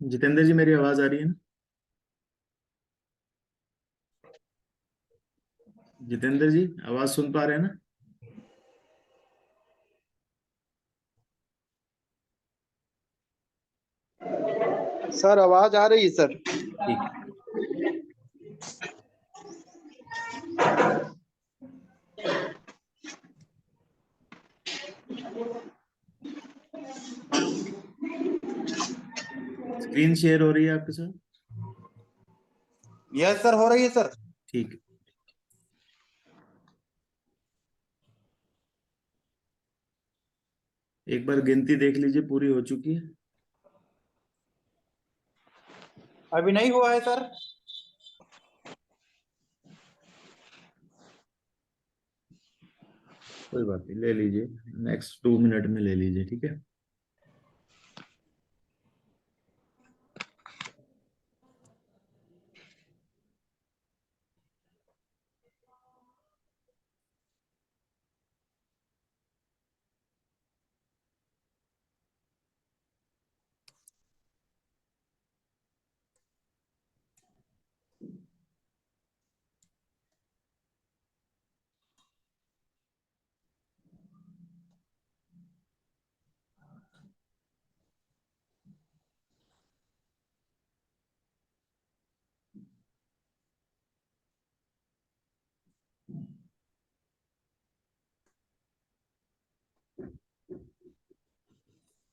जितेंद्र जी, मेरी आवाज आ रही है ना? जितेंद्र जी, आवाज सुन पा रहे हैं ना? सर आवाज आ रही है सर। ठीक है। स्क्रीन शेयर हो रही है आपके साथ? यस सर, हो रही है सर। ठीक है। एक बार गिनती देख लीजिए, पूरी हो चुकी है? अभी नहीं हुआ है सर। कोई बात नहीं, ले लीजिए। नेक्स्ट 2 मिनट में ले लीजिए, ठीक है।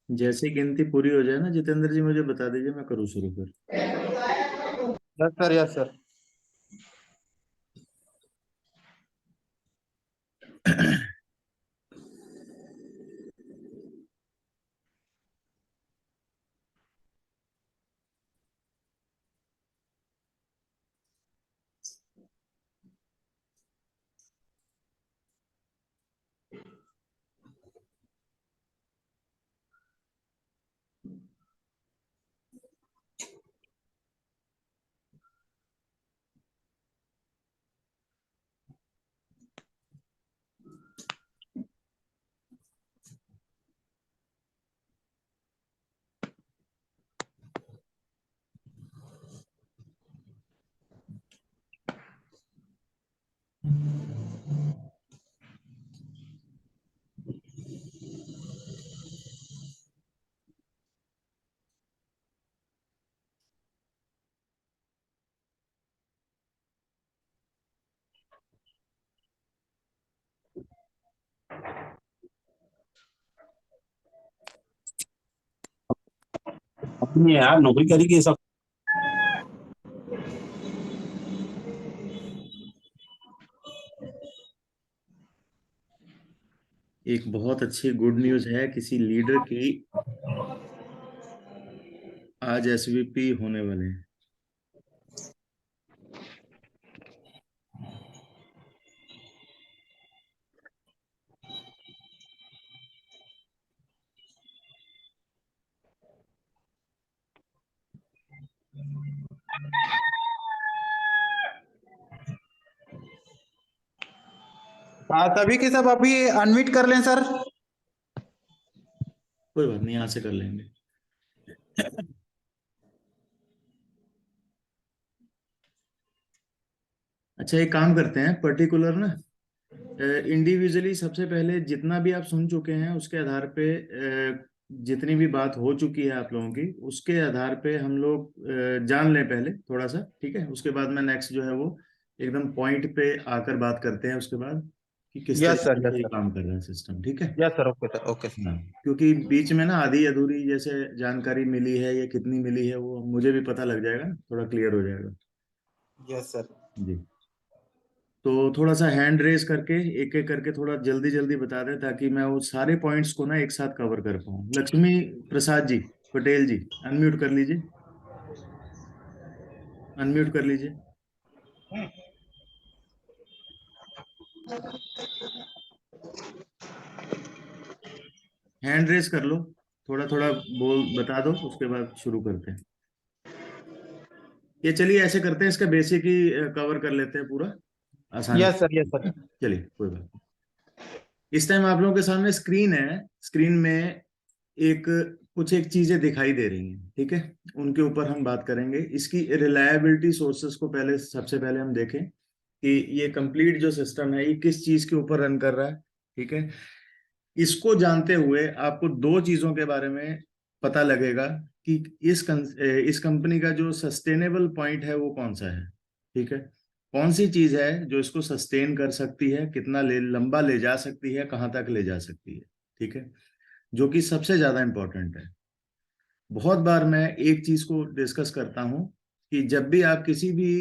जैसे ही गिनती पूरी हो जाए ना जितेंद्र जी, मुझे बता दीजिए, मैं करूँ शुरू फिर। Yes sir, yes sir. अपनी यार नौकरी करी के सब। एक बहुत अच्छी गुड न्यूज है किसी लीडर की। आज एसवीपी होने वाले हैं। हाँ सभी के सब अभी अनम्यूट कर लें सर। कोई बात नहीं, यहाँ से कर लेंगे। अच्छा, एक काम करते हैं, पर्टिकुलर ना इंडिविजुअली सबसे पहले जितना भी आप सुन चुके हैं उसके आधार पे जितनी भी बात हो चुकी है आप लोगों की, उसके आधार पे हम लोग जान लें पहले थोड़ा सा, ठीक है। उसके बाद में नेक्स्ट जो है वो एकदम पॉइंट पे आकर बात करते हैं उसके बाद कि किस यस सर, तरीके यस से ये सर। काम कर रहा है सिस्टम, ठीक है। Yes sir, okay sir, okay sir. हाँ, क्योंकि बीच में ना आधी अधूरी जैसे जानकारी मिली है या कितनी मिली है वो मुझे भी पता लग जाएगा, थोड़ा क्लियर हो जाएगा। Yes sir. जी। तो थोड़ा सा हैंड रेस करके एक एक करके थोड़ा जल्दी जल्दी बता दें ताकि मैं वो सारे पॉइंट्स को ना एक साथ कवर कर पाऊँ। लक्ष्मी प्रसाद जी पटेल जी, अनम्यूट कर लीजिए, अनम्यूट कर लीजिए, हैंड रेस कर लो, थोड़ा थोड़ा बोल बता दो, उसके बाद शुरू करते हैं। ये चलिए ऐसे करते हैं, इसका बेसिक ही कवर कर लेते हैं पूरा, आसानी यस सर, यस से। सर। चलिए कोई बात नहीं। इस टाइम आप लोगों के सामने स्क्रीन है, स्क्रीन में एक कुछ एक चीजें दिखाई दे रही हैं, ठीक है। उनके ऊपर हम बात करेंगे। इसकी रिलायबिलिटी सोर्सेस को पहले सबसे पहले हम देखें कि ये कंप्लीट जो सिस्टम है ये किस चीज के ऊपर रन कर रहा है, ठीक है। इसको जानते हुए आपको दो चीजों के बारे में पता लगेगा कि इस कंपनी का जो सस्टेनेबल पॉइंट है वो कौन सा है, ठीक है। कौन सी चीज है जो इसको सस्टेन कर सकती है, कितना लंबा ले जा सकती है, कहाँ तक ले जा सकती है, ठीक है, जो कि सबसे ज्यादा इंपॉर्टेंट है। बहुत बार मैं एक चीज को डिस्कस करता हूं कि जब भी आप किसी भी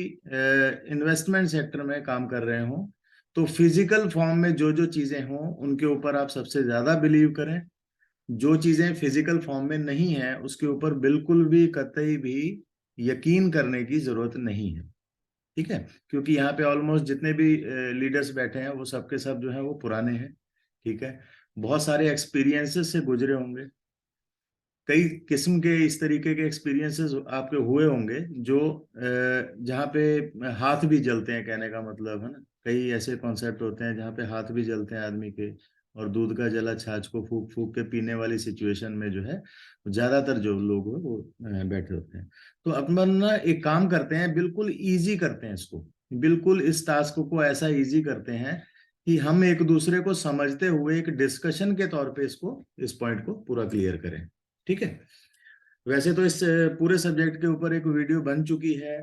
इन्वेस्टमेंट सेक्टर में काम कर रहे हो तो फिजिकल फॉर्म में जो जो चीजें हों उनके ऊपर आप सबसे ज्यादा बिलीव करें। जो चीजें फिजिकल फॉर्म में नहीं है उसके ऊपर बिल्कुल भी कतई भी यकीन करने की जरूरत नहीं है, ठीक है। क्योंकि यहाँ पे ऑलमोस्ट जितने भी लीडर्स बैठे हैं वो सबके सब जो है वो पुराने हैं, ठीक है। बहुत सारे एक्सपीरियंसेस से गुजरे होंगे, कई किस्म के इस तरीके के एक्सपीरियंसेस आपके हुए होंगे जो जहाँ पे हाथ भी जलते हैं, कहने का मतलब है ना। कई ऐसे कॉन्सेप्ट होते हैं जहाँ पे हाथ भी जलते हैं आदमी के, और दूध का जला छाछ को फूक फूक के पीने वाली सिचुएशन में जो है ज्यादातर जो लोग हैं वो बैठे होते हैं। तो अपन ना एक काम करते हैं, बिल्कुल इजी करते हैं इसको, बिल्कुल इस टास्क को ऐसा इजी करते हैं कि हम एक दूसरे को समझते हुए एक डिस्कशन के तौर पे इसको, इस पॉइंट को पूरा क्लियर करें, ठीक है। वैसे तो इस पूरे सब्जेक्ट के ऊपर एक वीडियो बन चुकी है,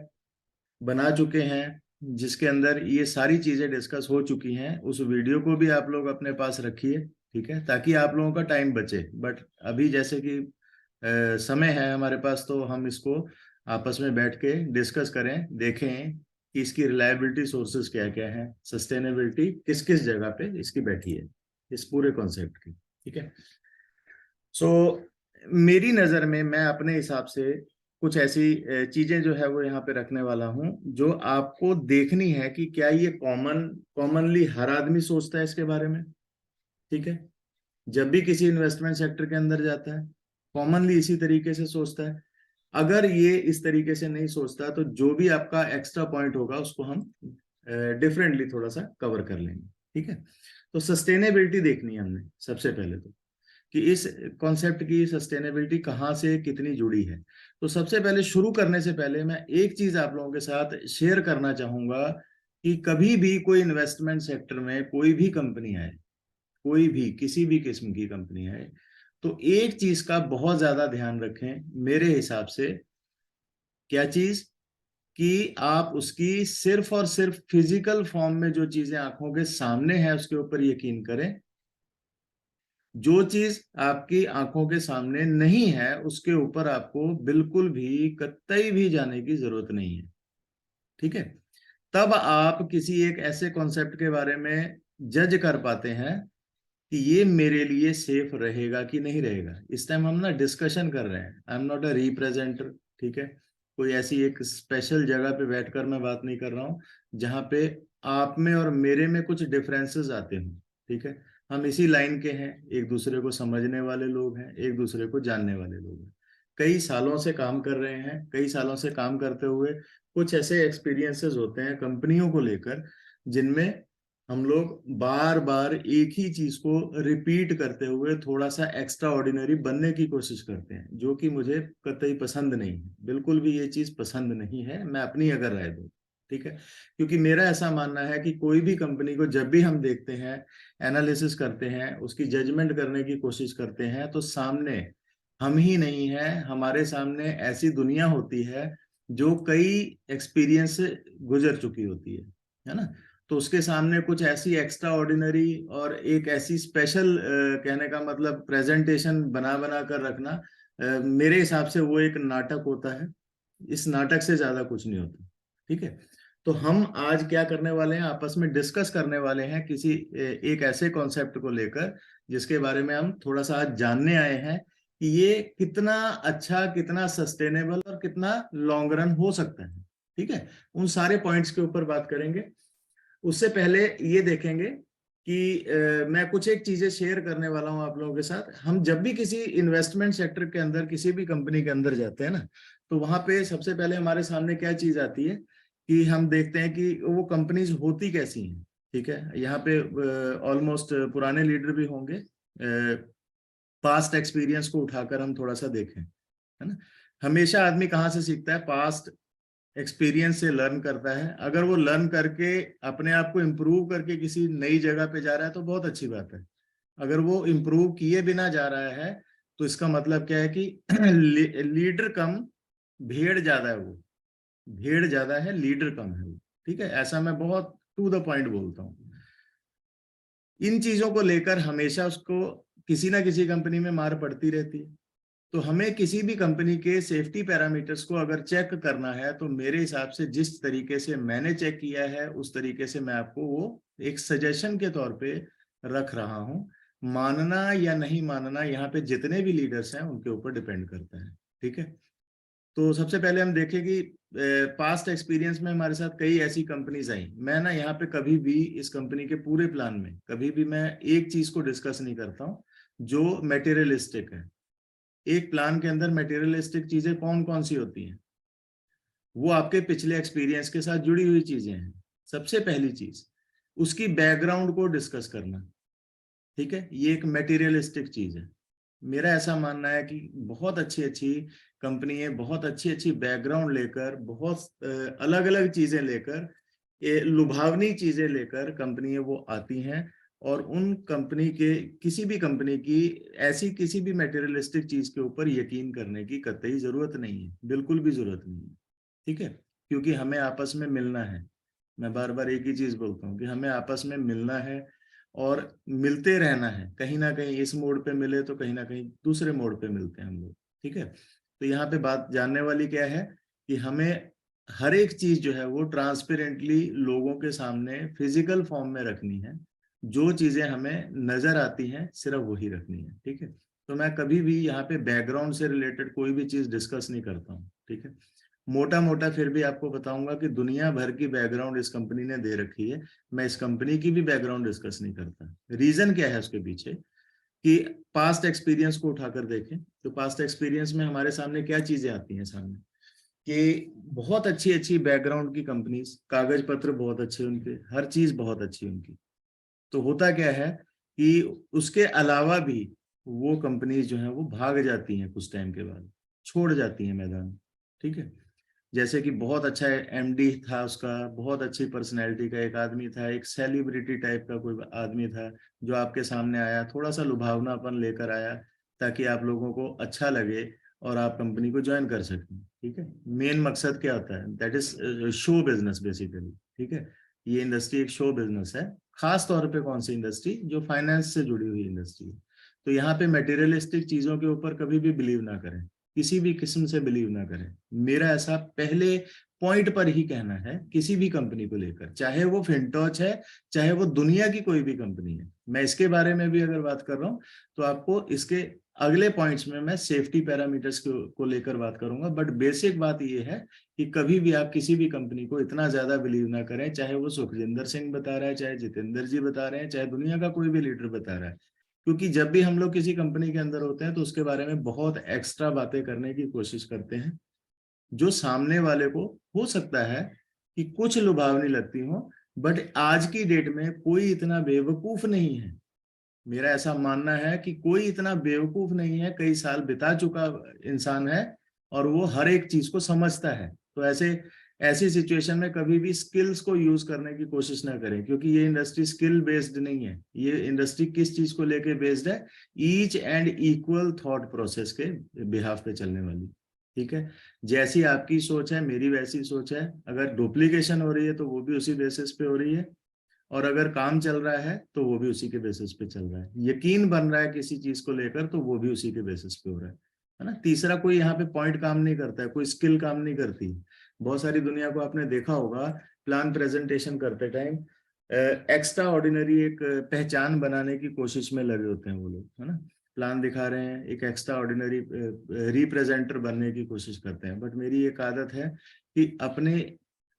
बना चुके हैं, जिसके अंदर ये सारी चीजें डिस्कस हो चुकी हैं। उस वीडियो को भी आप लोग अपने पास रखिए, ठीक है, ताकि आप लोगों का टाइम बचे। बट अभी जैसे कि समय है हमारे पास, तो हम इसको आपस में बैठ के डिस्कस करें, देखें कि इसकी रिलायबिलिटी सोर्सेज क्या क्या है, सस्टेनेबिलिटी किस किस जगह पे इसकी बैठी है, इस पूरे कॉन्सेप्ट की, ठीक है। सो मेरी नज़र में मैं अपने हिसाब से कुछ ऐसी चीजें जो है वो यहाँ पे रखने वाला हूँ जो आपको देखनी है कि क्या ये कॉमनली हर आदमी सोचता है इसके बारे में, ठीक है। जब भी किसी इन्वेस्टमेंट सेक्टर के अंदर जाता है कॉमनली इसी तरीके से सोचता है। अगर ये इस तरीके से नहीं सोचता तो जो भी आपका एक्स्ट्रा पॉइंट होगा उसको हम डिफरेंटली थोड़ा सा कवर कर लेंगे, ठीक है। तो सस्टेनेबिलिटी देखनी है हमने सबसे पहले, तो कि इस कॉन्सेप्ट की सस्टेनेबिलिटी कहाँ से कितनी जुड़ी है। तो सबसे पहले शुरू करने से पहले मैं एक चीज आप लोगों के साथ शेयर करना चाहूंगा कि कभी भी कोई इन्वेस्टमेंट सेक्टर में कोई भी कंपनी आए, कोई भी किसी भी किस्म की कंपनी आए, तो एक चीज का बहुत ज्यादा ध्यान रखें मेरे हिसाब से। क्या चीज? कि आप उसकी सिर्फ और सिर्फ फिजिकल फॉर्म में जो चीजें आंखों के सामने है उसके ऊपर यकीन करें। जो चीज आपकी आंखों के सामने नहीं है उसके ऊपर आपको बिल्कुल भी कतई भी जाने की जरूरत नहीं है, ठीक है। तब आप किसी एक ऐसे कॉन्सेप्ट के बारे में जज कर पाते हैं कि ये मेरे लिए सेफ रहेगा कि नहीं रहेगा। इस टाइम हम ना डिस्कशन कर रहे हैं, आई एम नॉट अ रिप्रेजेंटर, ठीक है। कोई ऐसी एक स्पेशल जगह पे बैठकर मैं बात नहीं कर रहा हूँ जहाँ पे आप में और मेरे में कुछ डिफरेंसेस आते हों, ठीक है। हम इसी लाइन के हैं, एक दूसरे को समझने वाले लोग हैं, एक दूसरे को जानने वाले लोग हैं, कई सालों से काम कर रहे हैं। कई सालों से काम करते हुए कुछ ऐसे एक्सपीरियंसेस होते हैं कंपनियों को लेकर जिनमें हम लोग बार बार एक ही चीज को रिपीट करते हुए थोड़ा सा एक्स्ट्रा ऑर्डिनरी बनने की कोशिश करते हैं, जो कि मुझे कतई पसंद नहीं है, बिल्कुल भी ये चीज पसंद नहीं है। मैं अपनी अगर राय दूं, ठीक है, क्योंकि मेरा ऐसा मानना है कि कोई भी कंपनी को जब भी हम देखते हैं, एनालिसिस करते हैं, उसकी जजमेंट करने की कोशिश करते हैं, तो सामने हम ही नहीं है, हमारे सामने ऐसी दुनिया होती है जो कई एक्सपीरियंस से गुजर चुकी होती है ना। तो उसके सामने कुछ ऐसी एक्स्ट्रा ऑर्डिनरी और एक ऐसी स्पेशल, कहने का मतलब प्रेजेंटेशन बना बना कर रखना, मेरे हिसाब से वो एक नाटक होता है। इस नाटक से ज्यादा कुछ नहीं होता, ठीक है। तो हम आज क्या करने वाले हैं, आपस में डिस्कस करने वाले हैं किसी एक ऐसे कॉन्सेप्ट को लेकर जिसके बारे में हम थोड़ा सा आज जानने आए हैं कि ये कितना अच्छा, कितना सस्टेनेबल और कितना लॉन्ग रन हो सकता है, ठीक है। उन सारे पॉइंट्स के ऊपर बात करेंगे। उससे पहले ये देखेंगे कि मैं कुछ एक चीजें शेयर करने वाला हूं आप लोगों के साथ। हम जब भी किसी इन्वेस्टमेंट सेक्टर के अंदर, किसी भी कंपनी के अंदर जाते हैं ना, तो वहां पे सबसे पहले हमारे सामने क्या चीज आती है कि हम देखते हैं कि वो कंपनीज होती कैसी हैं, ठीक है। यहाँ पे ऑलमोस्ट पुराने लीडर भी होंगे, पास्ट एक्सपीरियंस को उठाकर हम थोड़ा सा देखें, है ना। हमेशा आदमी कहाँ से सीखता है, पास्ट एक्सपीरियंस से लर्न करता है। अगर वो लर्न करके अपने आप को इम्प्रूव करके किसी नई जगह पे जा रहा है तो बहुत अच्छी बात है। अगर वो इम्प्रूव किए बिना जा रहा है तो इसका मतलब क्या है कि लीडर कम भेड़ ज्यादा है, वो भेड़ ज्यादा है, लीडर कम है वो, ठीक है। ऐसा मैं बहुत टू द पॉइंट बोलता हूँ। इन चीजों को लेकर हमेशा उसको किसी ना किसी कंपनी में मार पड़ती रहती है। तो हमें किसी भी कंपनी के सेफ्टी पैरामीटर्स को अगर चेक करना है तो मेरे हिसाब से जिस तरीके से मैंने चेक किया है उस तरीके से मैं आपको वो एक सजेशन के तौर पे रख रहा हूं। मानना या नहीं मानना यहाँ पे जितने भी लीडर्स हैं उनके ऊपर डिपेंड करता है, ठीक है। तो सबसे पहले हम देखें कि पास्ट एक्सपीरियंस में हमारे साथ कई ऐसी कंपनीज आई। मैं ना यहाँ पे कभी भी इस कंपनी के पूरे प्लान में कभी भी मैं एक चीज को डिस्कस नहीं करता हूँ जो मेटेरियलिस्टिक है। एक प्लान के अंदर मटेरियलिस्टिक चीजें कौन कौन सी होती हैं, वो आपके पिछले एक्सपीरियंस के साथ जुड़ी हुई चीजें हैं। सबसे पहली चीज उसकी बैकग्राउंड को डिस्कस करना, ठीक है। ये एक मटेरियलिस्टिक चीज है। मेरा ऐसा मानना है कि बहुत अच्छी अच्छी कंपनी है, बहुत अच्छी अच्छी बैकग्राउंड लेकर, बहुत अलग अलग चीजें लेकर, लुभावनी चीजें लेकर कंपनी वो आती हैं। और उन कंपनी के, किसी भी कंपनी की ऐसी किसी भी मटेरियलिस्टिक चीज के ऊपर यकीन करने की कतई जरूरत नहीं है, बिल्कुल भी जरूरत नहीं है, ठीक है। क्योंकि हमें आपस में मिलना है। मैं बार बार एक ही चीज बोलता हूँ कि हमें आपस में मिलना है और मिलते रहना है। कहीं ना कहीं इस मोड़ पे मिले तो कहीं ना कहीं दूसरे मोड़ पे मिलते हैं हम लोग, ठीक है। तो यहाँ पे बात जानने वाली क्या है कि हमें हर एक चीज जो है वो ट्रांसपेरेंटली लोगों के सामने फिजिकल फॉर्म में रखनी है। जो चीजें हमें नजर आती हैं सिर्फ वही रखनी है, ठीक है। तो मैं कभी भी यहाँ पे बैकग्राउंड से रिलेटेड कोई भी चीज डिस्कस नहीं करता हूँ, ठीक है। मोटा मोटा फिर भी आपको बताऊंगा कि दुनिया भर की बैकग्राउंड इस कंपनी ने दे रखी है। मैं इस कंपनी की भी बैकग्राउंड डिस्कस नहीं करता। रीजन क्या है उसके पीछे कि पास्ट एक्सपीरियंस को उठाकर देखें तो पास्ट एक्सपीरियंस में हमारे सामने क्या चीजें आती हैं सामने, कि बहुत अच्छी अच्छी बैकग्राउंड की कंपनीज, कागज पत्र बहुत अच्छे उनके, हर चीज बहुत अच्छी उनकी। तो होता क्या है कि उसके अलावा भी वो कंपनीज जो है वो भाग जाती हैं, कुछ टाइम के बाद छोड़ जाती हैं मैदान, ठीक है। जैसे कि बहुत अच्छा एमडी था उसका, बहुत अच्छी पर्सनैलिटी का एक आदमी था, एक सेलिब्रिटी टाइप का कोई आदमी था जो आपके सामने आया, थोड़ा सा लुभावनापन लेकर आया ताकि आप लोगों को अच्छा लगे और आप कंपनी को ज्वाइन कर सकें, ठीक है। मेन मकसद क्या होता है, that is show business basically, ठीक है। ये इंडस्ट्री एक शो बिजनेस है। खास तौर पे कौन सी इंडस्ट्री, जो फाइनेंस से जुड़ी हुई इंडस्ट्री है। तो यहाँ पे मटेरियलिस्टिक चीजों के ऊपर कभी भी बिलीव ना करें, किसी भी किस्म से बिलीव ना करें। मेरा ऐसा पहले पॉइंट पर ही कहना है किसी भी कंपनी को लेकर, चाहे वो फिनटॉच है, चाहे वो दुनिया की कोई भी कंपनी है। मैं इसके बारे में भी अगर बात कर रहा हूँ तो आपको इसके अगले पॉइंट्स में मैं सेफ्टी पैरामीटर्स को लेकर बात करूंगा। बट बेसिक बात ये है कि कभी भी आप किसी भी कंपनी को इतना ज्यादा बिलीव ना करें, चाहे वो सुखजिंदर सिंह बता रहा है, चाहे जितेंद्र जी बता रहे हैं, चाहे दुनिया का कोई भी लीडर बता रहा है। क्योंकि जब भी हम लोग किसी कंपनी के अंदर होते हैं तो उसके बारे में बहुत एक्स्ट्रा बातें करने की कोशिश करते हैं, जो सामने वाले को हो सकता है कि कुछ लुभावनी लगती हो, बट आज की डेट में कोई इतना बेवकूफ नहीं है, मेरा ऐसा मानना है कि कोई इतना बेवकूफ नहीं है, कई साल बिता चुका इंसान है और वो हर एक चीज को समझता है। तो ऐसी सिचुएशन में कभी भी स्किल्स को यूज करने की कोशिश ना करें, क्योंकि ये इंडस्ट्री स्किल बेस्ड नहीं है। ये इंडस्ट्री किस चीज को लेके बेस्ड है? Each and equal thought process के बिहाफ पे चलने वाली। ठीक है, जैसी आपकी सोच है मेरी वैसी सोच है। अगर डुप्लीकेशन हो रही है तो वो भी उसी बेसिस पे हो रही है, और अगर काम चल रहा है तो वो भी उसी के बेसिस पे चल रहा है। यकीन बन रहा है किसी चीज को लेकर तो वो भी उसी के बेसिस पे हो रहा है ना। तीसरा कोई यहाँ पे पॉइंट काम नहीं करता है, कोई स्किल काम नहीं करती। बहुत सारी दुनिया को आपने देखा होगा, प्लान प्रेजेंटेशन करते टाइम एक्स्ट्रा ऑर्डिनरी एक पहचान बनाने की कोशिश में लगे होते हैं वो लोग, है ना। प्लान दिखा रहे हैं, एक एक्स्ट्रा ऑर्डिनरी रिप्रेजेंटर बनने की कोशिश करते हैं। बट मेरी एक आदत है कि अपने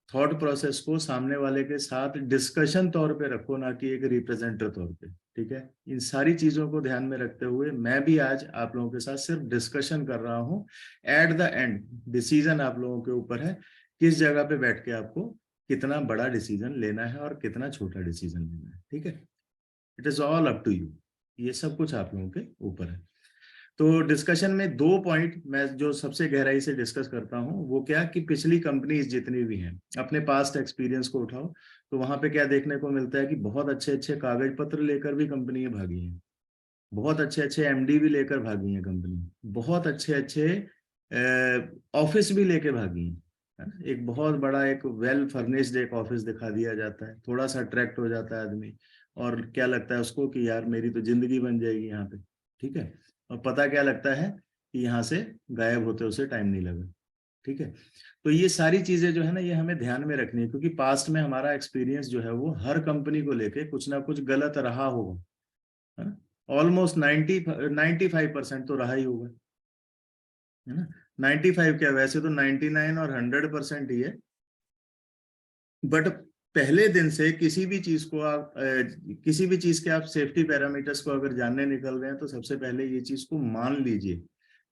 थॉट प्रोसेस को सामने वाले के साथ डिस्कशन तौर पे रखो, ना कि एक रिप्रेजेंटर तौर पे। ठीक है, इन सारी चीजों को ध्यान में रखते हुए मैं भी आज आप लोगों के साथ सिर्फ डिस्कशन कर रहा हूं। एट द एंड डिसीजन आप लोगों के ऊपर है, किस जगह पे बैठ के आपको कितना बड़ा डिसीजन लेना है और कितना छोटा डिसीजन लेना है। ठीक है, it is all up to you, ये सब कुछ आप लोगों के ऊपर है। तो डिस्कशन में 2 पॉइंट मैं जो सबसे गहराई से डिस्कस करता हूं, वो क्या कि पिछली कंपनीज जितनी भी हैं, अपने पास्ट एक्सपीरियंस को उठाओ तो वहां पे क्या देखने को मिलता है कि बहुत अच्छे अच्छे कागज पत्र लेकर भी कंपनियां भागी हैं, बहुत अच्छे अच्छे एमडी भी लेकर भागी हैं कंपनी, बहुत अच्छे अच्छे ऑफिस भी लेके भागी हैं, है ना। एक बहुत बड़ा एक वेल फर्निश्ड एक ऑफिस दिखा दिया जाता है, थोड़ा सा अट्रैक्ट हो जाता है आदमी, और क्या लगता है उसको कि यार मेरी तो जिंदगी बन जाएगी यहाँ पे। ठीक है, और पता क्या लगता है कि यहाँ से गायब होते उसे टाइम नहीं लगा। ठीक है, तो ये सारी चीजें जो है ना, ये हमें ध्यान में रखनी है, क्योंकि पास्ट में हमारा एक्सपीरियंस जो है वो हर कंपनी को लेके कुछ ना कुछ गलत रहा होगा, है ना। ऑलमोस्ट 95% तो रहा ही होगा, है ना। 95 क्या, वैसे तो 99 और 100% ही है। बट पहले दिन से किसी भी चीज को आप किसी भी चीज के आप सेफ्टी पैरामीटर्स को अगर जानने निकल रहे हैं तो सबसे पहले ये चीज को मान लीजिए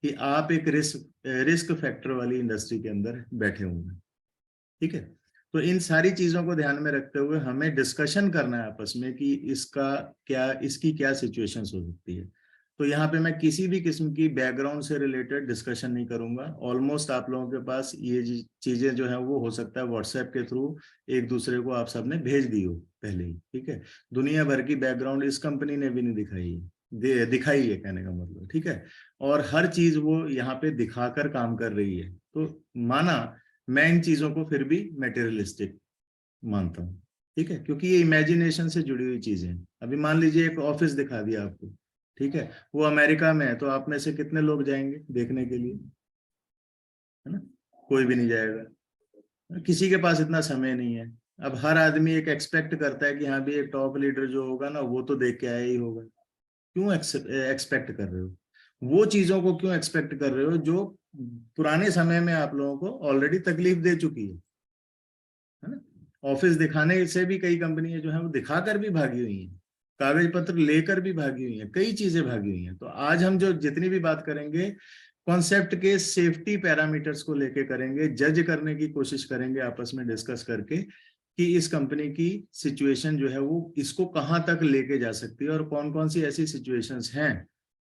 कि आप एक रिस्क फैक्टर वाली इंडस्ट्री के अंदर बैठे हुए हैं। ठीक है, तो इन सारी चीजों को ध्यान में रखते हुए हमें डिस्कशन करना है आपस में कि इसकी क्या सिचुएशंस हो सकती है। तो यहाँ पे मैं किसी भी किस्म की बैकग्राउंड से रिलेटेड डिस्कशन नहीं करूंगा। ऑलमोस्ट आप लोगों के पास ये चीजें जो है वो हो सकता है व्हाट्सएप के थ्रू एक दूसरे को आप सबने भेज दी हो पहले ही। ठीक है, दुनिया भर की बैकग्राउंड इस कंपनी ने भी नहीं दिखाई है, दिखाई है कहने का मतलब। ठीक है, और हर चीज वो यहाँ पे दिखाकर काम कर रही है। तो माना मैं इन चीजों को फिर भी मेटेरियलिस्टिक मानता हूँ। ठीक है, क्योंकि ये इमेजिनेशन से जुड़ी हुई चीजें हैं। अभी मान लीजिए एक ऑफिस दिखा दिया आपको, ठीक है, वो अमेरिका में है, तो आप में से कितने लोग जाएंगे देखने के लिए? है ना, कोई भी नहीं जाएगा, किसी के पास इतना समय नहीं है। अब हर आदमी एक एक्सपेक्ट करता है कि हाँ भी एक टॉप लीडर जो होगा ना वो तो देख के आया ही होगा। क्यों एक्सपेक्ट कर रहे हो? वो चीजों को क्यों एक्सपेक्ट कर रहे हो जो पुराने समय में आप लोगों को ऑलरेडी तकलीफ दे चुकी है ना। ऑफिस दिखाने से भी कई कंपनियां जो है वो दिखाकर भी भागी हुई हैं, कागज पत्र लेकर भी भागी हुई हैं, कई चीजें भागी हुई हैं। तो आज हम जो जितनी भी बात करेंगे कॉन्सेप्ट के सेफ्टी पैरामीटर्स को लेके करेंगे, जज करने की कोशिश करेंगे आपस में डिस्कस करके कि इस कंपनी की सिचुएशन जो है वो इसको कहाँ तक लेके जा सकती है और कौन कौन सी ऐसी सिचुएशंस हैं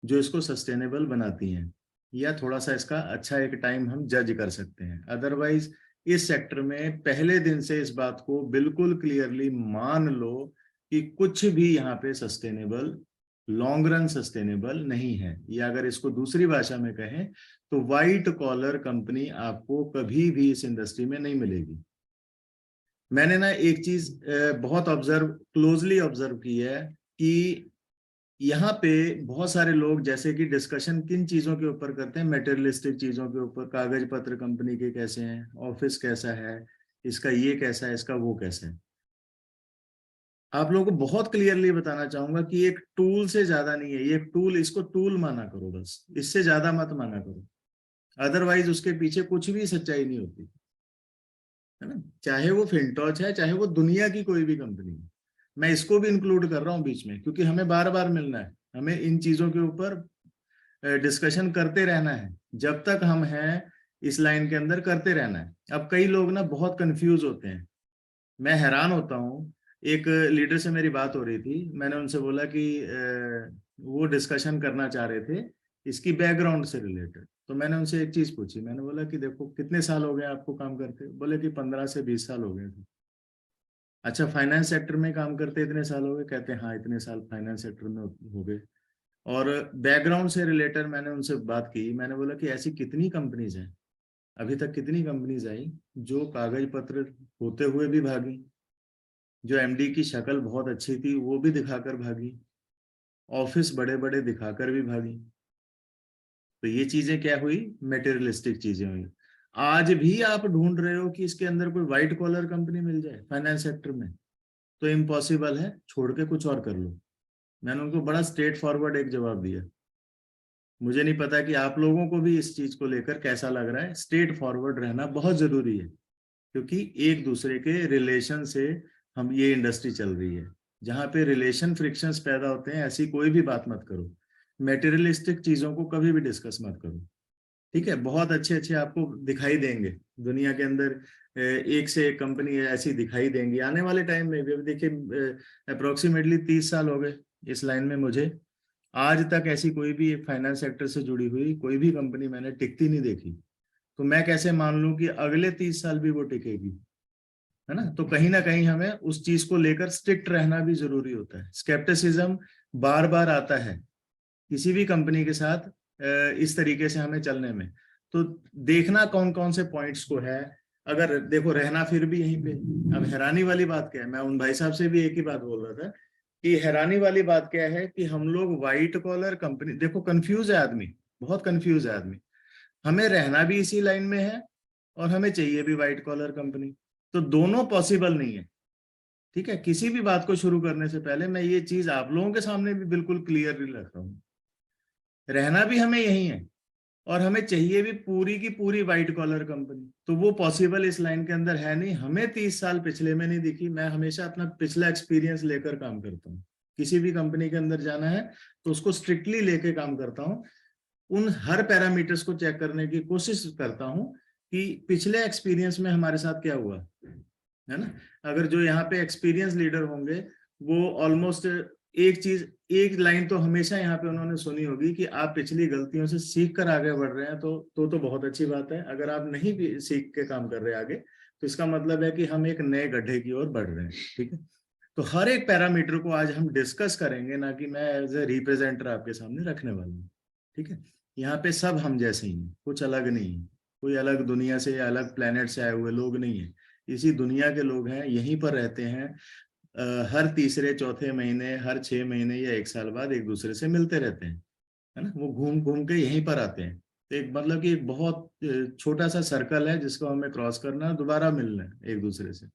जो इसको सस्टेनेबल बनाती हैं, या थोड़ा सा इसका अच्छा एक टाइम हम जज कर सकते हैं। अदरवाइज इस सेक्टर में पहले दिन से इस बात को बिल्कुल क्लियरली मान लो कि कुछ भी यहाँ पे सस्टेनेबल, लॉन्ग रन सस्टेनेबल नहीं है। या अगर इसको दूसरी भाषा में कहें तो व्हाइट कॉलर कंपनी आपको कभी भी इस इंडस्ट्री में नहीं मिलेगी। मैंने ना एक चीज बहुत क्लोजली ऑब्जर्व की है कि यहाँ पे बहुत सारे लोग जैसे कि डिस्कशन किन चीजों के ऊपर करते हैं, मेटेरियलिस्टिक चीजों के ऊपर, कागज पत्र कंपनी के कैसे हैं, ऑफिस कैसा है, इसका ये कैसा है, इसका वो कैसा है। आप लोगों को बहुत क्लियरली बताना चाहूंगा कि एक टूल से ज्यादा नहीं है ये, एक टूल, इसको टूल माना करो बस, इससे ज्यादा मत माना करो। अदरवाइज उसके पीछे कुछ भी सच्चाई नहीं होती, है ना। चाहे वो फिनटॉच है, चाहे वो दुनिया की कोई भी कंपनी है, मैं इसको भी इंक्लूड कर रहा हूँ बीच में, क्योंकि हमें बार बार मिलना है, हमें इन चीजों के ऊपर डिस्कशन करते रहना है। जब तक हम हैं इस लाइन के अंदर करते रहना है। अब कई लोग ना बहुत कंफ्यूज होते हैं मैं हैरान होता हूँ। एक लीडर से मेरी बात हो रही थी, मैंने उनसे बोला कि वो डिस्कशन करना चाह रहे थे इसकी बैकग्राउंड से रिलेटेड। तो मैंने उनसे एक चीज पूछी, मैंने बोला कि देखो कितने साल हो गए आपको काम करते? बोले कि 15 से 20 साल हो गए थे। अच्छा, फाइनेंस सेक्टर में काम करते इतने साल हो गए? कहते हैं हाँ इतने साल फाइनेंस सेक्टर में हो गए। और बैकग्राउंड से रिलेटेड मैंने उनसे बात की, मैंने बोला कि ऐसी कितनी कंपनीज हैं, अभी तक कितनी कंपनीज आई जो कागज पत्र होते हुए भी भागी, जो एमडी की शक्ल बहुत अच्छी थी वो भी दिखाकर भागी, ऑफिस बड़े बड़े दिखाकर भी भागी। तो ये चीजें क्या हुई? मेटेरियलिस्टिक चीजें हुई। आज भी आप ढूंढ रहे हो कि इसके अंदर कोई व्हाइट कॉलर कंपनी मिल जाए फाइनेंस सेक्टर में, तो इम्पॉसिबल है, छोड़ के कुछ और कर लो। मैंने उनको बड़ा स्ट्रेट फॉरवर्ड एक जवाब दिया। मुझे नहीं पता कि आप लोगों को भी इस चीज को लेकर कैसा लग रहा है। स्ट्रेट फॉरवर्ड रहना बहुत जरूरी है, क्योंकि एक दूसरे के रिलेशन से हम ये इंडस्ट्री चल रही है। जहां पे रिलेशन फ्रिक्शंस पैदा होते हैं, ऐसी कोई भी बात मत करो। मेटेरियलिस्टिक चीजों को कभी भी डिस्कस मत करो। ठीक है, बहुत अच्छे अच्छे आपको दिखाई देंगे दुनिया के अंदर, एक से एक कंपनी ऐसी दिखाई देंगी आने वाले टाइम में भी। अभी देखिए अप्रोक्सीमेटली 30 साल हो गए इस लाइन में मुझे, आज तक ऐसी कोई भी फाइनेंस सेक्टर से जुड़ी हुई कोई भी कंपनी मैंने टिकती नहीं देखी। तो मैं कैसे मान लूं कि अगले 30 साल भी वो टिकेगी? है ना? तो कहीं ना कहीं हमें उस चीज को लेकर स्ट्रिक्ट रहना भी जरूरी होता है। स्केप्टिसिज्म बार बार आता है किसी भी कंपनी के साथ, इस तरीके से हमें चलने में। तो देखना कौन कौन से पॉइंट्स को है। अगर देखो रहना फिर भी यहीं पे। अब हैरानी वाली बात क्या है, मैं उन भाई साहब से भी एक ही बात बोल रहा था कि हैरानी वाली बात क्या है कि हम लोग व्हाइट कॉलर कंपनी, देखो कंफ्यूज है आदमी, बहुत कंफ्यूज है आदमी। हमें रहना भी इसी लाइन में है और हमें चाहिए भी व्हाइट कॉलर कंपनी, तो दोनों पॉसिबल नहीं है। ठीक है, किसी भी बात को शुरू करने से पहले मैं ये चीज आप लोगों के सामने भी बिल्कुल क्लियरली रख रहा हूँ। रहना भी हमें यही है और हमें चाहिए भी पूरी की पूरी व्हाइट कॉलर कंपनी, तो वो पॉसिबल इस लाइन के अंदर है नहीं। हमें 30 साल पिछले में नहीं दिखी। मैं हमेशा अपना पिछला एक्सपीरियंस लेकर काम करता हूँ। किसी भी कंपनी के अंदर जाना है तो उसको स्ट्रिक्टली लेके काम करता हूँ। उन हर पैरामीटर्स को चेक करने की कोशिश करता हूँ कि पिछले एक्सपीरियंस में हमारे साथ क्या हुआ है ना। अगर जो यहाँ पे एक्सपीरियंस लीडर होंगे वो ऑलमोस्ट एक चीज, एक लाइन तो हमेशा यहाँ पे उन्होंने सुनी होगी कि आप पिछली गलतियों से सीख कर आगे बढ़ रहे हैं, तो बहुत अच्छी बात है। अगर आप नहीं भी सीख के काम कर रहे आगे, तो इसका मतलब है कि हम एक नए गड्ढे की ओर बढ़ रहे हैं। ठीक है, तो हर एक पैरामीटर को आज हम डिस्कस करेंगे, ना कि मैं एज ए रिप्रेजेंटर आपके सामने रखने वाला हूँ। ठीक है, यहाँ पे सब हम जैसे ही हैं, कुछ अलग नहीं है। कोई अलग दुनिया से या अलग प्लेनेट से आए हुए लोग नहीं है, इसी दुनिया के लोग हैं, यहीं पर रहते हैं। हर तीसरे चौथे महीने, हर 6 महीने या 1 साल बाद एक दूसरे से मिलते रहते हैं। है ना, वो घूम घूम के यहीं पर आते हैं। तो एक मतलब कि एक बहुत छोटा सा सर्कल है जिसको हमें क्रॉस करना, दोबारा मिलना है एक दूसरे से।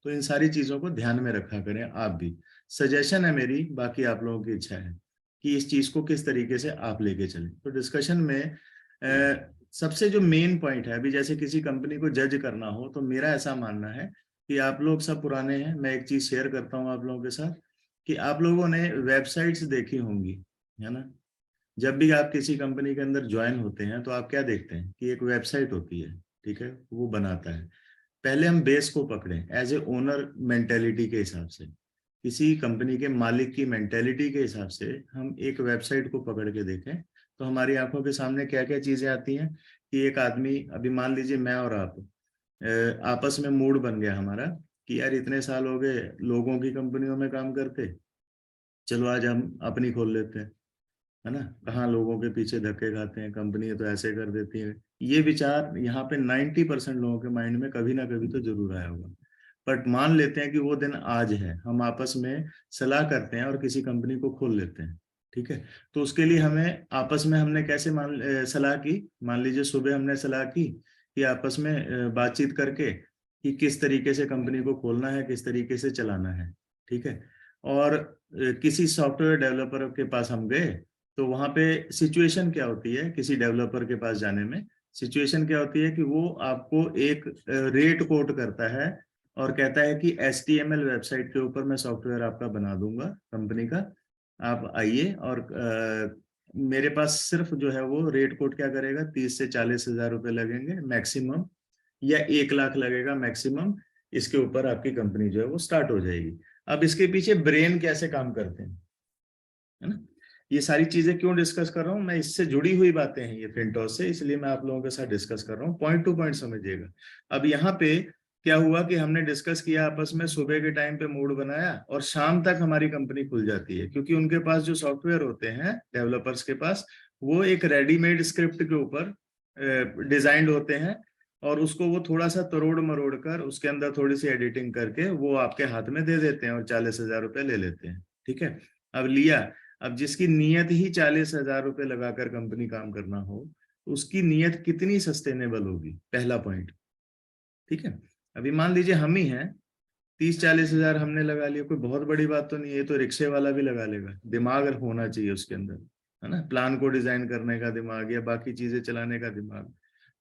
तो इन सारी चीजों को ध्यान में रखा करें आप भी। सजेशन है मेरी, बाकी आप लोगों की इच्छा है कि इस चीज को किस तरीके से आप लेके चलें। तो डिस्कशन में सबसे जो मेन पॉइंट है, अभी जैसे किसी कंपनी को जज करना हो तो मेरा ऐसा मानना है कि आप लोग सब पुराने हैं। मैं एक चीज शेयर करता हूँ आप लोगों के साथ कि आप लोगों ने वेबसाइट्स देखी होंगी, है ना। जब भी आप किसी कंपनी के अंदर ज्वाइन होते हैं तो आप क्या देखते हैं कि एक वेबसाइट होती है। ठीक है, वो बनाता है। पहले हम बेस को पकड़ें एज ए ओनर मेंटेलिटी के हिसाब से, किसी कंपनी के मालिक की मेंटेलिटी के हिसाब से हम एक वेबसाइट को पकड़ के देखें तो हमारी आंखों के सामने क्या क्या चीजें आती हैं कि एक आदमी, अभी मान लीजिए मैं और आप आपस में मूड बन गया हमारा कि यार इतने साल हो गए लोगों की कंपनियों में काम करते, चलो आज हम अपनी खोल लेते हैं। है ना, कहाँ लोगों के पीछे धक्के खाते हैं, कंपनी तो ऐसे कर देती है। ये विचार यहाँ पे 90% लोगों के माइंड में कभी ना कभी तो जरूर आया होगा। बट मान लेते हैं कि वो दिन आज है, हम आपस में सलाह करते हैं और किसी कंपनी को खोल लेते हैं। ठीक है, तो उसके लिए हमें आपस में हमने कैसे सलाह की, मान लीजिए सुबह हमने सलाह की कि आपस में बातचीत करके कि किस तरीके से कंपनी को खोलना है, किस तरीके से चलाना है। ठीक है, और किसी सॉफ्टवेयर डेवलपर के पास हम गए तो वहां पे सिचुएशन क्या होती है, किसी डेवलपर के पास जाने में सिचुएशन क्या होती है कि वो आपको एक रेट कोट करता है और कहता है कि HTML वेबसाइट के ऊपर मैं सॉफ्टवेयर आपका बना दूंगा कंपनी का, आप आइए। और मेरे पास सिर्फ जो है वो रेट कोट क्या करेगा, 30 से 40 हजार रुपए लगेंगे मैक्सिमम, या 1 लाख लगेगा मैक्सिमम, इसके ऊपर आपकी कंपनी जो है वो स्टार्ट हो जाएगी। अब इसके पीछे ब्रेन कैसे काम करते हैं, है ना, ये सारी चीजें क्यों डिस्कस कर रहा हूँ मैं, इससे जुड़ी हुई बातें हैं ये फिनटॉस से, इसलिए मैं आप लोगों के साथ डिस्कस कर रहा हूँ, पॉइंट टू पॉइंट समझिएगा। अब यहाँ पे क्या हुआ कि हमने डिस्कस किया आपस में, सुबह के टाइम पे मूड बनाया और शाम तक हमारी कंपनी खुल जाती है, क्योंकि उनके पास जो सॉफ्टवेयर होते हैं डेवलपर्स के पास, वो एक रेडीमेड स्क्रिप्ट के ऊपर डिजाइंड होते हैं, और उसको वो थोड़ा सा तरोड़ मरोड़ कर उसके अंदर थोड़ी सी एडिटिंग करके वो आपके हाथ में दे देते हैं और 40,000 रुपये ले लेते हैं। ठीक है, अब लिया, अब जिसकी नीयत ही 40,000 रुपये लगाकर कंपनी काम करना हो, उसकी नीयत कितनी सस्टेनेबल होगी, पहला पॉइंट। ठीक है, अभी मान लीजिए हम ही हैं, 30-40 हजार हमने लगा लिया, कोई बहुत बड़ी बात तो नहीं है, तो रिक्शे वाला भी लगा लेगा, दिमाग होना चाहिए उसके अंदर, है ना, प्लान को डिजाइन करने का दिमाग या बाकी चीजें चलाने का दिमाग।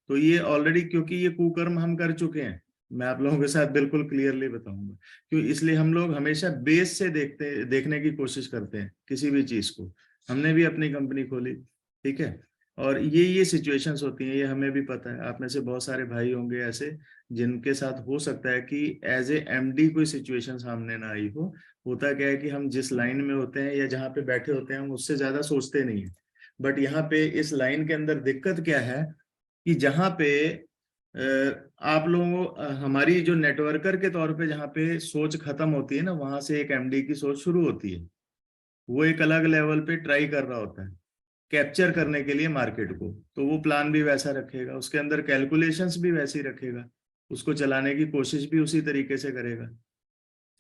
तो ये ऑलरेडी, क्योंकि ये कुकर्म हम कर चुके हैं, मैं आप लोगों के साथ बिल्कुल क्लियरली बताऊंगा क्यों, इसलिए हम लोग हमेशा बेस से देखने की कोशिश करते हैं किसी भी चीज को। हमने भी अपनी कंपनी खोली, ठीक है, और ये सिचुएशंस होती हैं, ये हमें भी पता है, आप में से बहुत सारे भाई होंगे ऐसे जिनके साथ हो सकता है कि एज ए एमडी कोई सिचुएशन सामने ना आई हो। होता क्या है कि हम जिस लाइन में होते हैं या जहाँ पे बैठे होते हैं हम उससे ज्यादा सोचते नहीं है, बट यहाँ पे इस लाइन के अंदर दिक्कत क्या है कि जहाँ पे आप लोगों हमारी जो नेटवर्कर के तौर पे जहाँ पे सोच खत्म होती है ना, वहां से एक एमडी की सोच शुरू होती है। वो एक अलग लेवल पे ट्राई कर रहा होता है कैप्चर करने के लिए मार्केट को, तो वो प्लान भी वैसा रखेगा, उसके अंदर कैलकुलेशंस भी वैसी रखेगा, उसको चलाने की कोशिश भी उसी तरीके से करेगा।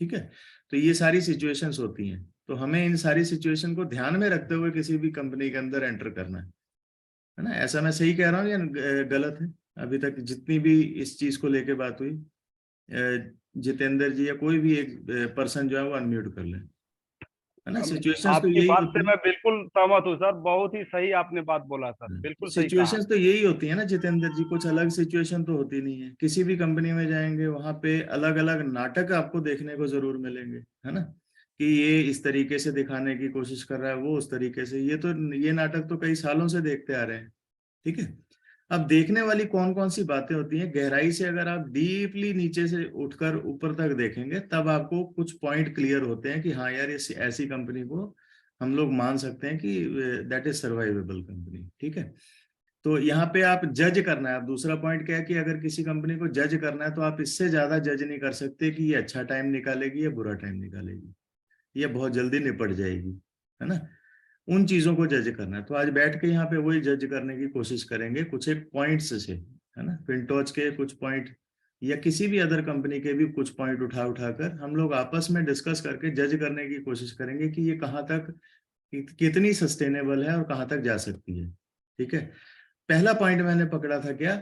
ठीक है, तो ये सारी सिचुएशंस होती हैं, तो हमें इन सारी सिचुएशन को ध्यान में रखते हुए किसी भी कंपनी के अंदर एंटर करना है ना। ऐसा मैं सही कह रहा हूँ या गलत है? अभी तक जितनी भी इस चीज को लेके बात हुई, जितेंद्र जी या कोई भी एक पर्सन जो है वो अनम्यूट कर ले, है ना। सिचुएशंस तो आपकी यही बात होती से है, मैं बिल्कुल सहमत हूँ सर, बहुत ही सही आपने बात बोला सर, बिल्कुल सही कहा। सिचुएशंस तो यही होती है ना जितेंद्र जी, कुछ अलग सिचुएशन तो होती नहीं है। किसी भी कंपनी में जाएंगे वहां पे अलग अलग नाटक आपको देखने को जरूर मिलेंगे, है ना, कि ये इस तरीके से दिखाने की कोशिश कर रहा है, वो उस तरीके से, ये नाटक तो कई सालों से देखते आ रहे हैं। ठीक है, अब देखने वाली कौन कौन सी बातें होती हैं, गहराई से अगर आप डीपली नीचे से उठकर ऊपर तक देखेंगे तब आपको कुछ पॉइंट क्लियर होते हैं कि हाँ यार, इस ऐसी कंपनी को हम लोग मान सकते हैं कि दैट इज सर्वाइवेबल कंपनी। ठीक है, तो यहाँ पे आप जज करना है। अब दूसरा पॉइंट क्या है कि अगर किसी कंपनी को जज करना है तो आप इससे ज्यादा जज नहीं कर सकते कि ये अच्छा टाइम निकालेगी या बुरा टाइम निकालेगी, ये बहुत जल्दी निपट जाएगी, है ना। उन चीजों को जज करना है, तो आज बैठ के यहाँ पे वही जज करने की कोशिश करेंगे कुछ एक पॉइंट्स से, है ना, फिनटॉच के कुछ पॉइंट या किसी भी अदर कंपनी के भी कुछ पॉइंट उठा उठाकर हम लोग आपस में डिस्कस करके जज करने की कोशिश करेंगे कि ये कहाँ तक कितनी सस्टेनेबल है और कहाँ तक जा सकती है। ठीक है, पहला पॉइंट मैंने पकड़ा था क्या,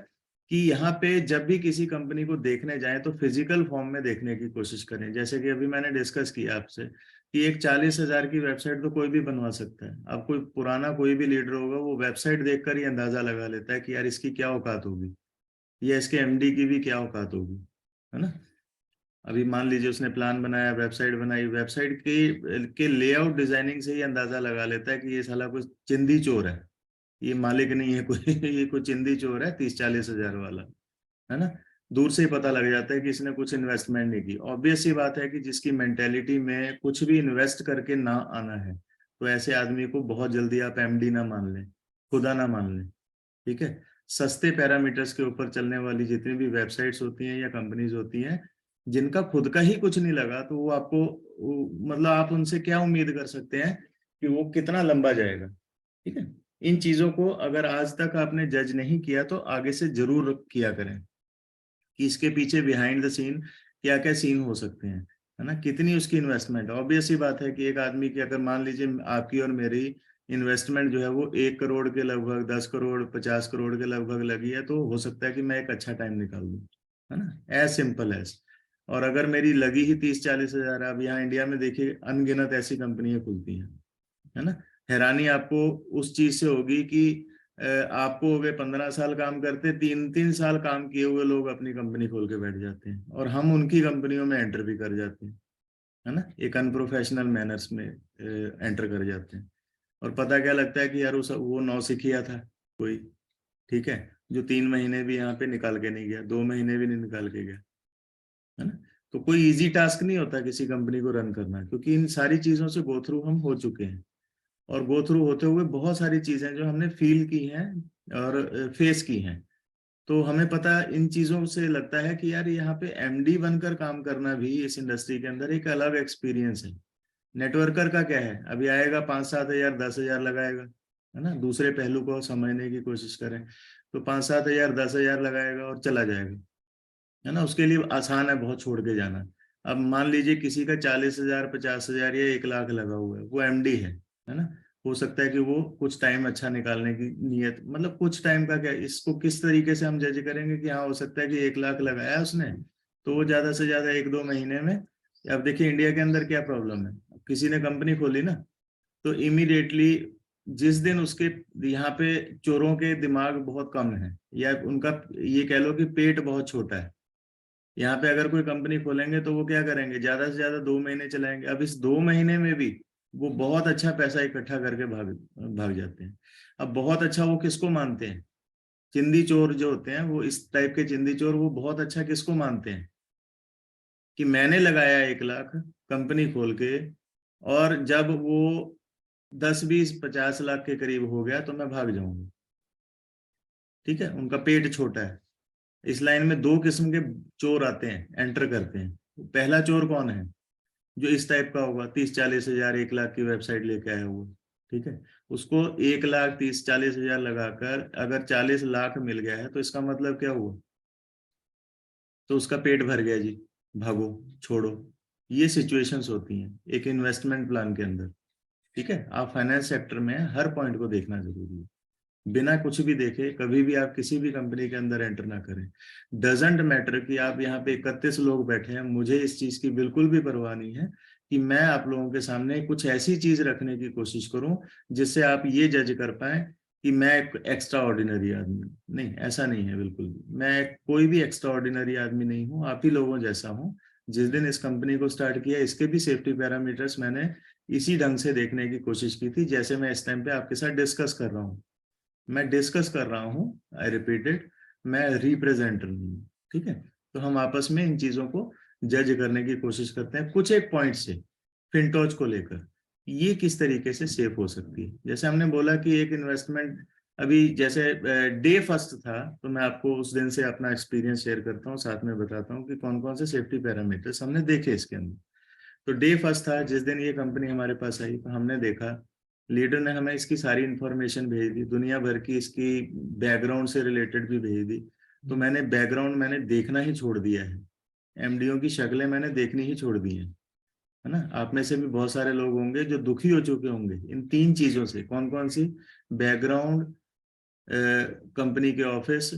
कि यहाँ पे जब भी किसी कंपनी को देखने जाएं तो फिजिकल फॉर्म में देखने की कोशिश करें। जैसे कि अभी मैंने डिस्कस किया आपसे कि एक 40,000 की वेबसाइट तो कोई भी बनवा सकता है। अब कोई पुराना कोई भी लीडर होगा वो वेबसाइट देखकर ही अंदाजा लगा लेता है कि यार इसकी क्या औकात होगी, या इसके एमडी की भी क्या औकात होगी, है ना। अभी मान लीजिए उसने प्लान बनाया, वेबसाइट बनाई, वेबसाइट के लेआउट डिजाइनिंग से ही अंदाजा लगा लेता है कि ये साला कुछ चिंदी चोर है, ये मालिक नहीं है कोई ये कोई चिंदी चोर है 30-40 हजार वाला, है ना। दूर से ही पता लग जाता है कि इसने कुछ इन्वेस्टमेंट नहीं की। ऑब्वियस सी बात है कि जिसकी मेंटेलिटी में कुछ भी इन्वेस्ट करके ना आना है, तो ऐसे आदमी को बहुत जल्दी आप एमडी ना मान लें, खुदा ना मान लें। ठीक है, सस्ते पैरामीटर्स के ऊपर चलने वाली जितनी भी वेबसाइट्स होती हैं या कंपनीज होती हैं, जिनका खुद का ही कुछ नहीं लगा, तो वो आपको मतलब आप उनसे क्या उम्मीद कर सकते हैं कि वो कितना लंबा जाएगा। ठीक है, इन चीजों को अगर आज तक आपने जज नहीं किया तो आगे से जरूर किया करें कि इसके पीछे बिहाइंड द सीन क्या क्या सीन हो सकते हैं, है ना, कितनी उसकी इन्वेस्टमेंट। ऑब्वियस ही बात है कि एक आदमी की, अगर मान लीजिए आपकी और मेरी इन्वेस्टमेंट जो है वो 1 करोड़ के लगभग, 10 करोड़, 50 करोड़ के लगभग लगी है, तो हो सकता है कि मैं एक अच्छा टाइम निकाल दूं, है ना, एज सिंपल एज। और अगर मेरी लगी ही 30-40 हजार, अब यहाँ इंडिया में देखिए अनगिनत ऐसी कंपनियां खुलती हैं, है ना। हैरानी आपको उस चीज से होगी कि आपको हो गए 15 साल काम करते, 3-3 साल काम किए हुए लोग अपनी कंपनी खोल के बैठ जाते हैं और हम उनकी कंपनियों में एंटर भी कर जाते हैं, है ना, एक अनप्रोफेशनल मैनर्स में एंटर कर जाते हैं। और पता क्या लगता है कि यार वो नौसिखिया था कोई, ठीक है, जो 3 महीने भी यहाँ पे निकाल के नहीं गया, 2 महीने भी नहीं निकाल के गया। है ना। तो कोई इजी टास्क नहीं होता किसी कंपनी को रन करना, क्योंकि इन सारी चीजों से गो थ्रू हम हो चुके हैं, और गो थ्रू होते हुए बहुत सारी चीजें जो हमने फील की हैं और फेस की हैं। तो हमें पता, इन चीजों से लगता है कि यार यहाँ पे एमडी बनकर काम करना भी इस इंडस्ट्री के अंदर एक अलग एक्सपीरियंस है। नेटवर्कर का क्या है, अभी आएगा 5-7 हजार 10 हजार लगाएगा, है ना। दूसरे पहलू को समझने की कोशिश करें तो 5-7 हजार 10 हजार लगाएगा और चला जाएगा, है ना। उसके लिए आसान है बहुत छोड़ के जाना। अब मान लीजिए किसी का 40 हजार 50 हजार या 1 लाख लगा हुआ है, वो एमडी है ना। हो सकता है कि वो कुछ टाइम अच्छा निकालने की नियत, मतलब कुछ टाइम का क्या, इसको किस तरीके से हम जज करेंगे कि हाँ हो सकता है कि 1 लाख लगाया उसने, तो वो ज्यादा से ज्यादा 1-2 महीने में। अब देखिए इंडिया के अंदर क्या प्रॉब्लम है, किसी ने कंपनी खोली ना, तो इमीडिएटली जिस दिन उसके यहाँ पे चोरों के दिमाग बहुत कम है, या उनका ये कह लो कि पेट बहुत छोटा है, यहाँ पे अगर कोई कंपनी खोलेंगे तो वो क्या करेंगे, ज्यादा से ज्यादा 2 महीने चलाएंगे। अब इस 2 महीने में भी वो बहुत अच्छा पैसा इकट्ठा करके भाग भाग जाते हैं। अब बहुत अच्छा वो किसको मानते हैं, चिंदी चोर जो होते हैं, वो इस टाइप के चिंदी चोर वो बहुत अच्छा किसको मानते हैं कि मैंने लगाया 1 लाख कंपनी खोल के, और जब वो 10-20-50 लाख के करीब हो गया तो मैं भाग जाऊंगा। ठीक है, उनका पेट छोटा है। इस लाइन में 2 किस्म के चोर आते हैं, एंटर करते हैं। पहला चोर कौन है, जो इस टाइप का होगा, 30-40 हजार 1 लाख की वेबसाइट लेके आया हुआ, ठीक है। उसको 1 लाख 30-40 हजार लगाकर अगर 40 लाख मिल गया है तो इसका मतलब क्या हुआ, तो उसका पेट भर गया जी, भागो, छोड़ो। ये सिचुएशंस होती हैं एक इन्वेस्टमेंट प्लान के अंदर। ठीक है, आप फाइनेंस सेक्टर में हर पॉइंट को देखना जरूरी है। बिना कुछ भी देखे कभी भी आप किसी भी कंपनी के अंदर एंटर ना करें। डजेंट मैटर कि आप यहाँ पे 31 लोग बैठे हैं, मुझे इस चीज की बिल्कुल भी परवाह नहीं है कि मैं आप लोगों के सामने कुछ ऐसी चीज रखने की कोशिश करूं जिससे आप ये जज कर पाए कि मैं एक एक्स्ट्रा ऑर्डिनरी आदमी हूं। नहीं, ऐसा नहीं है बिल्कुल भी। मैं कोई भी एक्स्ट्रा ऑर्डिनरी आदमी नहीं हूँ, आप ही लोगों जैसा हूँ। जिस दिन इस कंपनी को स्टार्ट किया, इसके भी सेफ्टी पैरामीटर्स मैंने इसी ढंग से देखने की कोशिश की थी जैसे मैं इस टाइम पे आपके साथ डिस्कस कर रहा हूँ। मैं डिस्कस कर रहा हूँ, आई रिपीटेड, मैं रिप्रेजेंटर नहीं हूँ। ठीक है, तो हम आपस में इन चीजों को जज करने की कोशिश करते हैं कुछ एक पॉइंट से, फिनटोज को लेकर ये किस तरीके से सेफ हो सकती है। जैसे हमने बोला कि एक इन्वेस्टमेंट, अभी जैसे डे फर्स्ट था, तो मैं आपको उस दिन से अपना एक्सपीरियंस शेयर करता हूँ, साथ में बताता हूँ कि कौन कौन से सेफ्टी पैरामीटर्स हमने देखे इसके अंदर। तो डे फर्स्ट था जिस दिन ये कंपनी हमारे पास आई, तो हमने देखा लीडर ने हमें इसकी सारी इंफॉर्मेशन भेज दी, दुनिया भर की इसकी बैकग्राउंड से रिलेटेड भी भेज दी। तो मैंने बैकग्राउंड मैंने देखना ही छोड़ दिया है, एमडीओ की शक्लें मैंने देखनी ही छोड़ दी है ना। आप में से भी बहुत सारे लोग होंगे जो दुखी हो चुके होंगे इन 3 चीजों से। कौन कौन सी, बैकग्राउंड, कंपनी के ऑफिस,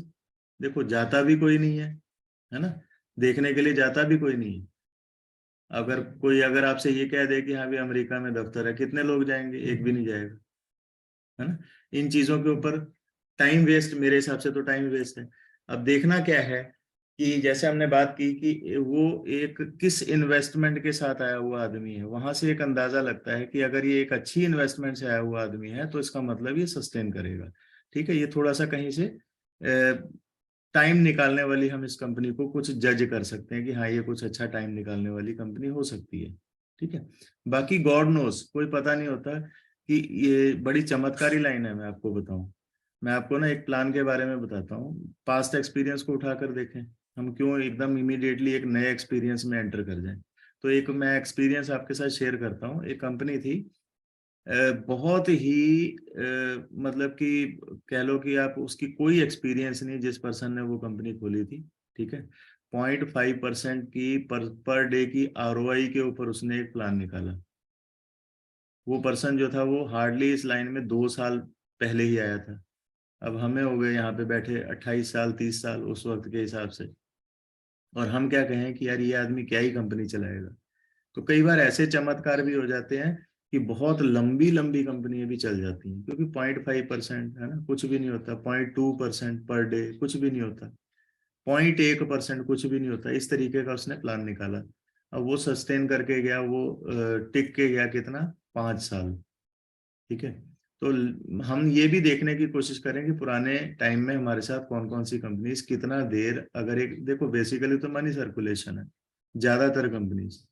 देखो जाता भी कोई नहीं है ना, देखने के लिए जाता भी कोई नहीं है। अगर आपसे ये कह दे कि हाँ भी अमेरिका में दफ्तर है, कितने लोग जाएंगे, एक भी नहीं जाएगा, है ना। इन चीजों के ऊपर टाइम वेस्ट, मेरे हिसाब से तो टाइम वेस्ट है। अब देखना क्या है कि जैसे हमने बात की कि वो एक किस इन्वेस्टमेंट के साथ आया हुआ आदमी है, वहां से एक अंदाजा लगता है कि अगर ये एक अच्छी इन्वेस्टमेंट से आया हुआ आदमी है तो इसका मतलब ये सस्टेन करेगा। ठीक है, ये थोड़ा सा कहीं से टाइम निकालने वाली, हम इस कंपनी को कुछ जज कर सकते हैं कि हाँ ये कुछ अच्छा टाइम निकालने वाली कंपनी हो सकती है। ठीक है, बाकी गॉड नोस, कोई पता नहीं होता कि ये बड़ी चमत्कारी लाइन है। मैं आपको बताऊं, मैं आपको ना एक प्लान के बारे में बताता हूँ, पास्ट एक्सपीरियंस को उठाकर देखें, हम क्यों एकदम इमीडिएटली एक नए एक्सपीरियंस में एंटर कर जाएं। तो एक मैं एक्सपीरियंस आपके साथ शेयर करता हूँ। एक कंपनी थी, बहुत ही मतलब कि कह लो कि आप उसकी कोई एक्सपीरियंस नहीं, जिस पर्सन ने वो कंपनी खोली थी। ठीक है, 0.5% की पर डे की ROI के ऊपर उसने एक प्लान निकाला। वो पर्सन जो था वो हार्डली इस लाइन में 2 साल पहले ही आया था। अब हमें हो गए यहाँ पे बैठे 28 साल 30 साल उस वक्त के हिसाब से, और हम क्या कहें कि यार ये आदमी क्या ही कंपनी चलाएगा। तो कई बार ऐसे चमत्कार भी हो जाते हैं कि बहुत लंबी लंबी कंपनियां भी चल जाती हैं, क्योंकि 0.5% है ना, कुछ भी नहीं होता। 0.2% पर डे कुछ भी नहीं होता। 0.1% कुछ भी नहीं होता। इस तरीके का उसने प्लान निकाला। अब वो सस्टेन करके गया, वो टिक के गया कितना, 5 साल। ठीक है, तो हम ये भी देखने की कोशिश करें कि पुराने टाइम में हमारे साथ कौन कौन सी कंपनीज कितना देर, अगर एक देखो बेसिकली तो मनी सर्कुलेशन है, ज्यादातर कंपनीज।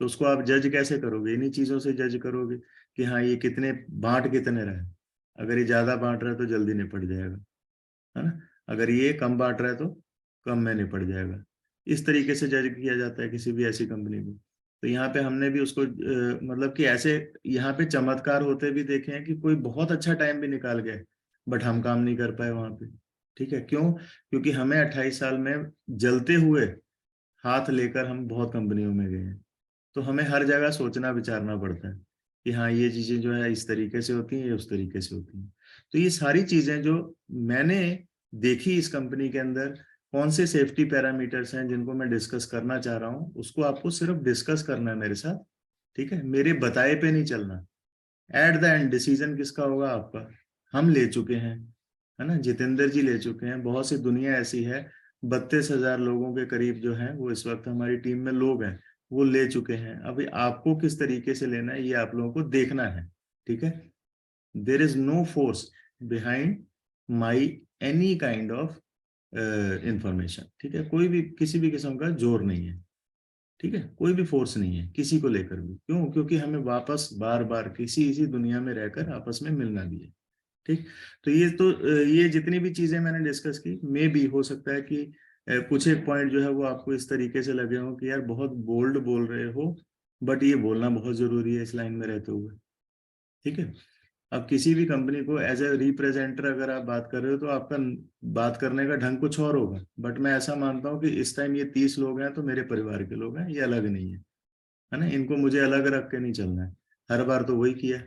तो उसको आप जज कैसे करोगे? इन्हीं चीजों से जज करोगे कि हाँ ये कितने बांट कितने रहा है। अगर ये ज्यादा बांट रहा है तो जल्दी निपट जाएगा, है ना। अगर ये कम बांट रहा है तो कम में निपट जाएगा। इस तरीके से जज किया जाता है किसी भी ऐसी कंपनी को। तो यहाँ पे हमने भी उसको मतलब कि ऐसे यहाँ पे चमत्कार होते भी देखे हैं कि कोई बहुत अच्छा टाइम भी निकाल गया, बट हम काम नहीं कर पाए वहां पे। ठीक है, क्यों? क्योंकि हमें 28 साल में जलते हुए हाथ लेकर हम बहुत कंपनियों में गए हैं। तो हमें हर जगह सोचना विचारना पड़ता है कि हाँ ये चीजें जो है इस तरीके से होती हैं, ये उस तरीके से होती हैं। तो ये सारी चीजें जो मैंने देखी इस कंपनी के अंदर, कौन से सेफ्टी पैरामीटर्स हैं जिनको मैं डिस्कस करना चाह रहा हूँ, उसको आपको सिर्फ डिस्कस करना है मेरे साथ। ठीक है, मेरे बताए पे नहीं चलना। एट द एंड डिसीजन किसका होगा? आपका। हम ले चुके हैं, है ना, जितेंद्र जी ले चुके हैं। बहुत सी दुनिया ऐसी है, 32,000 लोगों के करीब जो है वो इस वक्त हमारी टीम में लोग हैं, वो ले चुके हैं। अभी आपको किस तरीके से लेना है ये आप लोगों को देखना है। ठीक है, there is no force behind my any kind of information. ठीक है, कोई भी किसी भी किस्म का जोर नहीं है। ठीक है, कोई भी फोर्स नहीं है किसी को लेकर भी। क्यों? क्योंकि हमें वापस बार बार किसी इसी दुनिया में रहकर आपस में मिलना भी है। ठीक। तो ये जितनी भी चीजें मैंने डिस्कस की, मे भी हो सकता है कि कुछ एक पॉइंट जो है वो आपको इस तरीके से लगे हो कि यार बहुत बोल्ड बोल रहे हो, बट ये बोलना बहुत जरूरी है इस लाइन में रहते हुए। ठीक है, अब किसी भी कंपनी को एज ए रिप्रेजेंटर अगर आप बात कर रहे हो तो आपका बात करने का ढंग कुछ और होगा। बट मैं ऐसा मानता हूँ कि इस टाइम ये 30 लोग हैं तो मेरे परिवार के लोग हैं, ये अलग नहीं है ना। इनको मुझे अलग रख के नहीं चलना है। हर बार तो वही किया,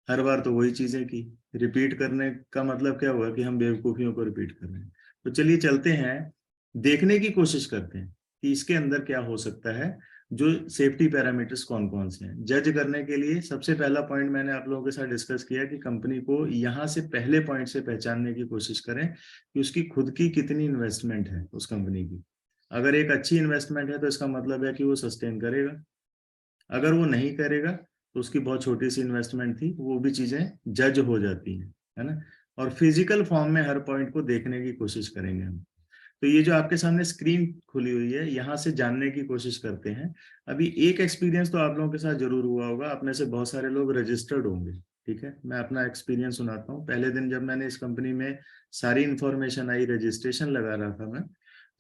हर बार तो वही चीजें की। रिपीट करने का मतलब क्या हुआ कि हम बेवकूफियों को रिपीट कर रहे हैं। तो चलिए चलते हैं, देखने की कोशिश करते हैं कि इसके अंदर क्या हो सकता है। जो सेफ्टी पैरामीटर्स कौन कौन से हैं जज करने के लिए, सबसे पहला पॉइंट मैंने आप लोगों के साथ डिस्कस किया कि कंपनी को यहाँ से पहले पॉइंट से पहचानने की कोशिश करें कि उसकी खुद की कितनी इन्वेस्टमेंट है उस कंपनी की। अगर एक अच्छी इन्वेस्टमेंट है तो इसका मतलब है कि वो सस्टेन करेगा। अगर वो नहीं करेगा तो उसकी बहुत छोटी सी इन्वेस्टमेंट थी, वो भी चीजें जज हो जाती हैं, है ना। और फिजिकल फॉर्म में हर पॉइंट को देखने की कोशिश करेंगे हम। तो ये जो आपके सामने स्क्रीन खुली हुई है, यहाँ से जानने की कोशिश करते हैं। अभी एक एक्सपीरियंस तो आप लोगों के साथ जरूर हुआ होगा, अपने से बहुत सारे लोग रजिस्टर्ड होंगे। ठीक है, मैं अपना एक्सपीरियंस सुनाता हूँ। पहले दिन जब मैंने इस कंपनी में सारी इंफॉर्मेशन आई, रजिस्ट्रेशन लगा रहा था मैं,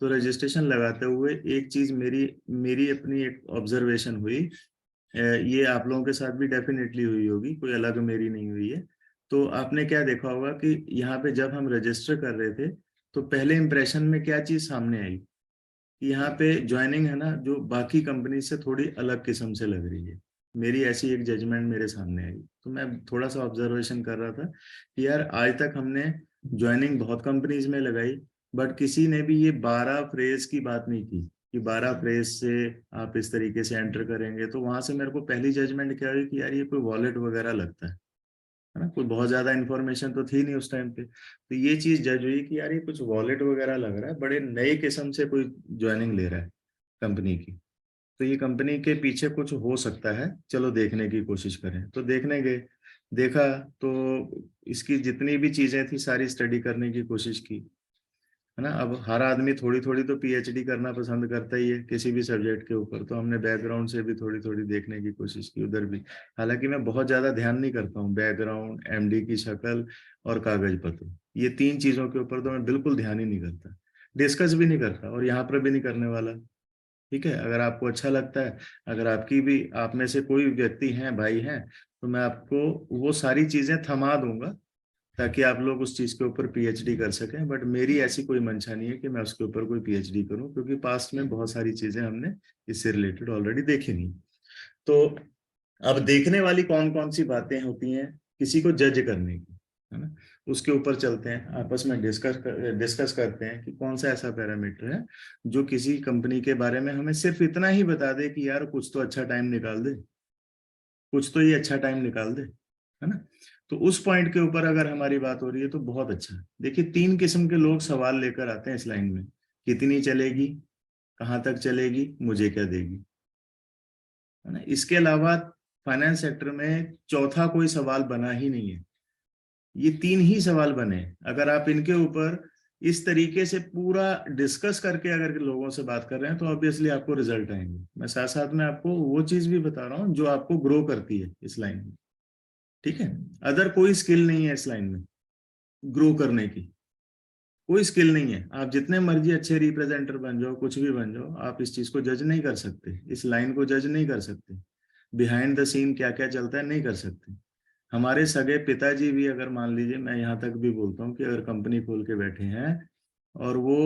तो रजिस्ट्रेशन लगाते हुए एक चीज मेरी मेरी अपनी एक ऑब्जर्वेशन हुई। ये आप लोगों के साथ भी डेफिनेटली हुई होगी, कोई अलग मेरी नहीं हुई है। तो आपने क्या देखा होगा कि यहाँ पे जब हम रजिस्टर कर रहे थे तो पहले इंप्रेशन में क्या चीज सामने आई कि यहाँ पे ज्वाइनिंग है ना जो बाकी कंपनी से थोड़ी अलग किस्म से लग रही है। मेरी ऐसी एक जजमेंट मेरे सामने आई। तो मैं थोड़ा सा ऑब्जर्वेशन कर रहा था कि यार आज तक हमने ज्वाइनिंग बहुत कंपनीज में लगाई, बट किसी ने भी ये 12 फ्रेज की बात नहीं की कि 12 फ्रेज से आप इस तरीके से एंटर करेंगे। तो वहां से मेरे को पहली जजमेंट क्या हुई कि यार ये कोई वॉलेट वगैरह लगता है ना। कोई बहुत ज्यादा इन्फॉर्मेशन तो थी नहीं उस टाइम पे। तो ये चीज जज हुई कि यार ये कुछ वॉलेट वगैरह लग रहा है, बड़े नए किस्म से कोई ज्वाइनिंग ले रहा है कंपनी की। तो ये कंपनी के पीछे कुछ हो सकता है, चलो देखने की कोशिश करें। तो देखने गए, देखा तो इसकी जितनी भी चीजें थी सारी स्टडी करने की कोशिश की, है ना। अब हर आदमी थोड़ी थोड़ी तो पीएचडी करना पसंद करता ही है किसी भी सब्जेक्ट के ऊपर। तो हमने बैकग्राउंड से भी थोड़ी थोड़ी देखने की कोशिश की उधर भी। हालांकि मैं बहुत ज्यादा ध्यान नहीं करता हूँ, बैकग्राउंड, एमडी की शक्ल और कागज पत्र, ये 3 चीजों के ऊपर तो मैं बिल्कुल ध्यान ही नहीं करता, डिस्कस भी नहीं करता और यहाँ पर भी नहीं करने वाला। ठीक है, अगर आपको अच्छा लगता है, अगर आपकी भी आप में से कोई व्यक्ति हैं, भाई हैं, तो मैं आपको वो सारी चीजें थमा दूंगा ताकि आप लोग उस चीज के ऊपर पीएचडी कर सकें। बट मेरी ऐसी कोई मंशा नहीं है कि मैं उसके ऊपर कोई पीएचडी करूं, क्योंकि पास्ट में बहुत सारी चीजें हमने इससे रिलेटेड ऑलरेडी देखी नहीं। तो अब देखने वाली कौन कौन सी बातें होती हैं किसी को जज करने की, है ना, उसके ऊपर चलते हैं, आपस में डिस्कस करते हैं कि कौन सा ऐसा पैरामीटर है जो किसी कंपनी के बारे में हमें सिर्फ इतना ही बता दे कि यार कुछ तो अच्छा टाइम निकाल दे, कुछ तो ये अच्छा टाइम निकाल दे, है ना। तो उस पॉइंट के ऊपर अगर हमारी बात हो रही है तो बहुत अच्छा है। देखिए 3 किस्म के लोग सवाल लेकर आते हैं इस लाइन में, कितनी चलेगी, कहाँ तक चलेगी, मुझे क्या देगी, है ना। इसके अलावा फाइनेंस सेक्टर में चौथा कोई सवाल बना ही नहीं है, ये 3 ही सवाल बने। अगर आप इनके ऊपर इस तरीके से पूरा डिस्कस करके अगर लोगों से बात कर रहे हैं तो ऑब्वियसली आपको रिजल्ट आएंगे। मैं साथ साथ में आपको वो चीज भी बता रहा हूँ जो आपको ग्रो करती है इस लाइन में, ठीक है। अदर कोई स्किल नहीं है इस लाइन में ग्रो करने की, कोई स्किल नहीं है। आप जितने मर्जी अच्छे रिप्रेजेंटर बन जाओ, कुछ भी बन जाओ, आप इस चीज को जज नहीं कर सकते, इस लाइन को जज नहीं कर सकते। बिहाइंड द सीन क्या क्या चलता है नहीं कर सकते। हमारे सगे पिताजी भी अगर मान लीजिए, मैं यहाँ तक भी बोलता हूँ कि अगर कंपनी खोल के बैठे हैं और वो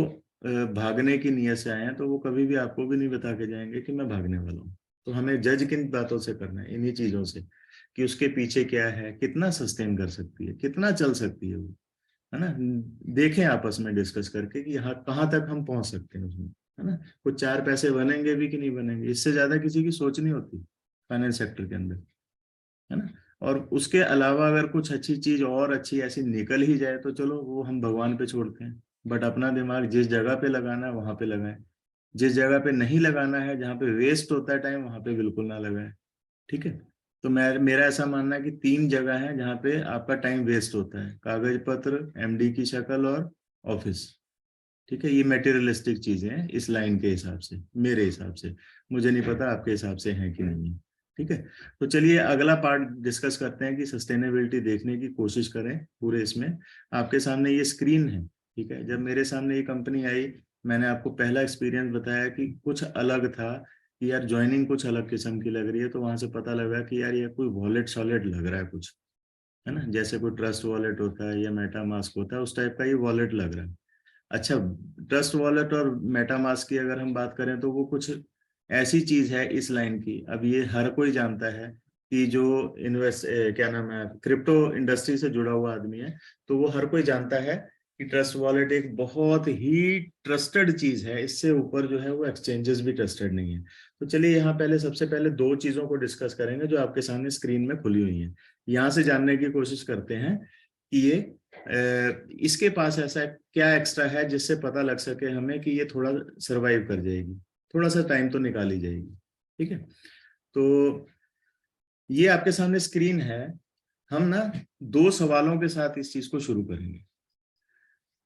भागने की नीयत से आए हैं, तो वो कभी भी आपको भी नहीं बता के जाएंगे कि मैं भागने वाला हूँ। तो हमें जज किन बातों से करना है, इन्हीं चीजों से, कि उसके पीछे क्या है, कितना सस्टेन कर सकती है, कितना चल सकती है वो, है ना। देखें आपस में डिस्कस करके कि यहाँ कहाँ तक हम पहुंच सकते हैं उसमें, है ना। कुछ चार पैसे बनेंगे भी कि नहीं बनेंगे, इससे ज्यादा किसी की सोच नहीं होती फाइनेंस सेक्टर के अंदर, है ना। और उसके अलावा अगर कुछ अच्छी चीज और अच्छी ऐसी निकल ही जाए तो चलो वो हम भगवान पे छोड़ते हैं, बट अपना दिमाग जिस जगह पे लगाना है वहां पे लगाएं। जिस जगह पे नहीं लगाना है, जहाँ पे वेस्ट होता है टाइम, वहां पे बिल्कुल ना लगाएं, ठीक है। तो मेरा ऐसा मानना है कि 3 जगह है जहाँ पे आपका टाइम वेस्ट होता है, कागज पत्र, एमडी की शक्ल और ऑफिस, ठीक है। ये मेटेरियलिस्टिक चीजें हैं इस लाइन के हिसाब से, मेरे हिसाब से। मुझे नहीं पता आपके हिसाब से है कि नहीं है, ठीक है। तो चलिए अगला पार्ट डिस्कस करते हैं कि सस्टेनेबिलिटी देखने की कोशिश करें पूरे इसमें। आपके सामने ये स्क्रीन है, ठीक है। जब मेरे सामने ये कंपनी आई, मैंने आपको पहला एक्सपीरियंस बताया कि कुछ अलग था, कि यार ज्वाइनिंग कुछ अलग किस्म की लग रही है। तो वहां से पता लगा कि यार ये कोई वॉलेट सॉलेट लग रहा है कुछ, है ना। जैसे कोई ट्रस्ट वॉलेट होता है या मेटा मास्क होता है, उस टाइप का ये वॉलेट लग रहा है। अच्छा, ट्रस्ट वॉलेट और मेटामास्क की अगर हम बात करें तो वो कुछ ऐसी चीज है इस लाइन की, अब ये हर कोई जानता है कि जो क्या नाम है, क्रिप्टो इंडस्ट्री से जुड़ा हुआ आदमी है, तो वो हर कोई जानता है कि ट्रस्ट वॉलेट एक बहुत ही ट्रस्टेड चीज है। इससे ऊपर जो है वो एक्सचेंजेस भी ट्रस्टेड नहीं है। तो चलिए यहाँ पहले सबसे पहले 2 चीजों को डिस्कस करेंगे जो आपके सामने स्क्रीन में खुली हुई है। यहाँ से जानने की कोशिश करते हैं कि ये इसके पास ऐसा क्या एक्स्ट्रा है जिससे पता लग सके हमें कि ये थोड़ा सरवाइव कर जाएगी, थोड़ा सा टाइम तो निकाल ही जाएगी, ठीक है। तो ये आपके सामने स्क्रीन है। हम ना 2 सवालों के साथ इस चीज को शुरू करेंगे।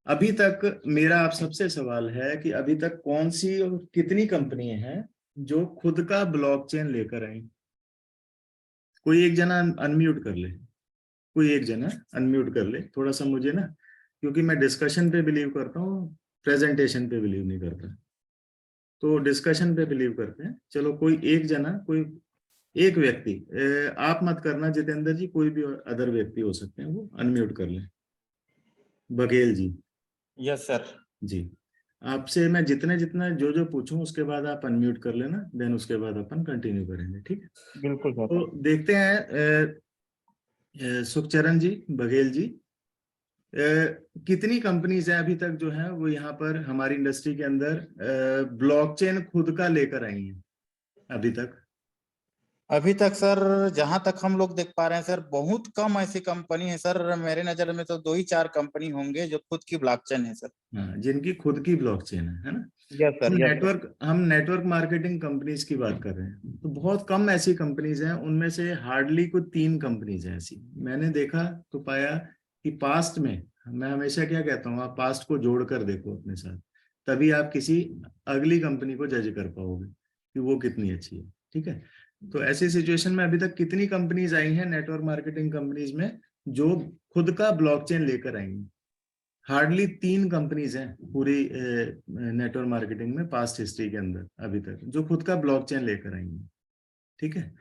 अभी तक मेरा आप सबसे सवाल है कि अभी तक कौन सी और कितनी कंपनियां हैं जो खुद का ब्लॉकचेन लेकर आई। कोई एक जना अनम्यूट कर ले, कोई एक जना अनम्यूट कर ले थोड़ा सा मुझे ना, क्योंकि मैं डिस्कशन पे बिलीव करता हूँ, प्रेजेंटेशन पे बिलीव नहीं करता। तो डिस्कशन पे बिलीव करते हैं। चलो कोई एक जना, कोई एक व्यक्ति, आप मत करना जितेंद्र जी, कोई भी अदर व्यक्ति हो सकते हैं, वो अनम्यूट कर लें। बघेल जी। Yes sir. जी, आपसे मैं जितने जितना जो जो पूछूं उसके बाद आप अनम्यूट कर लेना, देन उसके बाद अपन कंटिन्यू करेंगे, ठीक है। बिल्कुल सर। तो देखते हैं सुखचरण जी, बघेल जी, कितनी कंपनीज है अभी तक जो है वो यहाँ पर हमारी इंडस्ट्री के अंदर ब्लॉकचेन खुद का लेकर आई हैं अभी तक। अभी तक सर जहां तक हम लोग देख पा रहे हैं सर, बहुत कम ऐसी कंपनी है सर। मेरे नजर में तो 2 ही 4 कंपनी होंगे जो खुद की ब्लॉकचेन है सर। हाँ, जिनकी खुद की ब्लॉकचेन है ना। Yes sir, yes sir. हम नेटवर्क मार्केटिंग कंपनीज की बात कर रहे हैं, तो बहुत कम ऐसी कंपनीज हैं। उनमें से हार्डली कुछ 3 कंपनीज हैं ऐसी मैंने देखा तो पाया कि पास्ट में, मैं हमेशा क्या कहता हूँ, आप पास्ट को जोड़कर देखो अपने साथ, तभी आप किसी अगली कंपनी को जज कर पाओगे कि वो कितनी अच्छी है, ठीक है। तो ऐसी सिचुएशन में अभी तक कितनी कंपनीज आई हैं नेटवर्क मार्केटिंग कंपनीज में जो खुद का ब्लॉकचेन लेकर आई हैं। हार्डली 3 कंपनीज हैं पूरी नेटवर्क मार्केटिंग में पास्ट हिस्ट्री के अंदर अभी तक जो खुद का ब्लॉकचेन लेकर आई हैं, ठीक है।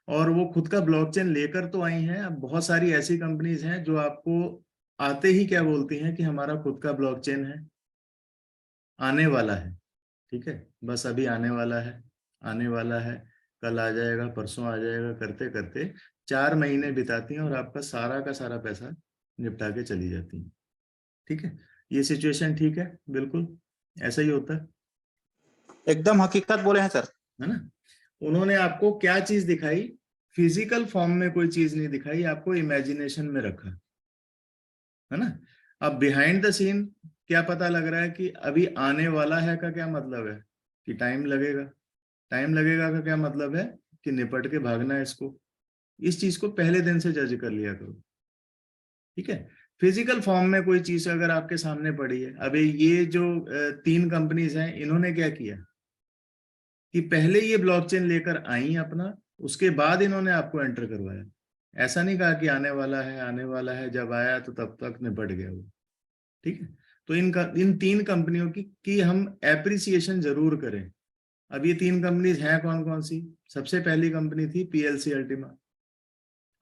और वो खुद का ब्लॉकचेन लेकर तो आई हैं, अब बहुत सारी ऐसी कंपनीज हैं जो आपको आते ही क्या बोलती हैं कि हमारा खुद का ब्लॉकचेन है, आने वाला है, ठीक है। बस अभी आने वाला है, आने वाला है, कल आ जाएगा, परसों आ जाएगा, करते करते 4 महीने बिताती हैं और आपका सारा का सारा पैसा निपटा के चली जाती हैं, ठीक है। ये सिचुएशन ठीक है, बिल्कुल ऐसा ही होता है एकदम हकीकत बोले हैं सर। है ना। उन्होंने आपको क्या चीज दिखाई, फिजिकल फॉर्म में कोई चीज नहीं दिखाई, आपको इमेजिनेशन में रखा, है ना। अब बिहाइंड द सीन क्या पता लग रहा है कि अभी आने वाला है का क्या मतलब है कि टाइम लगेगा। टाइम लगेगा का क्या मतलब है कि निपट के भागना है इसको। इस चीज को पहले दिन से जज कर लिया करो, ठीक है। फिजिकल फॉर्म में कोई चीज अगर आपके सामने पड़ी है, अभी ये जो 3 कंपनीज हैं, इन्होंने क्या किया कि पहले ये ब्लॉकचेन लेकर आई अपना, उसके बाद इन्होंने आपको एंटर करवाया। ऐसा नहीं कहा कि आने वाला है, आने वाला है, जब आया तो तब तक निपट गया वो। ठीक है, तो इन 3 कंपनियों की हम एप्रिसिएशन जरूर करें। अब ये 3 कंपनीज हैं कौन कौन सी? सबसे पहली कंपनी थी पीएलसी अल्टीमा।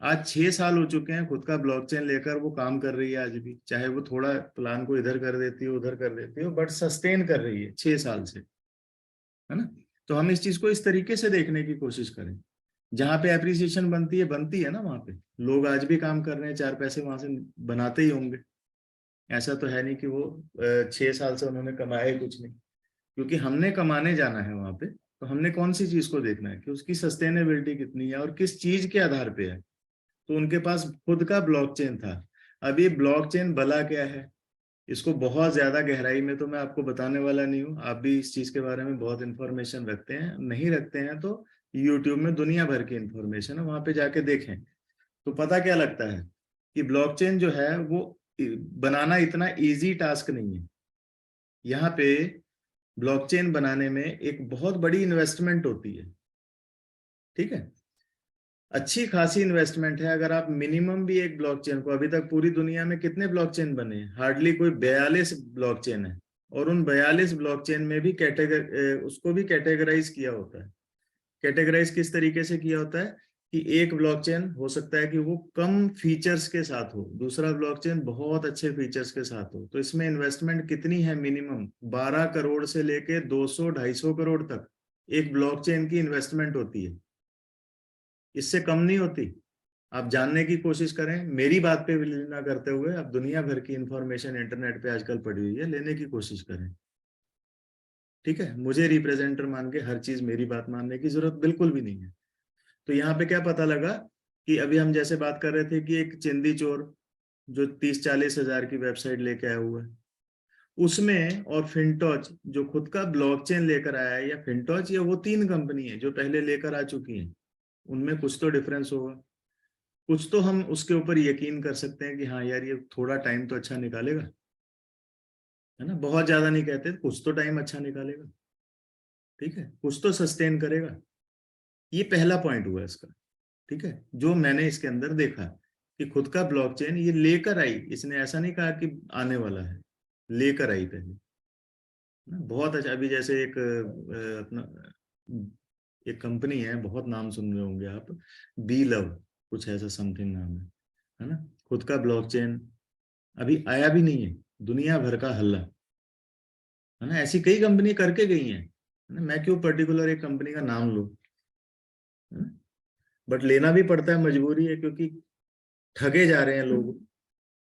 आज 6 साल हो चुके हैं खुद का ब्लॉकचेन लेकर वो काम कर रही है आज भी, चाहे वो थोड़ा प्लान को इधर कर देती हो उधर कर देती हो, बट सस्टेन कर रही है 6 साल से, है ना। तो हम इस चीज को इस तरीके से देखने की कोशिश करें, जहां पे एप्रिसिएशन बनती है ना, वहां पे लोग आज भी काम कर रहे हैं, 4 पैसे वहां से बनाते ही होंगे। ऐसा तो है नहीं कि वो 6 साल से उन्होंने कमाया ही कुछ नहीं, क्योंकि हमने कमाने जाना है वहां पे, तो हमने कौन सी चीज को देखना है कि उसकी सस्टेनेबिलिटी कितनी है और किस चीज के आधार पे है। तो उनके पास खुद का ब्लॉकचेन था। अब ये ब्लॉकचेन भला क्या है, इसको बहुत ज्यादा गहराई में तो मैं आपको बताने वाला नहीं हूँ। आप भी इस चीज के बारे में बहुत इंफॉर्मेशन रखते हैं, नहीं रखते हैं तो यूट्यूब में दुनिया भर की इंफॉर्मेशन है, वहां पे जाके देखें तो पता क्या लगता है कि ब्लॉकचेन जो है वो बनाना इतना इजी टास्क नहीं है। यहाँ पे ब्लॉकचेन बनाने में एक बहुत बड़ी इन्वेस्टमेंट होती है। ठीक है, अच्छी खासी इन्वेस्टमेंट है। अगर आप मिनिमम भी एक ब्लॉकचेन को, अभी तक पूरी दुनिया में कितने ब्लॉकचेन बने हैं? हार्डली कोई 42 ब्लॉकचेन है, और उन 42 ब्लॉकचेन में भी उसको भी कैटेगराइज किया होता है। कैटेगराइज किस तरीके से किया होता है कि एक ब्लॉकचेन हो सकता है कि वो कम फीचर्स के साथ हो, दूसरा ब्लॉकचेन बहुत अच्छे फीचर्स के साथ हो। तो इसमें इन्वेस्टमेंट कितनी है? मिनिमम 12 करोड़ से लेके 200-250 करोड़ तक एक ब्लॉकचेन की इन्वेस्टमेंट होती है, इससे कम नहीं होती। आप जानने की कोशिश करें, मेरी बात पे बिलीव ना करते हुए आप दुनिया भर की इंफॉर्मेशन इंटरनेट पे आजकल पड़ी हुई है, लेने की कोशिश करें। ठीक है, मुझे रिप्रेजेंटर मान के हर चीज मेरी बात मानने की जरूरत बिल्कुल भी नहीं है। तो यहाँ पे क्या पता लगा कि अभी हम जैसे बात कर रहे थे कि एक चिंदी चोर जो 30-40 हजार की वेबसाइट लेके आया हुआ है, उसमें और फिनटॉच जो खुद का ब्लॉकचेन लेकर आया है, या फिनटॉच या वो 3 कंपनी है जो पहले लेकर आ चुकी हैं, उनमें कुछ तो डिफरेंस होगा। कुछ तो हम उसके ऊपर यकीन कर सकते हैं कि हाँ यार ये थोड़ा टाइम तो अच्छा निकालेगा, है ना। बहुत ज्यादा नहीं कहते, कुछ तो टाइम अच्छा निकालेगा। ठीक है, कुछ तो सस्टेन करेगा। ये पहला पॉइंट हुआ इसका। ठीक है, जो मैंने इसके अंदर देखा कि खुद का ब्लॉकचेन ये लेकर आई, इसने ऐसा नहीं कहा कि आने वाला है, लेकर आई पहले ना। बहुत अच्छा। अभी जैसे एक अपना एक कंपनी है, बहुत नाम सुन रहे होंगे आप, बी लव कुछ ऐसा समथिंग नाम है ना। खुद का ब्लॉकचेन अभी आया भी नहीं है, दुनिया भर का हल्ला, है ना। ऐसी कई कंपनी करके गई हैं, है ना। मैं क्यों पर्टिकुलर एक कंपनी का नाम लूं, है ना? बट लेना भी पड़ता है, मजबूरी है, क्योंकि ठगे जा रहे हैं लोग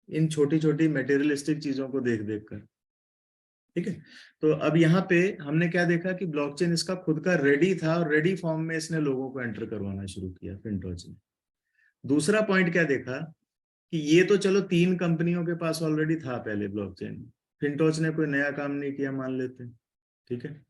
इन छोटी छोटी मटेरियलिस्टिक चीजों को देख देख कर। ठीक है, तो अब यहाँ पे हमने क्या देखा कि ब्लॉकचेन इसका खुद का रेडी था, और रेडी फॉर्म में इसने लोगों को एंटर करवाना शुरू किया, फिनटॉच ने। दूसरा पॉइंट क्या देखा कि ये तो चलो 3 कंपनियों के पास ऑलरेडी था पहले ब्लॉकचेन, फिनटॉच ने कोई नया काम नहीं किया मान लेते। ठीक है,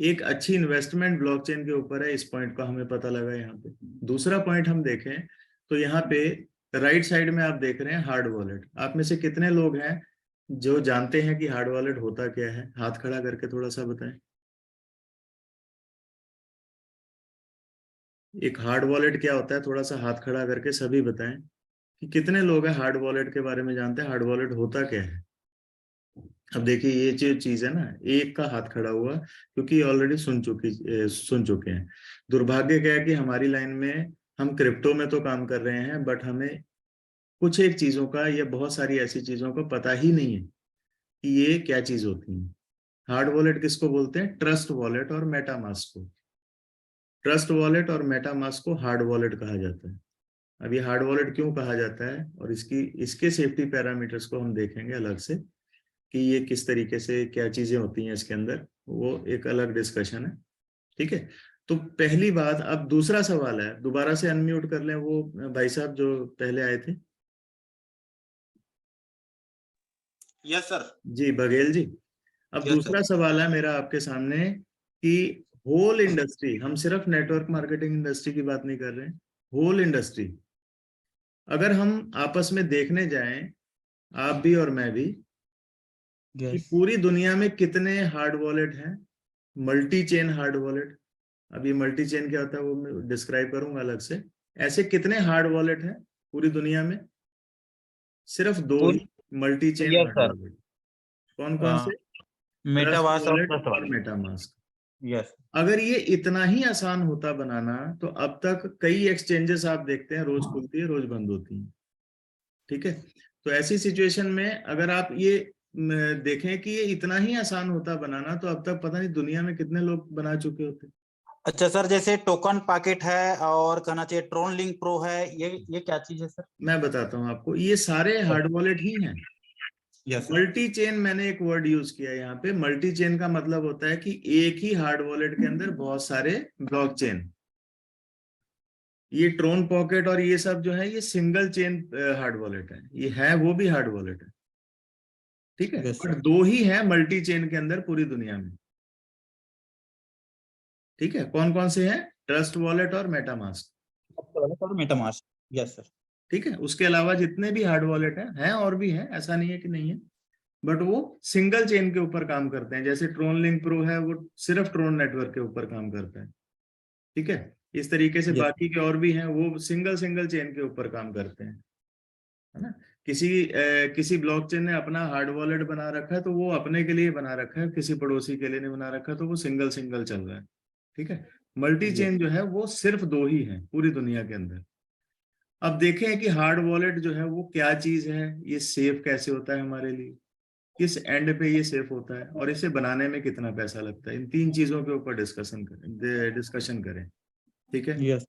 एक अच्छी इन्वेस्टमेंट ब्लॉकचेन के ऊपर है, इस पॉइंट का हमें पता लगा यहाँ पे। दूसरा पॉइंट हम देखें तो यहाँ पे राइट साइड में आप देख रहे हैं हार्ड वॉलेट। आप में से कितने लोग हैं जो जानते हैं कि हार्ड वॉलेट होता क्या है? हाथ खड़ा करके थोड़ा सा बताएं। एक हार्ड वॉलेट क्या होता है, थोड़ा सा हाथ खड़ा करके सभी बताएं कि कितने लोग हैं हार्ड वॉलेट के बारे में जानते हैं, हार्ड वॉलेट होता क्या है। अब देखिए ये जो चीज है ना, एक का हाथ खड़ा हुआ क्योंकि ऑलरेडी सुन चुके हैं। दुर्भाग्य क्या है कि हमारी लाइन में हम क्रिप्टो में तो काम कर रहे हैं, बट हमें कुछ एक चीजों का या बहुत सारी ऐसी चीजों का पता ही नहीं है कि ये क्या चीज होती है। हार्ड वॉलेट किसको बोलते हैं? ट्रस्ट वॉलेट और मेटामास्क को। ट्रस्ट वॉलेट और मेटामास्क को हार्ड वॉलेट कहा जाता है। अब ये हार्ड वॉलेट क्यों कहा जाता है और इसके सेफ्टी पैरामीटर्स को हम देखेंगे अलग से कि ये किस तरीके से क्या चीजें होती हैं इसके अंदर, वो एक अलग डिस्कशन है। ठीक है, तो पहली बात। अब दूसरा सवाल है, दोबारा से अनम्यूट कर लें वो भाई साहब जो पहले आए थे। Yes sir. जी बघेल जी। अब यस दूसरा सर। सवाल है मेरा आपके सामने कि होल इंडस्ट्री, हम सिर्फ नेटवर्क मार्केटिंग इंडस्ट्री की बात नहीं कर रहे हैं, होल इंडस्ट्री अगर हम आपस में देखने जाएं आप भी और मैं भी, कि यस पूरी दुनिया में कितने हार्ड वॉलेट हैं, मल्टी चेन हार्ड वॉलेट। अब ये मल्टी चेन क्या होता है वो मैं डिस्क्राइब करूंगा अलग से। ऐसे कितने हार्ड वॉलेट हैं पूरी दुनिया में? सिर्फ दो ही multi chain yes hard sir, wallet. कौन कौन से? ट्रस्ट मेटामास्क और वॉलेट ट्रस्ट और मेटामास्क। यस अगर ये इतना ही आसान होता बनाना तो अब तक कई एक्सचेंजेस आप देखते हैं रोज खुलती है रोज बंद होती है। ठीक है, तो ऐसी सिचुएशन में अगर आप ये देखें कि ये इतना ही आसान होता बनाना तो अब तक पता नहीं दुनिया में कितने लोग बना चुके होते। अच्छा सर, जैसे टोकन पॉकेट है और कहना चाहिए ट्रोन लिंक प्रो है, ये क्या चीज है सर? मैं बताता हूँ आपको, ये सारे हार्ड वॉलेट ही हैं। Yes sir. मल्टी चेन मैंने एक वर्ड यूज किया यहाँ पे। मल्टी चेन का मतलब होता है कि एक ही हार्ड वॉलेट के अंदर बहुत सारे ब्लॉकचेन। ये ट्रोन पॉकेट और ये सब जो है ये सिंगल चेन हार्ड वॉलेट है, ये है वो भी हार्ड वॉलेट है। ठीक है, यस बट सर। दो ही है मल्टी चेन के अंदर पूरी दुनिया में। ठीक है, कौन कौन से हैं? ट्रस्ट वॉलेट और MetaMask. Sir MetaMask. Yes sir. ठीक है, उसके अलावा जितने भी हार्ड वॉलेट हैं और भी हैं, ऐसा नहीं है कि नहीं है, बट वो सिंगल चेन के ऊपर काम करते हैं। जैसे ट्रोन लिंक प्रो है वो सिर्फ ट्रोन नेटवर्क के ऊपर काम करता है। ठीक है, इस तरीके से यस बाकी के और भी हैं वो सिंगल सिंगल चेन के ऊपर काम करते हैं, है ना। किसी ब्लॉकचेन ने अपना हार्ड वॉलेट बना रखा है तो वो अपने के लिए बना रखा है, किसी पड़ोसी के लिए नहीं बना रखा, तो वो सिंगल सिंगल चल रहा है। ठीक है, मल्टी यस चेन जो है वो सिर्फ दो ही है पूरी दुनिया के अंदर। अब देखें कि हार्ड वॉलेट जो है वो क्या चीज है, ये सेफ कैसे होता है हमारे लिए, किस एंड पे ये सेफ होता है, और इसे बनाने में कितना पैसा लगता है। इन तीन चीजों के ऊपर डिस्कशन करें। ठीक है, यस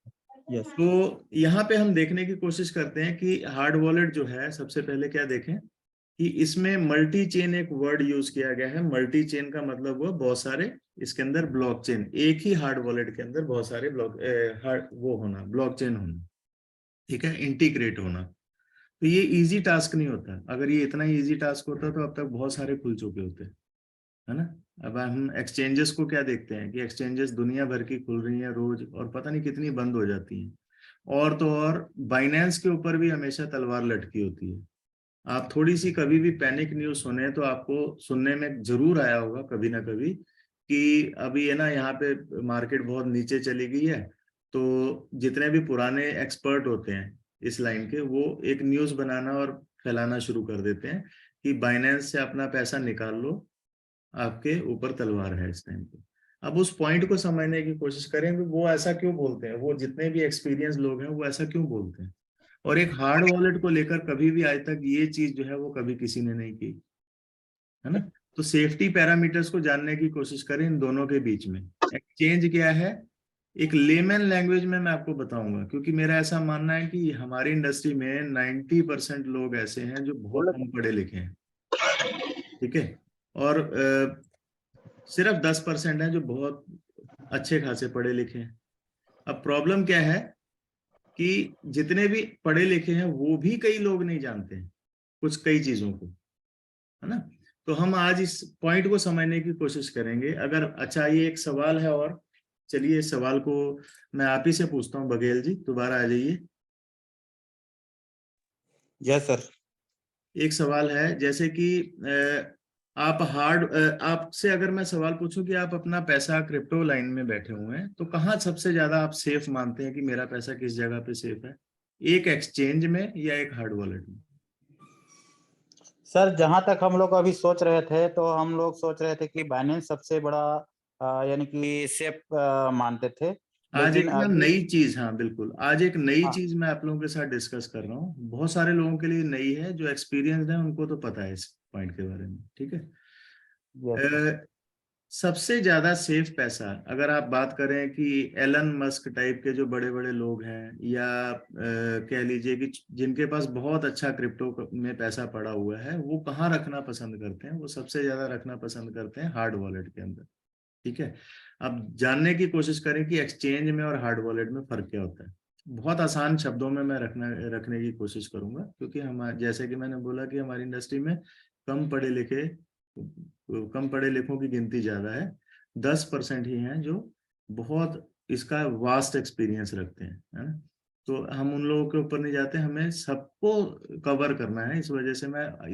यस तो यहाँ पे हम देखने की कोशिश करते हैं कि हार्ड वॉलेट जो है, सबसे पहले क्या देखें कि इसमें मल्टी चेन एक वर्ड यूज किया गया है। मल्टी चेन का मतलब हुआ बहुत सारे, इसके अंदर ब्लॉकचेन, एक ही हार्ड वॉलेट के अंदर बहुत सारे वो होना, ब्लॉकचेन होना। ठीक है, इंटीग्रेट होना। तो ये इजी टास्क नहीं होता। अगर ये इतना इजी टास्क होता तो अब तक बहुत सारे खुल चुके होते, है ना। अब हम एक्सचेंजेस को क्या देखते हैं कि एक्सचेंजेस दुनिया भर की खुल रही हैं रोज, और पता नहीं कितनी बंद हो जाती हैं। और तो और बाइनेंस के ऊपर भी हमेशा तलवार लटकी होती है। आप थोड़ी सी कभी भी पैनिक न्यूज सुने तो आपको सुनने में जरूर आया होगा कभी ना कभी कि अभी है ना यहाँ पे मार्केट बहुत नीचे चली गई है। तो जितने भी पुराने एक्सपर्ट होते हैं इस लाइन के, वो एक न्यूज बनाना और फैलाना शुरू कर देते हैं कि बाइनेंस से अपना पैसा निकाल लो, आपके ऊपर तलवार है इस टाइम पे। अब उस पॉइंट को समझने की कोशिश करें कि वो ऐसा क्यों बोलते हैं, वो जितने भी एक्सपीरियंस लोग हैं वो ऐसा क्यों बोलते हैं। और एक हार्ड वॉलेट को लेकर कभी भी आज तक ये चीज जो है वो कभी किसी ने नहीं की, है ना। तो सेफ्टी पैरामीटर्स को जानने की कोशिश करें इन दोनों के बीच में। एक्सचेंज क्या है, एक लेमैन लैंग्वेज में मैं आपको बताऊंगा, क्योंकि मेरा ऐसा मानना है कि हमारी इंडस्ट्री में 90% लोग ऐसे हैं जो बहुत कम पढ़े लिखे हैं। ठीक है, और सिर्फ 10% है जो बहुत अच्छे खासे पढ़े लिखे हैं। अब प्रॉब्लम क्या है कि जितने भी पढ़े लिखे हैं वो भी कई लोग नहीं जानते हैं कुछ कई चीजों को, है ना। तो हम आज इस पॉइंट को समझने की कोशिश करेंगे। अगर अच्छा, ये एक सवाल है, और चलिए इस सवाल को मैं आप ही से पूछता हूँ। बघेल जी दोबारा आ जाइए। Yes sir. एक सवाल है, जैसे कि आपसे अगर मैं सवाल पूछूं कि आप अपना पैसा क्रिप्टो लाइन में बैठे हुए हैं तो कहाँ सबसे ज्यादा आप सेफ मानते हैं कि मेरा पैसा किस जगह पे सेफ है? एक एक्सचेंज में या एक हार्ड वॉलेट में? सर, जहां तक हम लोग अभी सोच रहे थे तो हम लोग सोच रहे थे कि बाइनेंस सबसे बड़ा यानी कि सेफ मानते थे, आज लेकिन एक ना अभी नई चीज, हाँ बिल्कुल, आज एक नई हाँ। चीज मैं आप लोगों के साथ डिस्कस कर रहा हूँ। बहुत सारे लोगों के लिए नई है, जो एक्सपीरियंस है उनको तो पता है इस पॉइंट के बारे में। ठीक है, यस सर। सबसे ज्यादा सेफ पैसा, अगर आप बात करें कि एलन मस्क टाइप के जो बड़े बड़े लोग हैं, या कह लीजिए कि जिनके पास बहुत अच्छा क्रिप्टो में पैसा पड़ा हुआ है, वो कहाँ रखना पसंद करते हैं? वो सबसे ज्यादा रखना पसंद करते हैं हार्ड वॉलेट के अंदर। ठीक है, अब जानने की कोशिश करें कि एक्सचेंज में और हार्ड वॉलेट में फर्क क्या होता है। बहुत आसान शब्दों में मैं रखने की कोशिश करूंगा, क्योंकि हम, जैसे कि मैंने बोला कि हमारी इंडस्ट्री में कम पढ़े लिखे कम पढ़े लिखों की गिनती ज्यादा है। 10% ही हैं जो बहुत इसका वास्ट एक्सपीरियंस रखते हैं, है ना। तो हम उन लोगों के ऊपर नहीं जाते, हमें सबको कवर करना है। इस वजह से मैं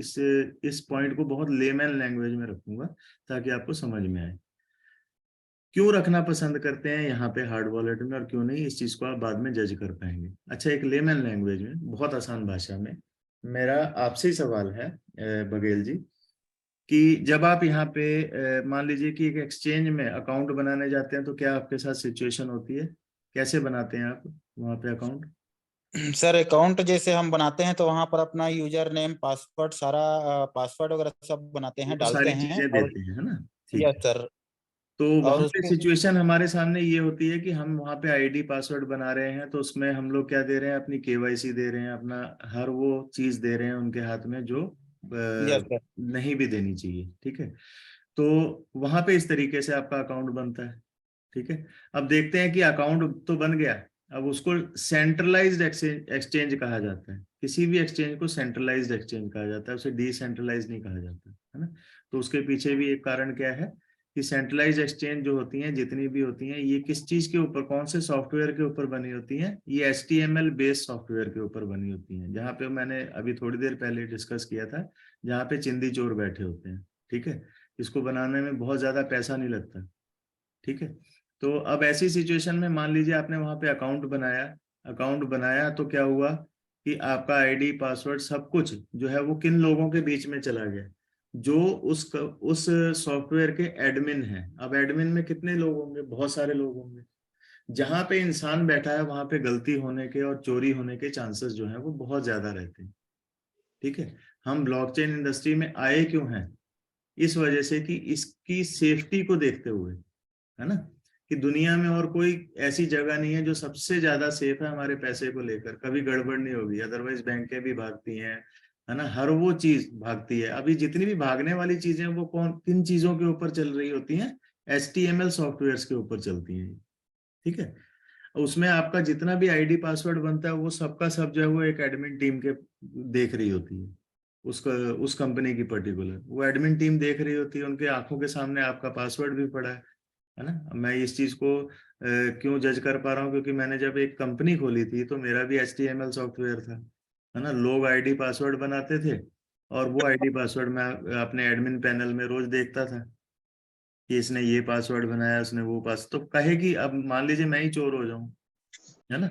इस पॉइंट को बहुत लेमैन लैंग्वेज में रखूंगा ताकि आपको समझ में आए। क्यों रखना पसंद करते हैं यहाँ पे हार्ड वॉलेट में और क्यों नहीं, इस चीज को आप बाद में जज कर पाएंगे। अच्छा, एक लेमैन लैंग्वेज में, बहुत आसान भाषा में मेरा आपसे ही सवाल है बघेल जी, कि जब आप यहाँ पे मान लीजिए कि एक एक्सचेंज में अकाउंट बनाने जाते हैं तो क्या आपके साथ सिचुएशन होती है, कैसे बनाते हैं आप वहाँ पे अकाउंट? सर अकाउंट जैसे हम बनाते हैं तो वहां पर अपना यूजर नेम, पासवर्ड, सारा पासवर्ड वगैरह सब बनाते हैं, वो डालते सारी हैं। चीजें और देते हैं, है ना? ठीक यस है। सर। तो और वहां पे उसके सिचुएशन हमारे सामने ये होती है कि हम वहां पे आईडी पासवर्ड बना रहे हैं, तो उसमें हम लोग क्या दे रहे हैं, अपनी केवाईसी दे रहे हैं, अपना हर वो चीज दे रहे हैं उनके हाथ में जो यस सर। नहीं भी देनी चाहिए। ठीक है। तो वहां पे इस तरीके से आपका अकाउंट बनता है। ठीक है। अब देखते हैं कि अकाउंट तो बन गया, अब उसको सेंट्रलाइज्ड एक्सचेंज कहा जाता है। किसी भी एक्सचेंज को सेंट्रलाइज्ड एक्सचेंज कहा जाता है, उसे डिसेंट्रलाइज नहीं कहा जाता, है ना? तो उसके पीछे भी एक कारण क्या है कि सेंट्रलाइज्ड एक्सचेंज जो होती हैं, जितनी भी होती हैं, ये किस चीज के ऊपर, कौन से सॉफ्टवेयर के ऊपर बनी होती हैं? ये HTML बेस्ड सॉफ्टवेयर के ऊपर बनी होती हैं, जहाँ पे मैंने अभी थोड़ी देर पहले डिस्कस किया था, जहाँ पे चिंदी चोर बैठे होते हैं। ठीक है। इसको बनाने में बहुत ज्यादा पैसा नहीं लगता। ठीक है। तो अब ऐसी सिचुएशन में मान लीजिए आपने वहां पे अकाउंट बनाया तो क्या हुआ कि आपका आईडी पासवर्ड सब कुछ जो है वो किन लोगों के बीच में चला गया, जो उस सॉफ्टवेयर के एडमिन हैं। अब एडमिन में कितने लोग होंगे? बहुत सारे लोग होंगे। जहां पे इंसान बैठा है वहां पे गलती होने के और चोरी होने के चांसेस जो है वो बहुत ज्यादा रहते हैं। ठीक है। हम ब्लॉकचेन इंडस्ट्री में आए क्यों हैं? इस वजह से कि इसकी सेफ्टी को देखते हुए, है ना, कि दुनिया में और कोई ऐसी जगह नहीं है जो सबसे ज्यादा सेफ है हमारे पैसे को लेकर, कभी गड़बड़ नहीं होगी। अदरवाइज बैंकें भी भागती हैं, है ना, हर वो चीज भागती है। अभी जितनी भी भागने वाली चीजें वो किन चीजों के ऊपर चल रही होती हैं? HTML सॉफ्टवेयर के ऊपर चलती हैं। ठीक है। उसमें आपका जितना भी आईडी पासवर्ड बनता है वो सबका सब जो है वो एक एडमिन टीम के देख रही होती है। उसका उस कंपनी की पर्टिकुलर वो एडमिन टीम देख रही होती है, उनके आंखों के सामने आपका पासवर्ड भी पड़ा है ना? मैं इस चीज को क्यों जज कर पा रहा हूँ, क्योंकि मैंने जब एक कंपनी खोली थी तो मेरा भी HTML सॉफ्टवेयर था, है ना? लोग आईडी पासवर्ड बनाते थे और वो आईडी पासवर्ड मैं अपने एडमिन पैनल में रोज देखता था कि इसने ये पासवर्ड बनाया, उसने वो तो कहे कि अब मान लीजिए मैं ही चोर हो जाऊं, है ना,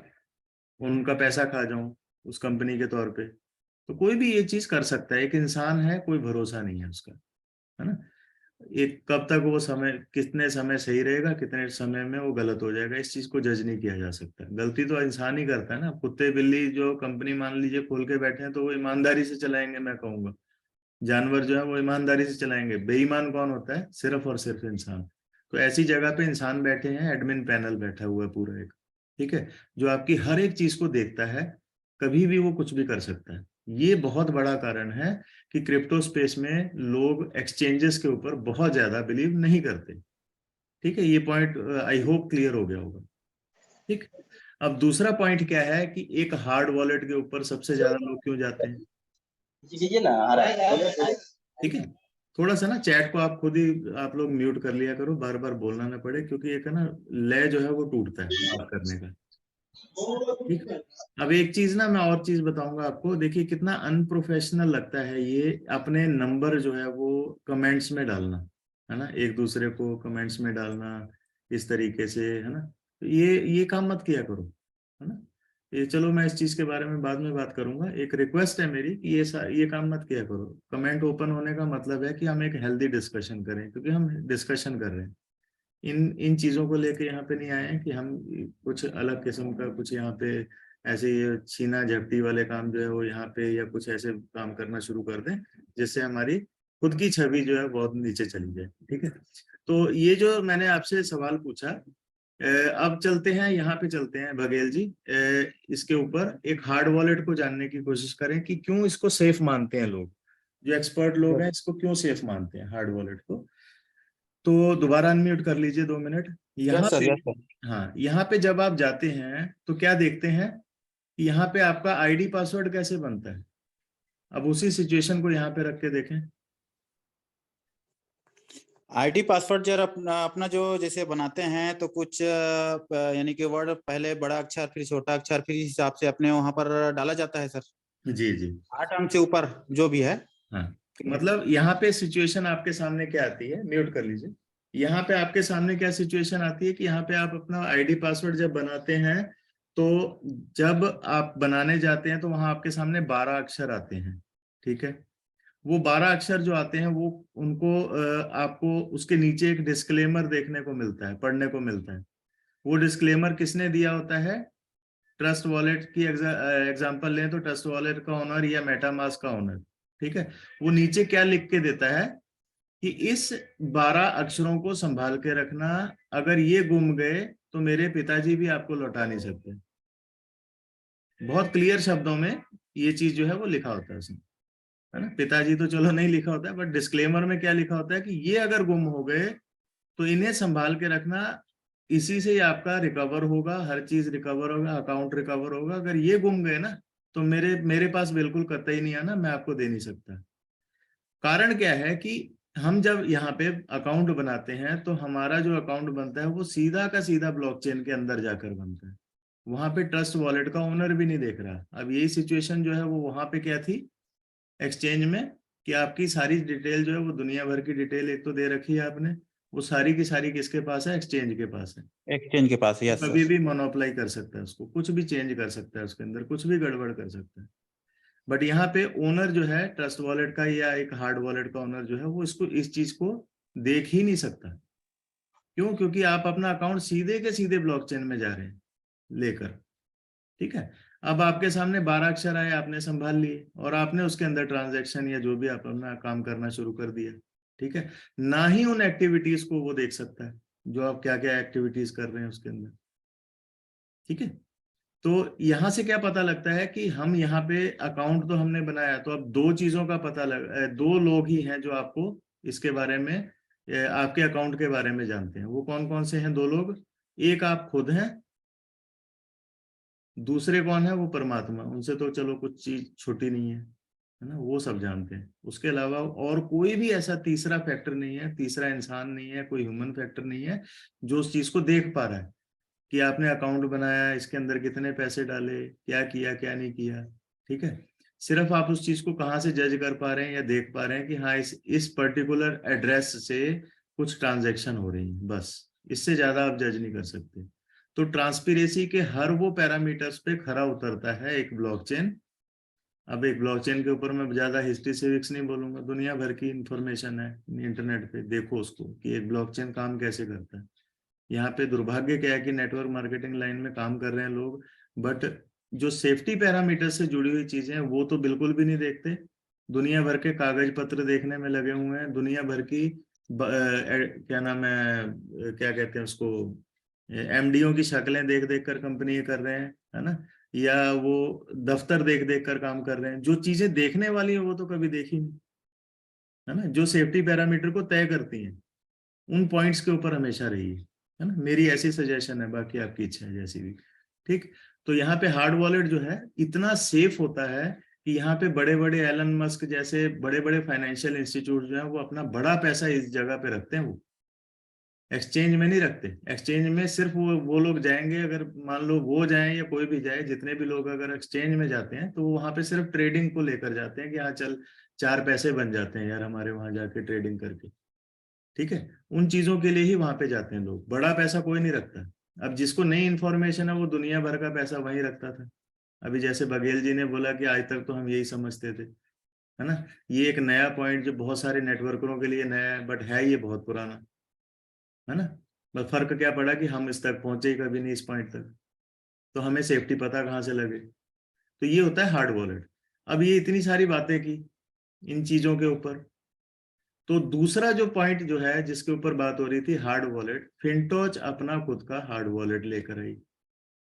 उनका पैसा खा जाऊं उस कंपनी के तौर पे, तो कोई भी ये चीज कर सकता है। एक इंसान है, कोई भरोसा नहीं है उसका, है ना? एक कब तक वो समय, कितने समय सही रहेगा, कितने समय में वो गलत हो जाएगा, इस चीज को जज नहीं किया जा सकता। गलती तो इंसान ही करता है ना। कुत्ते बिल्ली जो कंपनी मान लीजिए खोल के बैठे हैं तो वो ईमानदारी से चलाएंगे, मैं कहूंगा। जानवर जो है वो ईमानदारी से चलाएंगे। बेईमान कौन होता है? सिर्फ और सिर्फ इंसान। तो ऐसी जगह पे इंसान बैठे हैं, एडमिन पैनल बैठा हुआ है पूरा एक। ठीक है। जो आपकी हर एक चीज को देखता है, कभी भी वो कुछ भी कर सकता है। ये बहुत बड़ा कारण है कि क्रिप्टो स्पेस में लोग एक्सचेंजेस के ऊपर बहुत ज्यादा बिलीव नहीं करते। ठीक है। ये पॉइंट आई होप क्लियर हो गया होगा। ठीक। अब दूसरा पॉइंट क्या है कि एक हार्ड वॉलेट के ऊपर सबसे ज्यादा लोग क्यों जाते हैं? ठीक है। थोड़ा सा ना चैट को आप खुद ही आप लोग म्यूट कर लिया करो, बार बार बोलना ना पड़े, क्योंकि एक है ना लय जो है वो टूटता है बात करने का। ठीक है। अब एक चीज ना मैं और चीज बताऊंगा आपको, देखिए कितना अनप्रोफेशनल लगता है ये अपने नंबर जो है वो कमेंट्स में डालना, है ना, एक दूसरे को कमेंट्स में डालना इस तरीके से, है ना? तो ये काम मत किया करो, है ना? ये चलो मैं इस चीज के बारे में बाद में बात करूंगा। एक रिक्वेस्ट है मेरी कि ये काम मत किया करो। कमेंट ओपन होने का मतलब है कि हम एक हेल्दी डिस्कशन करें, क्योंकि हम डिस्कशन कर रहे हैं। इन इन चीजों को लेके यहाँ पे नहीं आए हैं कि हम कुछ अलग किस्म का कुछ यहाँ पे ऐसे ये छीना झपटी वाले काम जो है वो यहाँ पे, या कुछ ऐसे काम करना शुरू कर दें जिससे हमारी खुद की छवि जो है बहुत नीचे चली जाए। ठीक है। तो ये जो मैंने आपसे सवाल पूछा, अब चलते हैं यहाँ पे, चलते हैं बघेल जी, इसके ऊपर एक हार्ड वॉलेट को जानने की कोशिश करें कि क्यों इसको सेफ मानते हैं लोग, जो एक्सपर्ट लोग हैं इसको क्यों सेफ मानते हैं हार्ड वॉलेट को। तो दोबारा अनम्यूट कर लीजिए 2 मिनट। यहाँ यस सर। पे, यस सर। हाँ, यहाँ पे जब आप जाते हैं तो क्या देखते हैं कि यहाँ पे आपका आईडी पासवर्ड कैसे बनता है? अब उसी सिचुएशन को यहाँ पे रख के देखें। आईडी पासवर्ड जब अपना जो जैसे बनाते हैं तो कुछ यानी कि वर्ड पहले बड़ा अक्षर फिर छोटा अक्षर फिर इस हिसाब से अपने वहां पर डाला जाता है सर। जी जी 8 अंक से ऊपर जो भी है। हाँ, मतलब यहाँ पे सिचुएशन आपके सामने क्या आती है, म्यूट कर लीजिए। यहाँ पे आपके सामने क्या सिचुएशन आती है कि यहाँ पे आप अपना आईडी पासवर्ड जब बनाते हैं तो जब आप बनाने जाते हैं तो वहां आपके सामने 12 अक्षर आते हैं, ठीक है। वो 12 अक्षर जो आते हैं वो उनको आपको उसके नीचे एक डिस्क्लेमर देखने को मिलता है, पढ़ने को मिलता है। वो डिस्क्लेमर किसने दिया होता है? ट्रस्ट वॉलेट की एग्जांपल लें तो ट्रस्ट वॉलेट का ओनर या मेटामास्क का ओनर, ठीक है। वो नीचे क्या लिख के देता है कि इस 12 अक्षरों को संभाल के रखना, अगर ये गुम गए तो मेरे पिताजी भी आपको लौटा नहीं सकते। बहुत क्लियर शब्दों में ये चीज जो है वो लिखा होता है उसमें, है ना। पिताजी तो चलो नहीं लिखा होता है, बट डिस्क्लेमर में क्या लिखा होता है कि ये अगर गुम हो गए तो इन्हें संभाल के रखना, इसी से ही आपका रिकवर होगा, हर चीज रिकवर होगा, अकाउंट रिकवर होगा। अगर ये गुम गए ना तो मेरे मेरे पास बिल्कुल कतई नहीं आना, मैं आपको दे नहीं सकता। कारण क्या है कि हम जब यहाँ पे अकाउंट बनाते हैं तो हमारा जो अकाउंट बनता है वो सीधा का सीधा ब्लॉकचेन के अंदर जाकर बनता है। वहां पे ट्रस्ट वॉलेट का ओनर भी नहीं देख रहा। अब यही सिचुएशन जो है वो वहां पे क्या थी एक्सचेंज में, कि आपकी सारी डिटेल जो है वो दुनिया भर की डिटेल एक तो दे रखी है आपने, वो सारी की सारी किसके पास है? एक्सचेंज के पास है। एक्सचेंज के पास, यस कभी सर। भी मोनोप्लाई कर सकता है उसको, कुछ भी चेंज कर सकता है उसके अंदर, कुछ भी गड़बड़ कर सकता है। बट यहाँ पे ओनर जो है ट्रस्ट वॉलेट का या एक हार्ड वॉलेट का ओनर जो है वो इसको इस चीज को देख ही नहीं सकता। क्यों? क्योंकि आप अपना अकाउंट सीधे के सीधे ब्लॉकचेन में जा रहे हैं लेकर, ठीक है। अब आपके सामने 12 अक्षर आए, आपने संभाल लिए और आपने उसके अंदर ट्रांजैक्शन या जो भी आप अपना काम करना शुरू कर दिया, ठीक है। ना ही उन एक्टिविटीज को वो देख सकता है जो आप क्या क्या एक्टिविटीज कर रहे हैं उसके अंदर, ठीक है। तो यहां से क्या पता लगता है कि हम यहाँ पे अकाउंट तो हमने बनाया, तो अब दो चीजों का पता दो लोग ही हैं जो आपको इसके बारे में आपके अकाउंट के बारे में जानते हैं। वो कौन कौन से हैं? दो लोग। एक आप खुद हैं, दूसरे कौन है? वो परमात्मा। उनसे तो चलो कुछ चीज छोटी नहीं है ना, वो सब जानते हैं। उसके अलावा और कोई भी ऐसा तीसरा फैक्टर नहीं है, तीसरा इंसान नहीं है, कोई ह्यूमन फैक्टर नहीं है जो उस चीज को देख पा रहा है कि आपने अकाउंट बनाया, इसके अंदर कितने पैसे डाले, क्या किया क्या नहीं किया, ठीक है। सिर्फ आप उस चीज को कहाँ से जज कर पा रहे हैं या देख पा रहे हैं कि हाँ इस पर्टिकुलर एड्रेस से कुछ ट्रांजैक्शन हो रही है, बस। इससे ज्यादा आप जज नहीं कर सकते। तो ट्रांसपेरेंसी के हर वो पैरामीटर्स पे खरा उतरता है एक ब्लॉकचेन। अब एक ब्लॉकचेन के ऊपर मैं ज्यादा हिस्ट्री सिविक्स नहीं बोलूंगा, दुनिया भर की इंफॉर्मेशन है इंटरनेट पे, देखो उसको कि एक ब्लॉकचेन काम कैसे करता है। यहाँ पे दुर्भाग्य क्या है कि नेटवर्क मार्केटिंग लाइन में काम कर रहे हैं लोग, बट जो सेफ्टी पैरामीटर से जुड़ी हुई चीजें हैं वो तो बिल्कुल भी नहीं देखते। दुनिया भर के कागज पत्र देखने में लगे हुए हैं, दुनिया भर की क्या नाम है, क्या कहते हैं उसको, एमडीओ की शक्लें देख देख कर कंपनी कर रहे हैं, है ना। या वो दफ्तर देख देख कर काम कर रहे हैं। जो चीजें देखने वाली है वो तो कभी देखी नहीं, है ना। जो सेफ्टी पैरामीटर को तय करती हैं उन पॉइंट्स के ऊपर हमेशा रही है ना। मेरी ऐसी सजेशन है, बाकी आपकी इच्छा है जैसी भी, ठीक। तो यहाँ पे हार्ड वॉलेट जो है इतना सेफ होता है कि यहाँ पे बड़े बड़े एलन मस्क जैसे बड़े बड़े फाइनेंशियल इंस्टीट्यूट जो है वो अपना बड़ा पैसा इस जगह पे रखते हैं। वो एक्सचेंज में नहीं रखते। एक्सचेंज में सिर्फ वो लोग जाएंगे, अगर मान लो वो जाएं या कोई भी जाए, जितने भी लोग अगर एक्सचेंज में जाते हैं तो वो वहां पे सिर्फ ट्रेडिंग को लेकर जाते हैं कि हाँ चल 4 पैसे बन जाते हैं यार हमारे वहां जाके ट्रेडिंग करके, ठीक है। उन चीजों के लिए ही वहां पे जाते हैं लोग, बड़ा पैसा कोई नहीं रखता। अब जिसको नई इन्फॉर्मेशन है वो दुनिया भर का पैसा वहीं रखता था। अभी जैसे बघेल जी ने बोला कि आज तक तो हम यही समझते थे, है ना। ये एक नया पॉइंट जो बहुत सारे नेटवर्करों के लिए नया है, बट है ये बहुत पुराना, है ना। बस फर्क क्या पड़ा कि हम इस तक पहुंचे ही कभी नहीं, इस पॉइंट तक, तो हमें सेफ्टी पता कहाँ से लगे। तो ये होता है हार्ड वॉलेट। अब ये इतनी सारी बातें की इन चीजों के ऊपर, तो दूसरा जो पॉइंट जो है जिसके ऊपर बात हो रही थी, हार्ड वॉलेट, फिनटोच अपना खुद का हार्ड वॉलेट लेकर आई।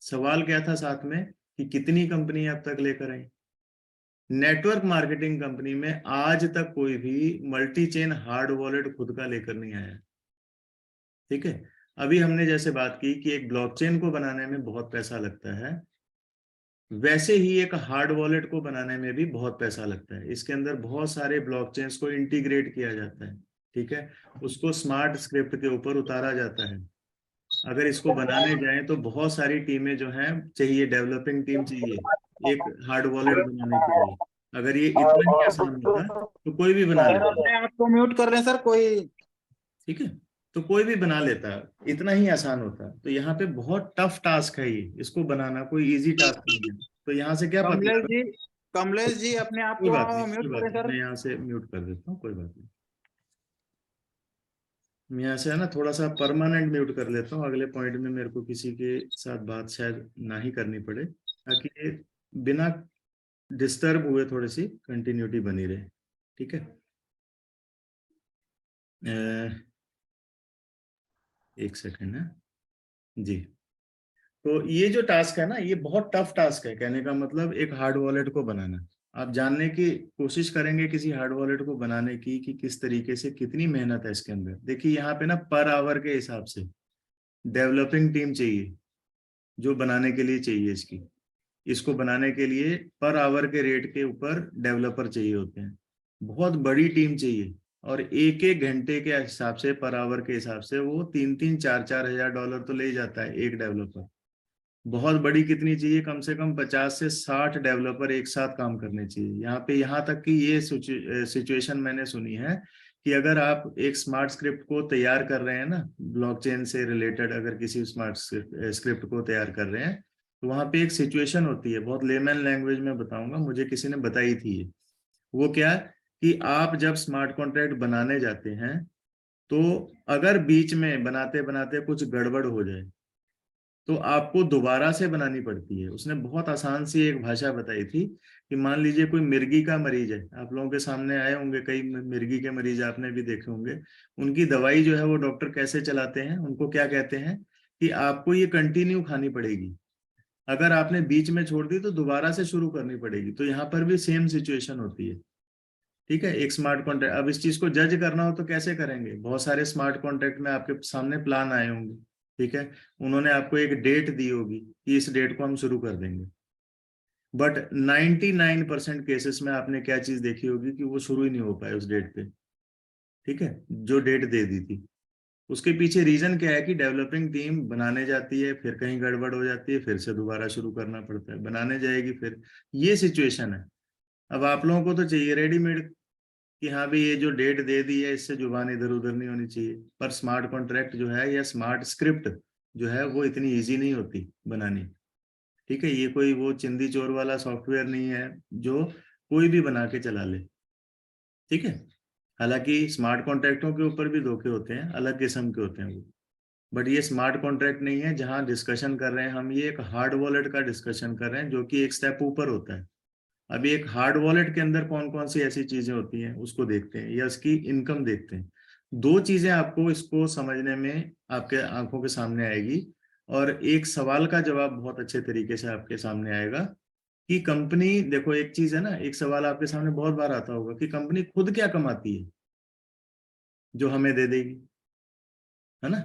सवाल क्या था साथ में कि कितनी कंपनी अब तक लेकर आई? नेटवर्क मार्केटिंग कंपनी में आज तक कोई भी मल्टी चेन हार्ड वॉलेट खुद का लेकर नहीं आया, ठीक है। अभी हमने जैसे बात की कि एक ब्लॉकचेन को बनाने में बहुत पैसा लगता है, वैसे ही एक हार्ड वॉलेट को बनाने में भी बहुत पैसा लगता है। इसके अंदर बहुत सारे ब्लॉकचेन्स को इंटीग्रेट किया जाता है, ठीक है, उसको स्मार्ट स्क्रिप्ट के ऊपर उतारा जाता है। अगर इसको बनाने जाएं तो बहुत सारी टीमें जो हैं चाहिए, डेवलपिंग टीम चाहिए एक हार्ड वॉलेट बनाने के लिए। अगर ये इतना ही आसान होता तो कोई भी बना सर लेता, अपने आप को म्यूट कर लें सर, कोई ठीक है, तो कोई भी बना लेता, इतना ही आसान होता। तो यहाँ पे बहुत टफ टास्क है ये, इसको बनाना कोई इजी टास्क नहीं है। तो यहाँ से क्या पता कमलेश लगा? जी, कमलेश जी अपने आप कोई बात नहीं, को कोई म्यूट बात करें नहीं, सर। मैं यहाँ से म्यूट कर देता हूँ, कोई बात नहीं। मैं यहाँ से है ना थोड़ा सा परमानेंट म्यूट कर लेता हूँ, अगले पॉइंट में मेरे को किसी के साथ बात शायद ना ही करनी पड़े, ताकि ये बिना डिस्टर्ब हुए थोड़ी सी कंटिन्यूटी बनी रहे। ठीक है, एक सेकंड है जी। तो ये जो टास्क है ना, ये बहुत टफ टास्क है, कहने का मतलब एक हार्ड वॉलेट को बनाना। आप जानने की कोशिश करेंगे किसी हार्ड वॉलेट को बनाने की कि किस तरीके से, कितनी मेहनत है इसके अंदर। देखिए यहाँ पे ना पर आवर के हिसाब से डेवलपिंग टीम चाहिए जो बनाने के लिए चाहिए, इसको बनाने के लिए पर आवर के रेट के ऊपर डेवलपर चाहिए होते हैं, बहुत बड़ी टीम चाहिए। और एक एक घंटे के हिसाब से, पर आवर के हिसाब से वो 3-3, 4-4 हजार डॉलर तो ले ही जाता है एक डेवलपर। बहुत बड़ी कितनी चाहिए, कम से कम 50 से 60 डेवलपर एक साथ काम करने चाहिए यहाँ पे। यहाँ तक कि ये सिचुएशन मैंने सुनी है कि अगर आप एक स्मार्ट स्क्रिप्ट को तैयार कर रहे हैं ना, ब्लॉकचेन से रिलेटेड अगर किसी स्मार्ट स्क्रिप्ट को तैयार कर रहे हैं, तो वहाँ पे एक सिचुएशन होती है, बहुत लेमन लैंग्वेज में बताऊंगा, मुझे किसी ने बताई थी ये। वो क्या, कि आप जब स्मार्ट कॉन्ट्रैक्ट बनाने जाते हैं, तो अगर बीच में बनाते बनाते कुछ गड़बड़ हो जाए तो आपको दोबारा से बनानी पड़ती है। उसने बहुत आसान सी एक भाषा बताई थी कि मान लीजिए कोई मिर्गी का मरीज है, आप लोगों के सामने आए होंगे कई मिर्गी के मरीज, आपने भी देखे होंगे। उनकी दवाई जो है वो डॉक्टर कैसे चलाते हैं, उनको क्या कहते हैं कि आपको ये कंटिन्यू खानी पड़ेगी, अगर आपने बीच में छोड़ दी तो दोबारा से शुरू करनी पड़ेगी। तो यहाँ पर भी सेम सिचुएशन होती है। ठीक है, एक स्मार्ट कॉन्ट्रैक्ट, अब इस चीज को जज करना हो तो कैसे करेंगे, बहुत सारे स्मार्ट कॉन्ट्रैक्ट में आपके सामने प्लान आए होंगे, ठीक है, उन्होंने आपको एक डेट दी होगी कि इस डेट को हम शुरू कर देंगे, बट 99% केसेस में आपने क्या चीज देखी होगी कि वो शुरू ही नहीं हो पाए उस डेट पे। ठीक है, जो डेट दे दी थी, उसके पीछे रीजन क्या है कि डेवलपिंग टीम बनाने जाती है, फिर कहीं गड़बड़ हो जाती है, फिर से दोबारा शुरू करना पड़ता है, बनाने जाएगी फिर, ये सिचुएशन है। अब आप लोगों को तो चाहिए रेडीमेड कि हाँ भाई ये जो डेट दे दी है इससे जुबान इधर उधर नहीं होनी चाहिए, पर स्मार्ट कॉन्ट्रैक्ट जो है या स्मार्ट स्क्रिप्ट जो है वो इतनी इजी नहीं होती बनानी। ठीक है, ये कोई वो चिंदी चोर वाला सॉफ्टवेयर नहीं है जो कोई भी बना के चला ले। ठीक है, हालांकि स्मार्ट कॉन्ट्रैक्टों के ऊपर भी धोखे होते हैं, अलग किस्म के होते हैं वो, बट ये स्मार्ट कॉन्ट्रैक्ट नहीं है जहां डिस्कशन कर रहे हैं हम, ये एक हार्ड वॉलेट का डिस्कशन कर रहे हैं जो कि एक स्टेप ऊपर होता है। अभी एक हार्ड वॉलेट के अंदर कौन कौन सी ऐसी चीजें होती हैं उसको देखते हैं, या उसकी इनकम देखते हैं। दो चीजें आपको इसको समझने में आपके आंखों के सामने आएगी, और एक सवाल का जवाब बहुत अच्छे तरीके से आपके सामने आएगा कि कंपनी, देखो एक चीज है ना, एक सवाल आपके सामने बहुत बार आता होगा कि कंपनी खुद क्या कमाती है जो हमें दे देगी, है ना।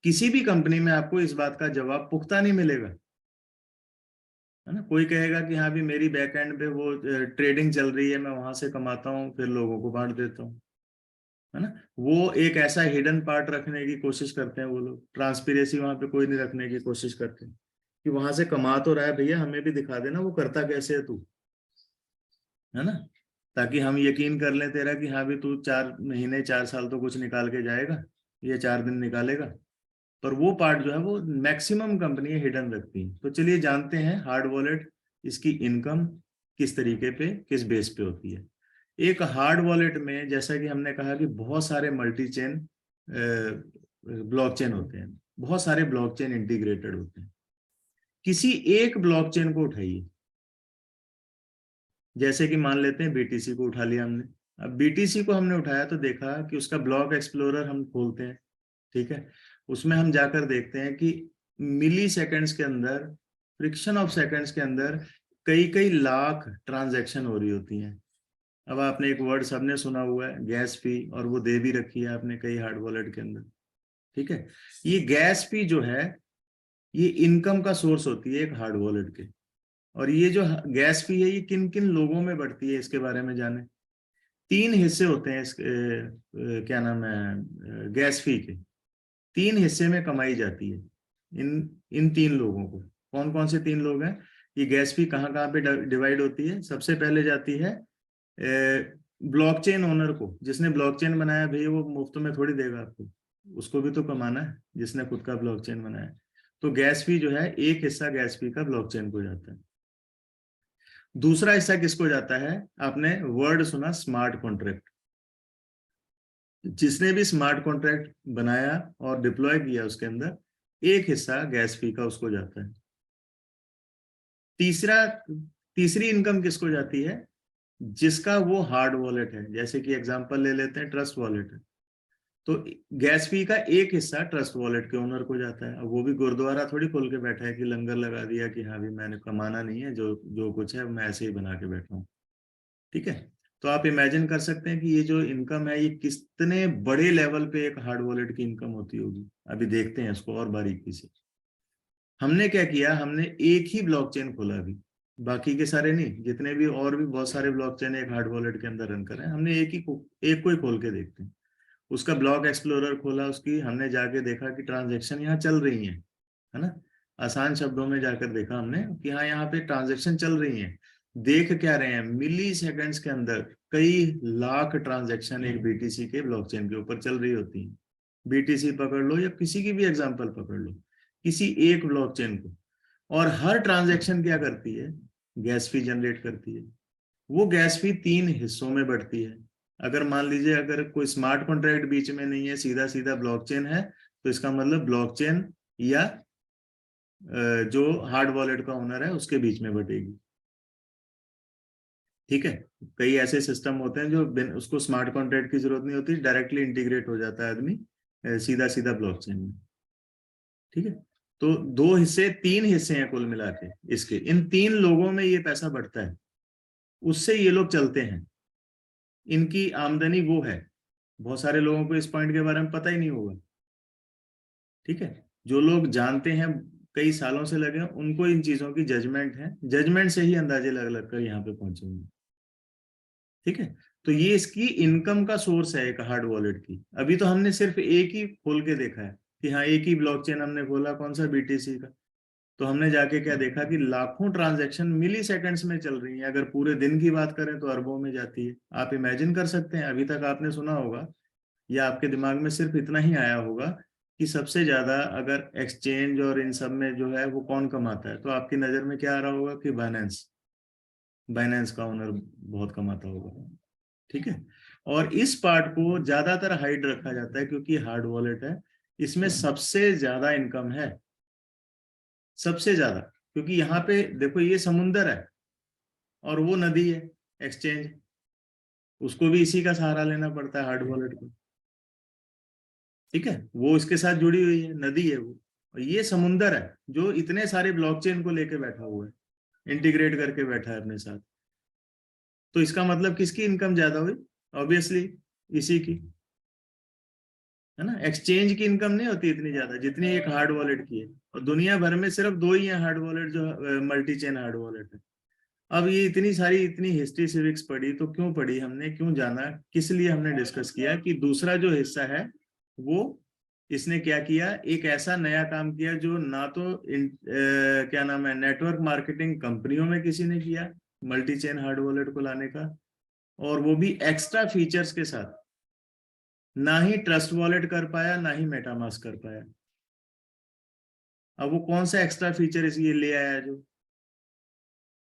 किसी भी कंपनी में आपको इस बात का जवाब पुख्ता नहीं मिलेगा, है ना। कोई कहेगा कि हाँ भी मेरी बैक एंड पे वो ट्रेडिंग चल रही है, मैं वहां से कमाता हूँ फिर लोगों को बांट देता हूँ, है ना। वो एक ऐसा हिडन पार्ट रखने की कोशिश करते हैं वो लोग, ट्रांसपेरेंसी वहां पे कोई नहीं रखने की कोशिश करते कि वहां से कमा तो रहा है भैया, हमें भी दिखा देना वो करता कैसे है तू, है ना, ताकि हम यकीन कर लें तेरा कि हाँ भी तू 4 महीने 4 साल तो कुछ निकाल के जाएगा, ये 4 दिन निकालेगा। पर वो पार्ट जो है वो मैक्सिमम कंपनी हिडन रखती है। तो चलिए जानते हैं हार्ड वॉलेट, इसकी इनकम किस तरीके पे, किस बेस पे होती है। एक हार्ड वॉलेट में जैसा कि हमने कहा कि बहुत सारे मल्टी चेन ब्लॉकचेन होते हैं, बहुत सारे ब्लॉकचेन इंटीग्रेटेड होते हैं। किसी एक ब्लॉकचेन को उठाइए, जैसे कि मान लेते हैं बीटीसी को उठा लिया हमने। अब बीटीसी को हमने उठाया तो देखा कि उसका ब्लॉक एक्सप्लोरर हम खोलते हैं, ठीक है, उसमें हम जाकर देखते हैं कि मिली सेकेंड्स के अंदर, फ्रिक्शन ऑफ सेकेंड्स के अंदर कई कई लाख ट्रांजैक्शन हो रही होती हैं। अब आपने एक वर्ड सबने सुना हुआ है गैस फी, और वो दे भी रखी है आपने कई हार्ड वॉलेट के अंदर। ठीक है, ये गैस फी जो है ये इनकम का सोर्स होती है एक हार्ड वॉलेट के। और ये जो गैस फी है ये किन किन लोगों में बढ़ती है इसके बारे में जाने। 3 हिस्से होते हैं इस क्या नाम है गैस फी के। 3 हिस्से में कमाई जाती है इन 3 लोगों को। कौन कौन से 3 लोग हैं? ये गैस फी कहाँ कहाँ पे डिवाइड होती है? सबसे पहले जाती है ब्लॉकचेन ओनर को। जिसने ब्लॉकचेन बनाया भैया वो मुफ्त में थोड़ी देगा आपको, उसको भी तो कमाना है जिसने खुद का ब्लॉकचेन बनाया। तो गैस फी जो है, एक हिस्सा गैस फी का ब्लॉकचेन को जाता है। दूसरा हिस्सा किसको जाता है? आपने वर्ड सुना स्मार्ट कॉन्ट्रैक्ट। जिसने भी स्मार्ट कॉन्ट्रैक्ट बनाया और डिप्लॉय किया उसके अंदर एक हिस्सा गैस फी का उसको जाता है। तीसरी इनकम किसको जाती है? जिसका वो हार्ड वॉलेट है। जैसे कि एग्जांपल ले लेते हैं, ट्रस्ट वॉलेट है, तो गैस फी का एक हिस्सा ट्रस्ट वॉलेट के ओनर को जाता है। अब वो भी गुरुद्वारा थोड़ी खोल के बैठा है कि लंगर लगा दिया कि हाँ भी मैंने कमाना नहीं है, जो जो कुछ है मैं ऐसे ही बना के बैठा हूँ। ठीक है, तो आप इमेजिन कर सकते हैं कि ये जो इनकम है ये कितने बड़े लेवल पे एक हार्ड वॉलेट की इनकम होती होगी। अभी देखते हैं इसको और बारीकी से। हमने क्या किया, हमने एक ही ब्लॉकचेन खोला अभी, बाकी के सारे नहीं। जितने भी और भी बहुत सारे ब्लॉकचेन एक हार्ड वॉलेट के अंदर रन कर रहे हैं, हमने एक को ही खोल के देखते हैं। उसका ब्लॉक एक्सप्लोरर खोला, उसकी हमने जाके देखा कि ट्रांजेक्शन यहाँ चल रही है ना। आसान शब्दों में जाकर देखा हमने कि हाँ यहाँ पे ट्रांजेक्शन चल रही है। देख क्या रहे हैं, मिली सेकेंड्स के अंदर कई लाख ट्रांजेक्शन एक बीटीसी के ब्लॉकचेन के ऊपर चल रही होती है। बीटीसी पकड़ लो या किसी की भी एग्जांपल पकड़ लो, किसी एक ब्लॉकचेन को, और हर ट्रांजेक्शन क्या करती है? गैस फी जनरेट करती है। वो गैस फी 3 हिस्सों में बढ़ती है। अगर मान लीजिए अगर कोई स्मार्ट कॉन्ट्रैक्ट बीच में नहीं है, सीधा सीधा ब्लॉकचेन है, तो इसका मतलब ब्लॉकचेन या जो हार्ड वॉलेट का ओनर है उसके बीच में बटेगी। ठीक है, कई ऐसे सिस्टम होते हैं जो उसको स्मार्ट कॉन्ट्रैक्ट की जरूरत नहीं होती, डायरेक्टली इंटीग्रेट हो जाता है आदमी सीधा सीधा ब्लॉकचेन में। ठीक है, तो 2 हिस्से 3 हिस्से हैं कुल मिला के इसके। इन 3 लोगों में ये पैसा बढ़ता है, उससे ये लोग चलते हैं, इनकी आमदनी वो है। बहुत सारे लोगों को इस पॉइंट के बारे में पता ही नहीं होगा। ठीक है, जो लोग जानते हैं, कई सालों से लगे हैं, उनको इन चीजों की जजमेंट है, जजमेंट से ही अंदाजे लग लग कर यहाँ पे पहुंचेंगे। ठीक है, तो ये इसकी इनकम का सोर्स है एक हार्ड वॉलेट की। अभी तो हमने सिर्फ एक ही खोल के देखा है कि हाँ एक ही ब्लॉकचेन हमने खोला, कौन सा? बीटीसी का। तो हमने जाके क्या देखा कि लाखों ट्रांजैक्शन मिली सेकेंड्स में चल रही हैं। अगर पूरे दिन की बात करें तो अरबों में जाती है। आप इमेजिन कर सकते हैं, अभी तक आपने सुना होगा या आपके दिमाग में सिर्फ इतना ही आया होगा कि सबसे ज्यादा अगर एक्सचेंज और इन सब में जो है वो कौन कमाता है, तो आपकी नजर में क्या आ रहा होगा कि बाइनेंस का ओनर बहुत कमाता होगा। ठीक है, और इस पार्ट को ज्यादातर हाइड रखा जाता है क्योंकि हार्ड वॉलेट है, इसमें सबसे ज्यादा इनकम है, सबसे ज्यादा। क्योंकि यहाँ पे देखो ये समुंदर है और वो नदी है एक्सचेंज, उसको भी इसी का सहारा लेना पड़ता है हार्ड वॉलेट को। ठीक है, वो इसके साथ जुड़ी हुई है, नदी है वो, और ये समुंदर है जो इतने सारे ब्लॉकचेन को लेके बैठा हुआ है, इंटीग्रेट करके बैठा है अपने साथ। तो इसका मतलब किसकी इनकम ज्यादा हुई? ऑब्वियसली इसी की, है ना। एक्सचेंज की इनकम नहीं होती इतनी ज्यादा जितनी एक हार्ड वॉलेट की है, और दुनिया भर में सिर्फ 2 ही है हार्ड वॉलेट जो मल्टी चेन हार्ड वॉलेट है। अब ये इतनी सारी इतनी हिस्ट्री सिविक्स पढ़ी, तो क्यों पढ़ी हमने, क्यों जाना, किस लिए हमने डिस्कस किया कि दूसरा जो हिस्सा है वो इसने क्या किया, एक ऐसा नया काम किया जो ना तो क्या नाम है नेटवर्क मार्केटिंग कंपनियों में किसी ने किया, मल्टी चेन हार्ड वॉलेट को लाने का, और वो भी एक्स्ट्रा फीचर्स के साथ। ना ही ट्रस्ट वॉलेट कर पाया, ना ही मेटामास्क कर पाया। अब वो कौन सा एक्स्ट्रा फीचर इसलिए ले आया जो,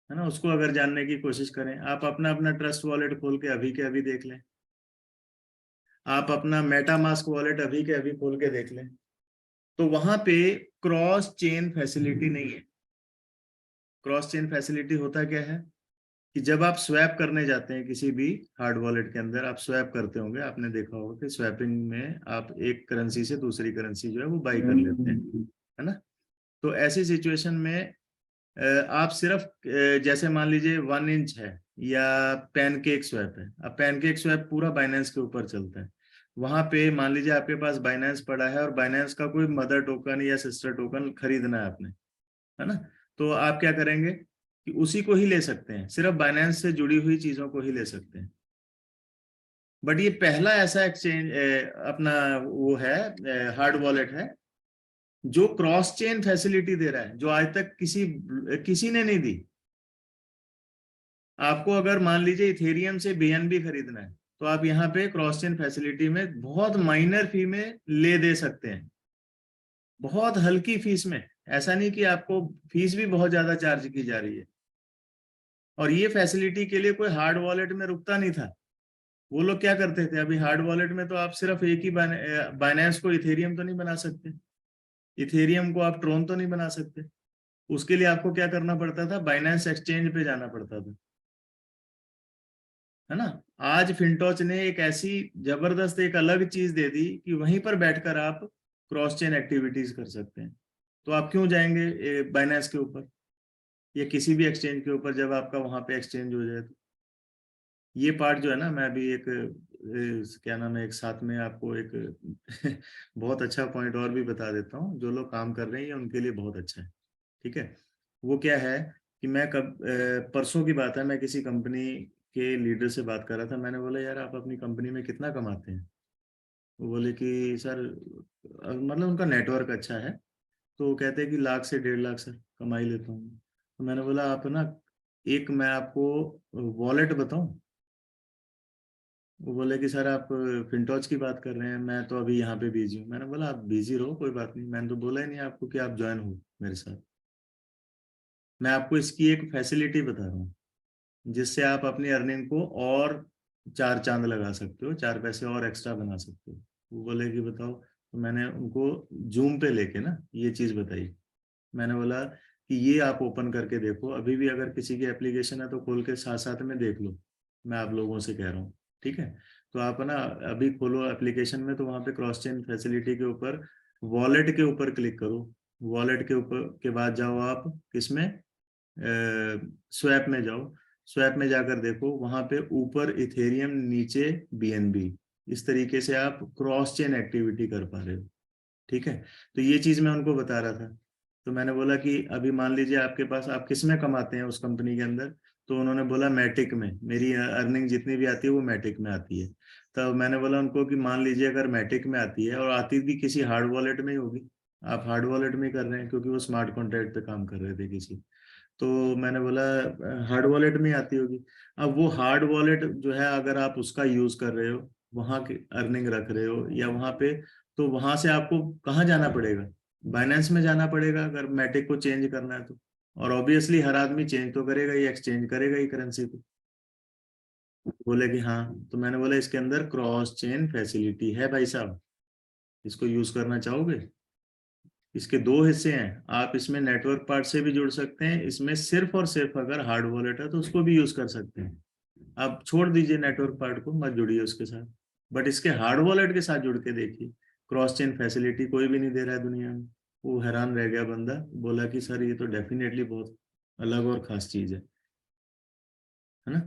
है ना, उसको अगर जानने की कोशिश करें, आप अपना अपना ट्रस्ट वॉलेट खोल के अभी देख लें, आप अपना मेटामास्क वॉलेट अभी के अभी खोल के देख लें, तो वहां पे क्रॉस चेन फैसिलिटी नहीं है। क्रॉस चेन फैसिलिटी होता क्या है कि जब आप स्वैप करने जाते हैं किसी भी हार्ड वॉलेट के अंदर, आप स्वैप करते होंगे, आपने देखा होगा कि स्वैपिंग में आप एक करेंसी से दूसरी करेंसी जो है वो बाई कर लेते हैं, है ना। तो ऐसी सिचुएशन में आप सिर्फ जैसे मान लीजिए 1 इंच है या पैनकेक स्वैप है। अब पैनकेक स्वैप पूरा बाइनेंस के ऊपर चलता है। वहां पे मान लीजिए आपके पास बाइनेंस पड़ा है और बाइनेंस का कोई मदर टोकन या सिस्टर टोकन खरीदना है आपने, है ना। तो आप क्या करेंगे कि उसी को ही ले सकते हैं, सिर्फ बाइनेंस से जुड़ी हुई चीजों को ही ले सकते हैं। बट ये पहला ऐसा एक्सचेंज अपना वो है हार्ड वॉलेट है जो क्रॉस चेन फैसिलिटी दे रहा है, जो आज तक किसी ने नहीं दी। आपको अगर मान लीजिए इथेरियम से बीएनबी खरीदना है तो आप यहाँ पे क्रॉस चेन फैसिलिटी में बहुत माइनर फी में ले दे सकते हैं, बहुत हल्की फीस में। ऐसा नहीं कि आपको फीस भी बहुत ज्यादा चार्ज की जा रही है। और ये फैसिलिटी के लिए कोई हार्ड वॉलेट में रुकता नहीं था। वो लोग क्या करते थे, अभी हार्ड वॉलेट में तो आप सिर्फ एक ही बाइनेंस को इथेरियम तो नहीं बना सकते, इथेरियम को आप ट्रोन तो नहीं बना सकते। उसके लिए आपको क्या करना पड़ता था, बाइनेंस एक्सचेंज पे जाना पड़ता था, है ना। आज फिनटॉच ने एक ऐसी जबरदस्त एक अलग चीज दे दी कि वहीं पर बैठकर आप क्रॉस चेन एक्टिविटीज कर सकते हैं। तो आप क्यों जाएंगे बाइनेंस के ऊपर या किसी भी एक्सचेंज के ऊपर जब आपका वहां पे एक्सचेंज हो जाए। तो ये पार्ट जो है ना, मैं अभी एक क्या नाम है, एक साथ में आपको एक बहुत अच्छा पॉइंट और भी बता देता हूँ, जो लोग काम कर रहे हैं उनके लिए बहुत अच्छा है। ठीक है, वो क्या है कि मैं परसों की बात है, मैं किसी कंपनी के लीडर से बात कर रहा था। मैंने बोला यार आप अपनी कंपनी में कितना कमाते हैं। वो बोले कि सर मतलब उनका नेटवर्क अच्छा है, तो वो कहते हैं कि 1 लाख से 1.5 लाख सर कमाई लेता हूँ। तो मैंने बोला आप ना, एक मैं आपको वॉलेट बताऊं। वो बोले कि सर आप फिनटॉच की बात कर रहे हैं, मैं तो अभी यहाँ पे बिजी हूँ। मैंने बोला आप बिजी रहो, कोई बात नहीं, मैंने तो बोला ही नहीं आपको कि आप ज्वाइन हो मेरे साथ। मैं आपको इसकी एक फैसिलिटी बता रहा हूँ जिससे आप अपनी अर्निंग को और 4 चांद लगा सकते हो, 4 पैसे और एक्स्ट्रा बना सकते हो। वो बोले कि बताओ। तो मैंने उनको जूम पे लेके ना ये चीज बताई। मैंने बोला कि ये आप ओपन करके देखो, अभी भी अगर किसी की एप्लीकेशन है तो खोल के साथ साथ में देख लो, मैं आप लोगों से कह रहा हूँ। ठीक है, तो आप ना अभी खोलो एप्लीकेशन में, तो वहां पे क्रॉस चेन फैसिलिटी के ऊपर वॉलेट के ऊपर क्लिक करो। वॉलेट के ऊपर के बाद जाओ आप किसमें, स्वैप में जाओ। स्वैप में जाकर देखो, वहां पे ऊपर इथेरियम, नीचे बीएनबी। इस तरीके से आप क्रॉस चेन एक्टिविटी कर पा रहे हो। ठीक है, तो ये चीज मैं उनको बता रहा था। तो मैंने बोला कि अभी मान लीजिए आपके पास, आप किस में कमाते हैं उस कंपनी के अंदर। तो उन्होंने बोला मैटिक में, मेरी अर्निंग जितनी भी आती है वो मैटिक में आती है। तो मैंने बोला उनको कि मान लीजिए अगर मैटिक में आती है और आती भी किसी हार्ड वॉलेट में ही होगी, आप हार्ड वॉलेट में कर रहे हैं क्योंकि वो स्मार्ट कॉन्ट्रैक्ट पे काम कर रहे थे किसी। तो मैंने बोला हार्ड वॉलेट में आती होगी। अब वो हार्ड वॉलेट जो है, अगर आप उसका यूज कर रहे हो, वहां की अर्निंग रख रहे हो या वहां पे, तो वहां से आपको कहाँ जाना पड़ेगा, बाइनेंस में जाना पड़ेगा अगर मैटिक को चेंज करना है तो। और ऑब्वियसली हर आदमी चेंज तो करेगा ही, एक्सचेंज करेगा ही करेंसी को। बोले कि हाँ। तो मैंने बोला इसके अंदर क्रॉस चेन फैसिलिटी है भाई साहब, इसको यूज करना चाहोगे। इसके 2 हिस्से हैं, आप इसमें नेटवर्क पार्ट से भी जुड़ सकते हैं, इसमें सिर्फ और सिर्फ अगर हार्ड वॉलेट है तो उसको भी यूज कर सकते हैं। आप छोड़ दीजिए नेटवर्क पार्ट को, मत जुड़िए उसके साथ, बट इसके हार्ड वॉलेट के साथ जुड़ के देखिए। क्रॉस चेन फैसिलिटी कोई भी नहीं दे रहा है दुनिया में। वो हैरान रह गया बंदा, बोला कि सर ये तो डेफिनेटली बहुत अलग और खास चीज है ना।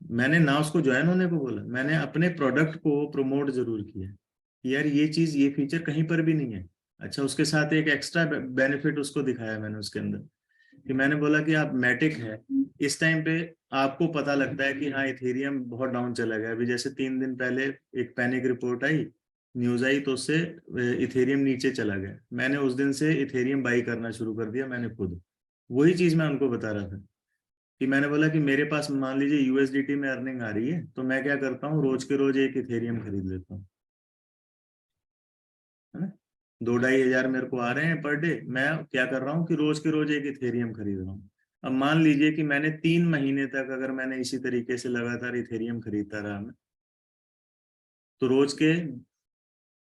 मैंने ना उसको ज्वाइन होने को बोला, मैंने अपने प्रोडक्ट को प्रमोट जरूर किया कि यार ये चीज, ये फीचर कहीं पर भी नहीं है। अच्छा, उसके साथ एक एक्स्ट्रा बेनिफिट उसको दिखाया मैंने उसके अंदर, कि मैंने बोला कि आप मैटिक है, इस टाइम पे आपको पता लगता है कि हाँ इथेरियम बहुत डाउन चला गया। अभी जैसे 3 दिन पहले एक पैनिक रिपोर्ट आई, न्यूज आई, तो उससे इथेरियम नीचे चला गया। मैंने उस दिन से इथेरियम बाई करना शुरू कर दिया मैंने खुद। वही चीज मैं उनको बता रहा था कि मैंने बोला कि मेरे पास मान लीजिए यूएसडीटी में अर्निंग आ रही है, तो मैं क्या करता हूँ, रोज के रोज एक इथेरियम खरीद लेता हूँ, है ना। 2-2.5 हजार मेरे को आ रहे हैं पर डे, मैं क्या कर रहा हूँ कि रोज के रोज एक इथेरियम खरीद रहा हूँ। अब मान लीजिए कि मैंने 3 महीने तक अगर मैंने इसी तरीके से लगातार इथेरियम खरीदता रहा मैं, तो रोज के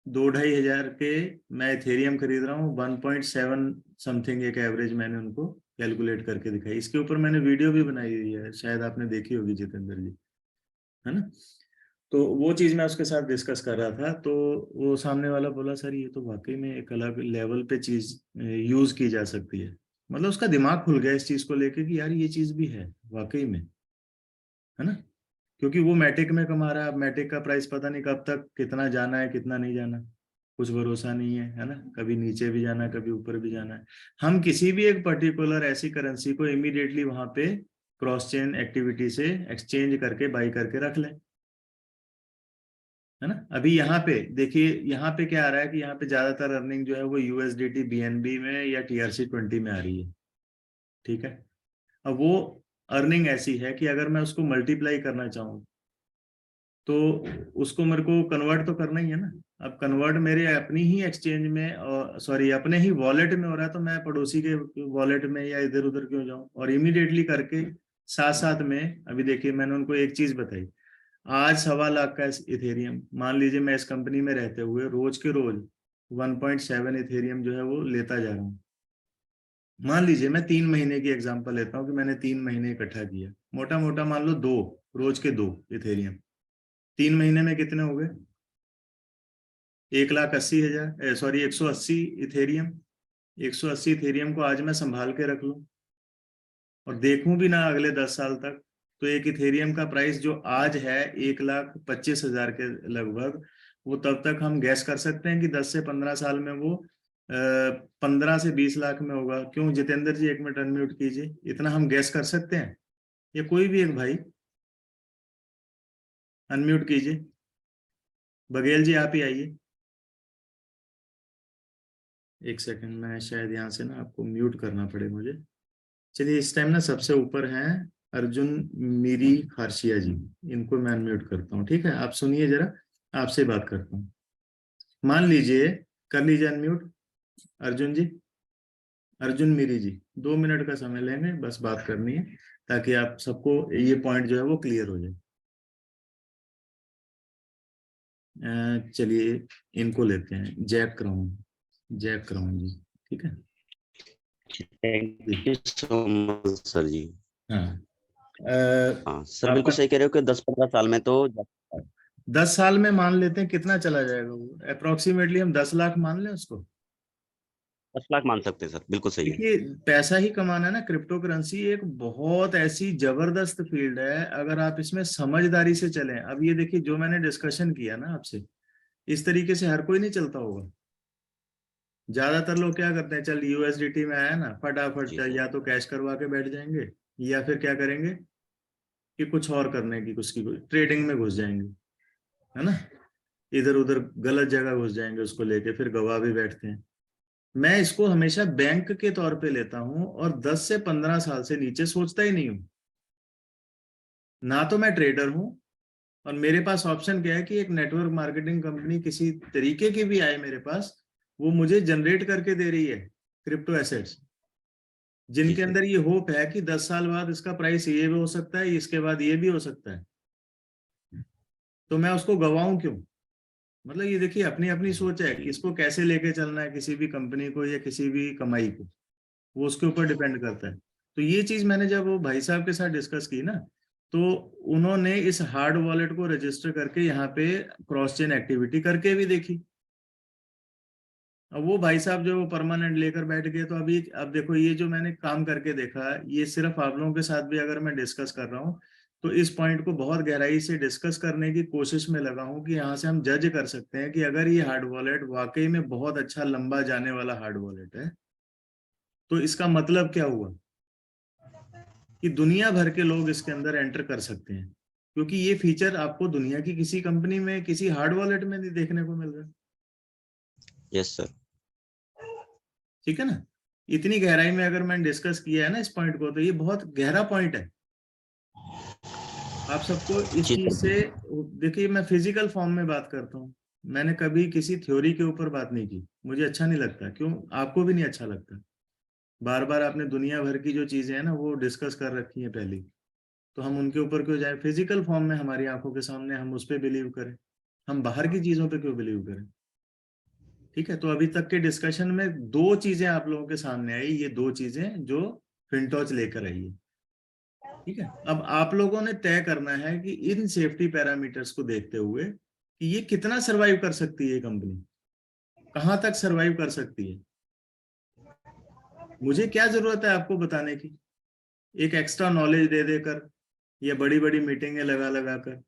2-2.5 हजार के मैं इथेरियम खरीद रहा हूँ। 1.7 समथिंग एक एवरेज मैंने उनको कैलकुलेट करके दिखाई। इसके ऊपर मैंने वीडियो भी बनाई हुई है, शायद आपने देखी होगी जितेंद्र जी, है ना। तो वो चीज मैं उसके साथ डिस्कस कर रहा था, तो वो सामने वाला बोला सर ये तो वाकई में एक अलग लेवल पे चीज यूज की जा सकती है। मतलब उसका दिमाग खुल गया इस चीज को लेके कि यार ये चीज भी है वाकई में, है ना। क्योंकि वो मैटिक में कमा रहा है, अब मैटिक का प्राइस पता नहीं कब तक कितना जाना है कितना नहीं जाना, कुछ भरोसा नहीं है ना। कभी नीचे भी जाना है, कभी ऊपर भी जाना है। हम किसी भी एक पर्टिकुलर ऐसी करेंसी को इमीडिएटली वहां पे क्रॉस चेन एक्टिविटी से एक्सचेंज करके बाई करके रख लें, है ना। अभी यहाँ पे देखिए, यहाँ पे क्या आ रहा है कि यहाँ पे ज्यादातर अर्निंग जो है वो यूएसडीटी बीएनबी में या TRC20 में आ रही है, ठीक है। अब वो अर्निंग ऐसी है कि अगर मैं उसको मल्टीप्लाई करना चाहूँ तो उसको मेरे को कन्वर्ट तो करना ही है ना। अब कन्वर्ट मेरे अपनी ही एक्सचेंज में, सॉरी अपने ही वॉलेट में हो रहा है, तो मैं पड़ोसी के वॉलेट में या इधर उधर क्यों जाऊं। और इमीडिएटली करके साथ साथ में अभी देखिए मैंने उनको एक चीज बताई, आज 1.25 लाख का इथेरियम, मान लीजिए मैं इस कंपनी में रहते हुए रोज के रोज 1.7 इथेरियम जो है वो लेता जा रहा हूँ। मान लीजिए मैं 3 महीने की एग्जांपल लेता हूँ कि मैंने 3 महीने इकट्ठा किया, मोटा मोटा मान लो 2, रोज के 2 इथेरियम, 3 महीने में कितने हो गए? 1,80,000, सॉरी 180 इथेरियम। 180 इथेरियम को आज मैं संभाल के रख लूं और देखूं भी ना अगले 10 साल तक, तो एक इथेरियम का प्राइस जो आज है 1,25,000 के लगभग, वो तब तक हम गैस कर सकते हैं कि 10 से 15 साल में वो 15 से 20 लाख में होगा। क्यों जितेंद्र जी, 1 मिनट अनम्यूट कीजिए। इतना हम गैस कर सकते हैं, या कोई भी एक भाई अनम्यूट कीजिए। बघेल जी आप ही आइए, एक सेकंड, मैं शायद यहाँ से ना आपको म्यूट करना पड़े मुझे। चलिए इस टाइम ना सबसे ऊपर हैं अर्जुन मीरी खारसिया जी, इनको मैं अनम्यूट करता हूँ, ठीक है। आप सुनिए जरा, आपसे बात करता हूँ। मान लीजिए, कर लीजिए अनम्यूट अर्जुन जी, अर्जुन मीरी जी। 2 मिनट का समय लेंगे, बस बात करनी है, ताकि आप सबको ये पॉइंट जो है वो क्लियर हो जाए। चलिए इनको लेते हैं, Jack Crown, Jack Crown ji, ठीक है। Thank you so much sir जी। हाँ हाँ सर, बिल्कुल आपका सही कह रहे हो कि 10-15 साल में तो 10 साल में मान लेते हैं कितना चला जाएगा वो, अप्रोक्सीमेटली हम 10 लाख मान लें उसको। 10 लाख मान सकते हैं सर, बिल्कुल सही है। देखिए पैसा ही कमाना है ना। क्रिप्टो करेंसी एक बहुत ऐसी जबरदस्त फील्ड है, अगर आप इसमें समझदारी से चलें। अब ये देखिए जो मैंने डिस्कशन किया ना आपसे, इस तरीके से हर कोई नहीं चलता होगा। ज्यादातर लोग क्या करते हैं, चल यूएसडीटी में आया ना फटाफट, जी सर। या तो कैश करवा के बैठ जाएंगे, या फिर क्या करेंगे कि कुछ और करने की, कुछ की ट्रेडिंग में घुस जाएंगे, है ना। इधर उधर गलत जगह घुस जाएंगे उसको लेके, फिर गवा भी बैठते हैं। मैं इसको हमेशा बैंक के तौर पे लेता हूं, और 10 से 15 साल से नीचे सोचता ही नहीं हूं। ना तो मैं ट्रेडर हूं, और मेरे पास ऑप्शन क्या है कि एक नेटवर्क मार्केटिंग कंपनी किसी तरीके की भी आए मेरे पास, वो मुझे जनरेट करके दे रही है क्रिप्टो एसेट्स, जी जिनके सर। अंदर ये होप है कि 10 साल बाद इसका प्राइस ये भी हो सकता है, इसके बाद ये भी हो सकता है। तो मैं उसको गवाऊं क्यों? मतलब ये देखिए अपनी अपनी सोच है कि इसको कैसे लेके चलना है, किसी भी कंपनी को या किसी भी कमाई को, वो उसके ऊपर डिपेंड करता है। तो ये चीज मैंने जब वो भाई साहब के साथ डिस्कस की ना, तो उन्होंने इस हार्ड वॉलेट को रजिस्टर करके यहाँ पे क्रॉस चेन एक्टिविटी करके भी देखी। अब वो भाई साहब जो वो परमानेंट लेकर बैठ गए, तो अभी अब देखो ये जो मैंने काम करके देखा, ये सिर्फ आप लोगों के साथ भी अगर मैं डिस्कस कर रहा हूँ, तो इस पॉइंट को बहुत गहराई से डिस्कस करने की कोशिश में लगा हूं कि यहाँ से हम जज कर सकते हैं कि अगर ये हार्ड वॉलेट वाकई में बहुत अच्छा लंबा जाने वाला हार्ड वॉलेट है, तो इसका मतलब क्या हुआ कि दुनिया भर के लोग इसके अंदर एंटर कर सकते हैं, क्योंकि ये फीचर आपको दुनिया की किसी कंपनी में, किसी हार्ड वॉलेट में नहीं देखने को मिल रहा है। Yes sir. ठीक है ना। इतनी गहराई में अगर मैंने डिस्कस किया है ना इस पॉइंट को, तो ये बहुत गहरा पॉइंट है। आप सबको इस जी चीज सर। से, देखिए मैं फिजिकल फॉर्म में बात करता हूँ, मैंने कभी किसी थ्योरी के ऊपर बात नहीं की, मुझे अच्छा नहीं लगता। क्यों? आपको भी नहीं अच्छा लगता। बार बार आपने दुनिया भर की जो चीजें हैं ना वो डिस्कस कर रखी है पहले, तो हम उनके ऊपर क्यों जाए? फिजिकल फॉर्म में हमारी आंखों के सामने हम उस पर बिलीव करें, हम बाहर की चीजों पे क्यों बिलीव करें? ठीक है। तो अभी तक के डिस्कशन में 2 चीजें आप लोगों के सामने आई, ये 2 चीजें जो फिनटॉच लेकर आई है। ठीक है। अब आप लोगों ने तय करना है कि इन सेफ्टी पैरामीटर्स को देखते हुए कि ये कितना सरवाइव कर सकती है कंपनी, कहां तक सरवाइव कर सकती है। मुझे क्या जरूरत है आपको बताने की, एक एक्स्ट्रा नॉलेज दे देकर या बड़ी बड़ी मीटिंगें लगा लगा कर,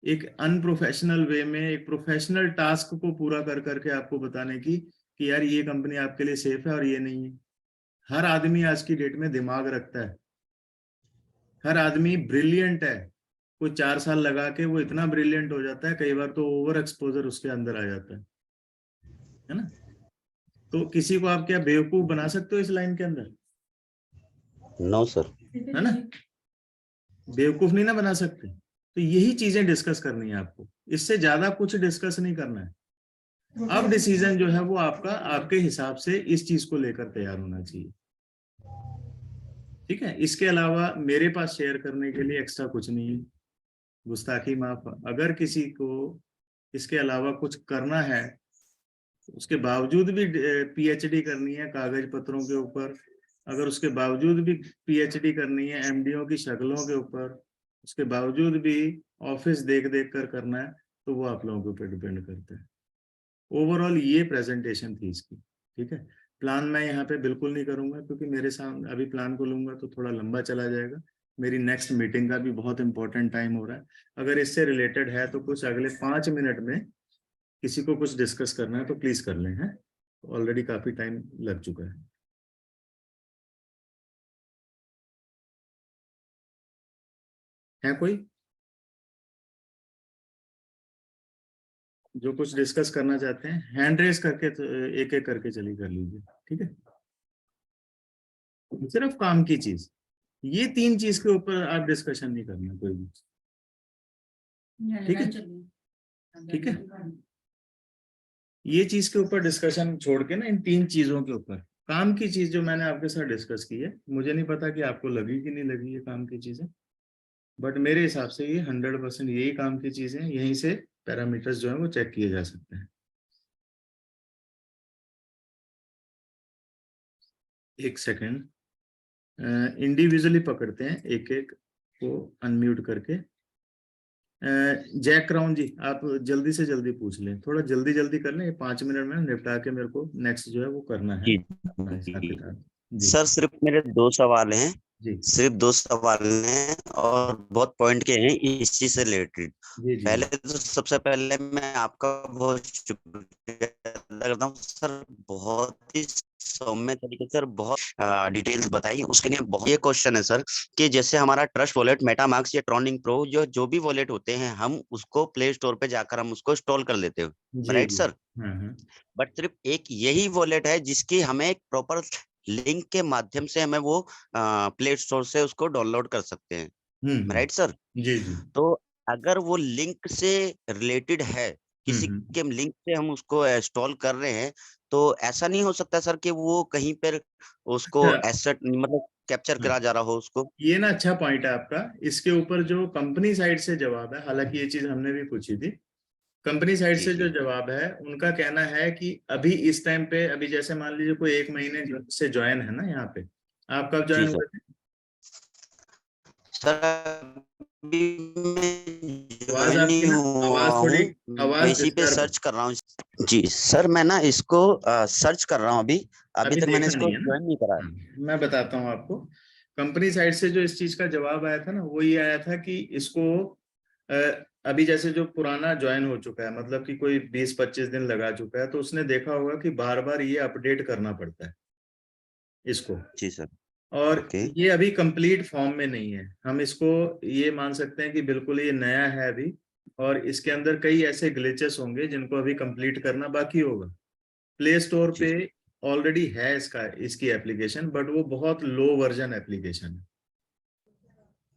एक अनप्रोफेशनल वे में एक प्रोफेशनल टास्क को पूरा कर करके आपको बताने की कि यार ये कंपनी आपके लिए सेफ है और ये नहीं है। हर आदमी आज की डेट में दिमाग रखता है, हर आदमी ब्रिलियंट है, कोई 4 साल लगा के वो इतना ब्रिलियंट हो जाता है, कई बार तो ओवर एक्सपोजर उसके अंदर आ जाता है ना। तो किसी को आप क्या बेवकूफ बना सकते हो इस लाइन के अंदर, नो सर। है ना, बेवकूफ नहीं ना बना सकते। तो यही चीजें डिस्कस करनी है आपको, इससे ज्यादा कुछ डिस्कस नहीं करना है। अब डिसीजन जो है वो आपका आपके हिसाब से इस चीज को लेकर तैयार होना चाहिए, ठीक है। इसके अलावा मेरे पास शेयर करने के लिए एक्स्ट्रा कुछ नहीं है, गुस्ताखी माफ। अगर किसी को इसके अलावा कुछ करना है, उसके बावजूद भी पीएचडी करनी है कागज पत्रों के ऊपर, अगर उसके बावजूद भी पीएचडी करनी है एमडीओ की शक्लों के ऊपर, उसके बावजूद भी ऑफिस देख देख कर करना है, तो वो आप लोगों के ऊपर डिपेंड करता है। ओवरऑल ये प्रेजेंटेशन थी इसकी, ठीक है। प्लान मैं यहाँ पे बिल्कुल नहीं करूंगा, क्योंकि मेरे सामने अभी प्लान को लूंगा तो थोड़ा लंबा चला जाएगा। मेरी नेक्स्ट मीटिंग का भी बहुत इंपॉर्टेंट टाइम हो रहा है। अगर इससे रिलेटेड है तो कुछ अगले 5 मिनट में किसी को कुछ डिस्कस करना है तो प्लीज कर लें, हैं। ऑलरेडी काफी टाइम लग चुका है कोई जो कुछ डिस्कस करना चाहते हैं? हैंड रेस करके तो एक एक करके चलिए कर लीजिए, ठीक है। सिर्फ काम की चीज, ये 3 चीज के ऊपर आप डिस्कशन नहीं करना कोई भी, ठीक है, ठीक है। ये चीज के ऊपर डिस्कशन छोड़ के ना, इन 3 चीजों के ऊपर, काम की चीज जो मैंने आपके साथ डिस्कस की है, मुझे नहीं पता कि आपको लगी कि नहीं लगी ये काम की चीजें, बट मेरे हिसाब से ये 100% यही काम की चीजें हैं। यहीं से पैरामीटर्स जो है वो चेक किए जा सकते हैं। एक सेकेंड, इंडिविजुअली पकड़ते हैं एक एक को अनम्यूट करके। जैक क्राउन जी, आप जल्दी से जल्दी पूछ लें, थोड़ा जल्दी जल्दी कर लें, 5 मिनट में निपटा के मेरे को नेक्स्ट जो है वो करना है जी अपना हिसाब किताब। जी सर, सिर्फ मेरे 2 सवाल हैं, जी सिर्फ 2 सवाल हैं और बहुत पॉइंट के हैं इस चीज से रिलेटेड। जी जी पहले तो सबसे पहले मैं आपका बहुत शुक्रिया अदा करता हूँ सर, बहुत ही सौम्य तरीके से, बहुत डिटेल्स बताई उसके लिए। बहुत ये क्वेश्चन है सर कि जैसे हमारा ट्रस्ट वॉलेट, मेटामास्क या ट्रॉनिंग प्रो, जो भी वॉलेट होते हैं, हम उसको प्ले स्टोर पे जाकर हम उसको इंस्टॉल कर लेते हैं, जी राइट जी। सर। हाँ बट सिर्फ एक यही वॉलेट है जिसकी हमें एक प्रॉपर लिंक के माध्यम से हमें वो प्ले स्टोर से उसको डाउनलोड कर सकते हैं, राइट सर। जी जी। तो अगर वो लिंक से रिलेटेड है, किसी के लिंक से हम उसको इंस्टॉल कर रहे हैं, तो ऐसा नहीं हो सकता सर कि वो कहीं पर उसको अच्छा, एसेट मतलब कैप्चर करा जा रहा हो उसको। ये ना अच्छा पॉइंट है आपका। इसके ऊपर जो कंपनी साइड से जवाब है, हालांकि ये चीज हमने भी पूछी थी, कंपनी साइड जी से जो जी जवाब है उनका कहना है कि अभी इस टाइम पे, अभी जैसे मान लीजिए कोई 1 महीने से ज्वाइन है ना यहाँ पे, आप कब जी ज्वाइन सर। हुए थे? सर अभी मैं आवाज ज्वाइन आपकी नहीं ना, हुआ आवाज थोड़ी, हूँ, मैं आवाज इसी पे डिस्टर्ब, सर्च कर रहा हूँ। जी सर, मैं ना इसको सर्च कर रहा हूँ अभी, अभी अभी तक मैंने देखा इसको नहीं है ना। ज्वाइन नहीं करा है। मैं बताता हूँ आपको, कंपनी साइड से जो इस चीज का जवाब आया था ना, वो ये आया था कि इसको अ, अभी जैसे जो पुराना ज्वाइन हो चुका है, मतलब कि कोई 20-25 दिन लगा चुका है, तो उसने देखा होगा कि बार बार ये अपडेट करना पड़ता है इसको। जी सर। और ओके। ये अभी कंप्लीट फॉर्म में नहीं है, हम इसको ये मान सकते हैं कि बिल्कुल ये नया है अभी, और इसके अंदर कई ऐसे ग्लिचेस होंगे जिनको अभी कंप्लीट करना बाकी होगा। प्ले स्टोर जी पे सर। ऑलरेडी है इसकी एप्लीकेशन, बट वो बहुत लो वर्जन एप्लीकेशन है,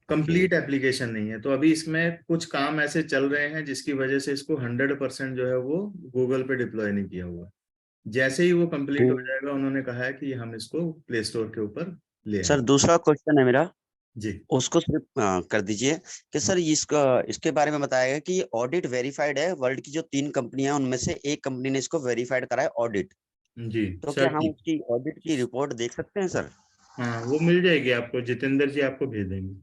ओके। कंप्लीट एप्लीकेशन नहीं है। तो अभी इसमें कुछ काम ऐसे चल रहे हैं जिसकी वजह से इसको 100% जो है वो गूगल पे डिप्लॉय नहीं किया हुआ। जैसे ही वो कंप्लीट हो जाएगा, उन्होंने कहा है कि हम इसको प्ले स्टोर के ऊपर ले सर आएंगे। दूसरा क्वेश्चन है मेरा, जी उसको सिर्फ कर दीजिए कि सर इसका इसके बारे में बताया गया कि ऑडिट वेरीफाइड है, वर्ल्ड की जो 3 कंपनियां हैं उनमें से एक कंपनी ने इसको वेरीफाइड करा है ऑडिट। जी तो क्या सर, हम ठीक। उसकी ऑडिट की रिपोर्ट देख सकते हैं सर? हाँ, वो मिल जाएगी आपको, जितेंद्र जी आपको भेज देंगे।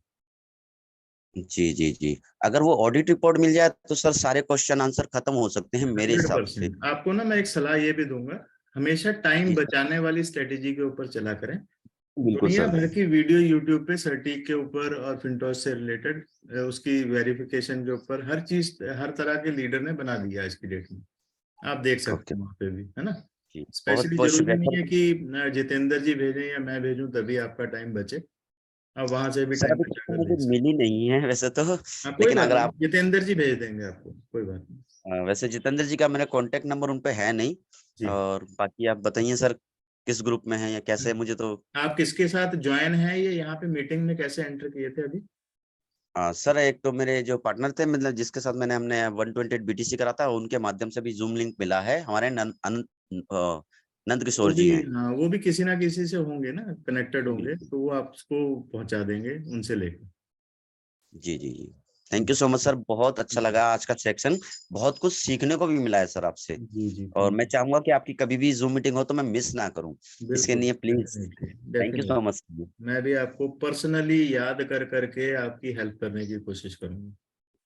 जी जी जी। अगर वो ऑडिट रिपोर्ट मिल जाए तो सर सारे क्वेश्चन आंसर खत्म हो सकते हैं मेरे हंड्रेड हिसाब से। परसेंट आपको ना मैं एक सलाह ये भी दूंगा, हमेशा टाइम जी सर। बचाने वाली स्ट्रेटेजी के ऊपर चला करें। बिल्कुल दुनिया सर। भर की वीडियो यूट्यूब पे सर्टिक के ऊपर और फिंटोस से रिलेटेड, उसकी वेरिफिकेशन के ऊपर, हर चीज हर तरह के लीडर ने बना दिया आज की डेट में, आप देख सकते ओके। हैं वहाँ पे भी, है ना। जी बहुत स्पेशली बहुत जरूरी शुक्रिया नहीं सर। है कि जितेंद्र जी भेजें या मैं भेजूं तभी आपका टाइम बचे। अब वहां से भी सर टाइम अभी तक बचा तो कर मुझे देख सकते मिली नहीं है वैसे तो, हैं। कोई लेकिन बात अगर नहीं, आप जितेंद्र जी भेज देंगे आपको, कोई बात नहीं। वैसे जितेंद्र जी का मेरा कांटेक्ट नंबर उन पे है नहीं। जी। और बाकी आप बताइए सर, किस ग्रुप में है या कैसे, मुझे तो आप किसके साथ ज्वाइन है, ये यहाँ पे मीटिंग में कैसे एंटर किए थे अभी? सर एक तो मेरे जो पार्टनर थे, मतलब जिसके साथ हमने 128 बीटीसी करा था, उनके माध्यम से भी जूम लिंक मिला है। हमारे नंद वो किशोर भी, जी हैं। हाँ वो भी किसी ना किसी से होंगे ना, कनेक्टेड होंगे, बिल्कुल। तो वो आपको पहुंचा देंगे उनसे लेकर। जी जी जी। Thank you so much sir, बहुत अच्छा लगा आज का सेक्शन। बहुत कुछ सीखने को भी मिला है सर आपसे। जी जी, और थैंक मैं चाहूंगा कि आपकी कभी भी जूम मीटिंग हो तो मैं मिस ना करूं, यू। इसके बिल्कुल, लिए please. Definitely thank you definitely. So much. मैं भी आपको पर्सनली याद कर करके आपकी हेल्प करने की कोशिश करूंगा।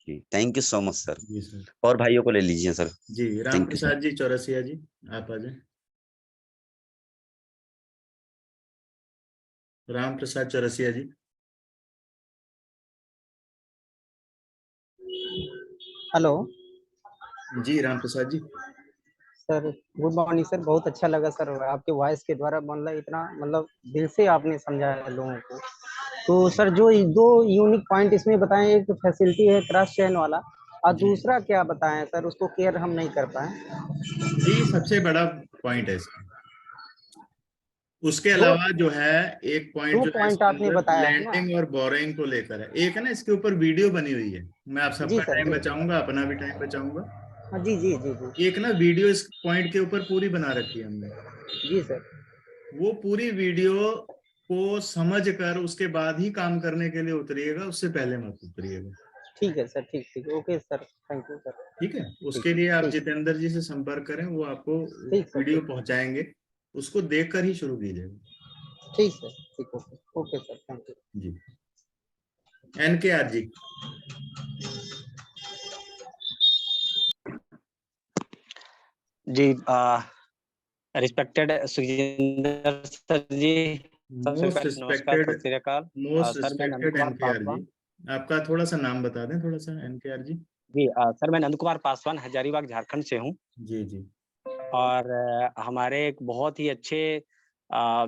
जी thank you so much sir. जी सर। और भाइयों को ले लीजिए सर। जी, Ram thank you sir. Prasad ji Chaurasia ji, आप आ जाए। राम प्रसाद चौरसिया जी। हेलो जी Ram Prasad ji. Sir, good morning sir. बहुत अच्छा लगा सर आपके वॉइस के द्वारा, मतलब इतना मतलब दिल से आपने समझाया लोगों को। तो सर जो दो यूनिक पॉइंट इसमें बताएं, एक फैसिलिटी है क्रॉस चेन वाला, और जी दूसरा क्या बताएं सर, उसको केयर हम नहीं कर पाए। यही सबसे बड़ा पॉइंट है इसका। उसके दो अलावा जो है, एक पॉइंट दो जो है पॉइंट इसके आपने अंदर बताया है ना। लैंडिंग और बोरिंग को लेकर है। एक है ना, इसके ऊपर वीडियो बनी हुई है, मैं आप जी सबका सर, टाइम जी। बचाऊंगा, अपना भी टाइम बचाऊंगा। हाँ, जी जी जी जी। एक ना वीडियो इस पॉइंट के ऊपर पूरी बना रखी है हमने। जी सर। वो पूरी वीडियो को समझ कर उसके बाद ही काम करने के लिए उतरिएगा, उससे पहले मत उतरिएगा। ठीक है सर, ठीक ठीक, okay sir, thank you sir. ठीक है, ठीक उसके लिए आप ठीक जितेंद्र जी से संपर्क करें, वो आपको ठीक सर, वीडियो ठीक पहुंचाएंगे, उसको देखकर ही शुरू कीजिएगा। ठीक सर, ठीक, okay okay sir, thank you. जी। NKR जी। जी रिस्पेक्टेड सुखजिंदर सर जी, सबसे मोस्ट पहले नमस्कार, रिस्पेक्टेड, सत श्री अकाल। मोस्ट सर मैं नंद रिस्पेक्टेड कुमार NKR जी। पासवान। आपका थोड़ा सा नाम बता दें, थोड़ा सा NKR जी। जी सर मैं नंद कुमार पासवान हजारीबाग झारखंड से हूँ। जी जी। और हमारे एक बहुत ही अच्छे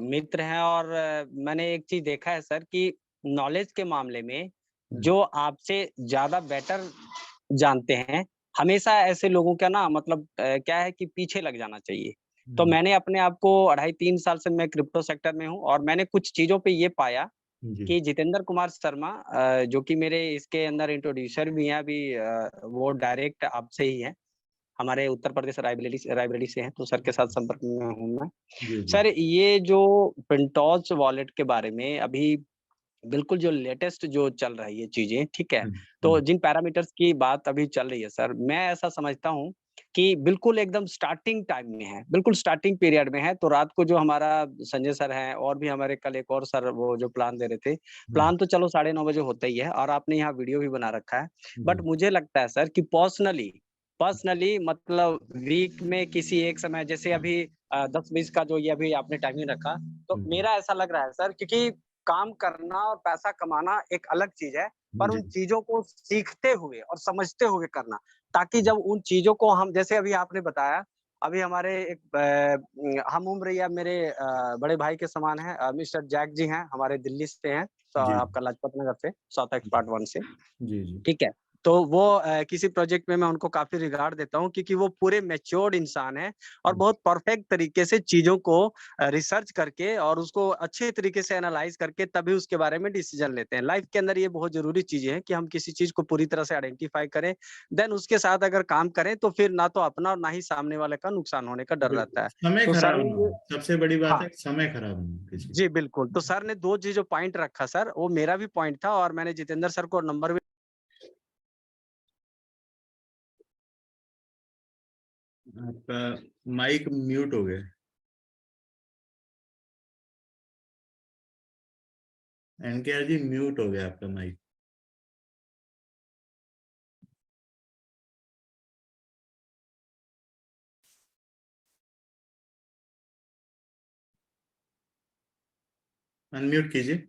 मित्र हैं। और मैंने एक चीज देखा है सर कि नॉलेज के मामले में जो आपसे ज्यादा बेटर जानते हैं, हमेशा ऐसे लोगों का ना मतलब क्या है कि पीछे लग जाना चाहिए। तो मैंने अपने आप को 2.5-3 साल से मैं क्रिप्टो सेक्टर में हूँ, और मैंने कुछ चीज़ों पे ये पाया जी कि जितेंद्र कुमार शर्मा जो कि मेरे इसके अंदर इंट्रोड्यूसर भी हैं अभी, वो डायरेक्ट आपसे ही हैं। हमारे उत्तर प्रदेश रायबरेली से हैं, तो सर के साथ संपर्क में हूँ मैं। जी जी। सर ये जो पिंटोस वॉलेट के बारे में अभी बिल्कुल जो लेटेस्ट जो चल रहा है ये चीज़ें, ठीक है? तो जिन पैरामीटर्स की बात अभी चल रही है सर, मैं ऐसा समझता हूँ कि बिल्कुल एकदम स्टार्टिंग टाइम में है, बिल्कुल स्टार्टिंग पीरियड में है। तो रात को जो हमारा संजय सर हैं और भी हमारे कल एक और सर वो जो प्लान दे रहे थे, प्लान तो चलो 9:30 बजे होता ही है, और आपने यहाँ वीडियो भी बना रखा है। बट मुझे लगता है सर कि पर्सनली पर्सनली मतलब वीक में किसी एक समय, जैसे अभी 10-20 का जो ये अभी आपने टाइमिंग रखा, तो मेरा ऐसा लग रहा है सर, क्योंकि काम करना और पैसा कमाना एक अलग चीज है, पर जी उन चीजों को सीखते हुए और समझते हुए करना, ताकि जब उन चीजों को हम, जैसे अभी आपने बताया, अभी हमारे एक हम उम्र या मेरे बड़े भाई के समान है, मिस्टर जैक जी हैं, हमारे दिल्ली से हैं, तो जी आपका लाजपत नगर से, साउथ एक्स पार्ट 1 से। जी जी। ठीक है। तो वो किसी प्रोजेक्ट में मैं उनको काफ़ी रिगार्ड देता हूँ, क्योंकि वो पूरे मैच्योर्ड इंसान हैं और बहुत परफेक्ट तरीके से चीज़ों को रिसर्च करके और उसको अच्छे तरीके से एनालाइज़ करके तभी उसके बारे में डिसीजन लेते हैं। लाइफ़ के अंदर ये बहुत ज़रूरी चीज़ें हैं कि हम किसी चीज़ को पूरी तरह से आइडेंटिफ़ाई करें, देन उसके साथ अगर काम करें तो फिर ना तो अपना और ना ही सामने वाले का नुकसान होने का डर बिल्कुल, रहता है। समय तो सर खराब ने ये, नहीं, सबसे बड़ी बात हाँ, है समय खराब नहीं किसी जी बिल्कुल। तो सर ने 2 चीज़ जो पॉइंट रखा सर, वो मेरा भी पॉइंट था, और मैंने जितेंद्र सर को नंबर भी का। आपका माइक म्यूट हो गया। NKR जी म्यूट हो गया आपका माइक। अनम्यूट कीजिए।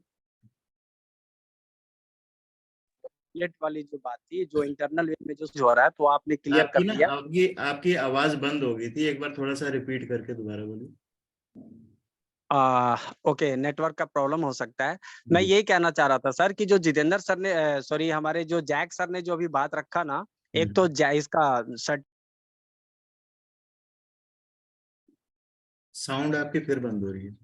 लेट वाली जो बात थी, जो इंटरनल वे में जो हो रहा है, तो आपने क्लियर कर आपकी ना, दिया। आपकी आपकी आवाज बंद हो गई थी, एक बार थोड़ा सा रिपीट करके दोबारा बोलिए। ओके, नेटवर्क का प्रॉब्लम हो सकता है। मैं यही कहना चाह रहा था सर कि जो जितेंद्र सर ने सॉरी हमारे जो जैक सर ने जो अभी बात रखा ना, एक तो इसका साउंड आपकी फिर बंद हो रही है।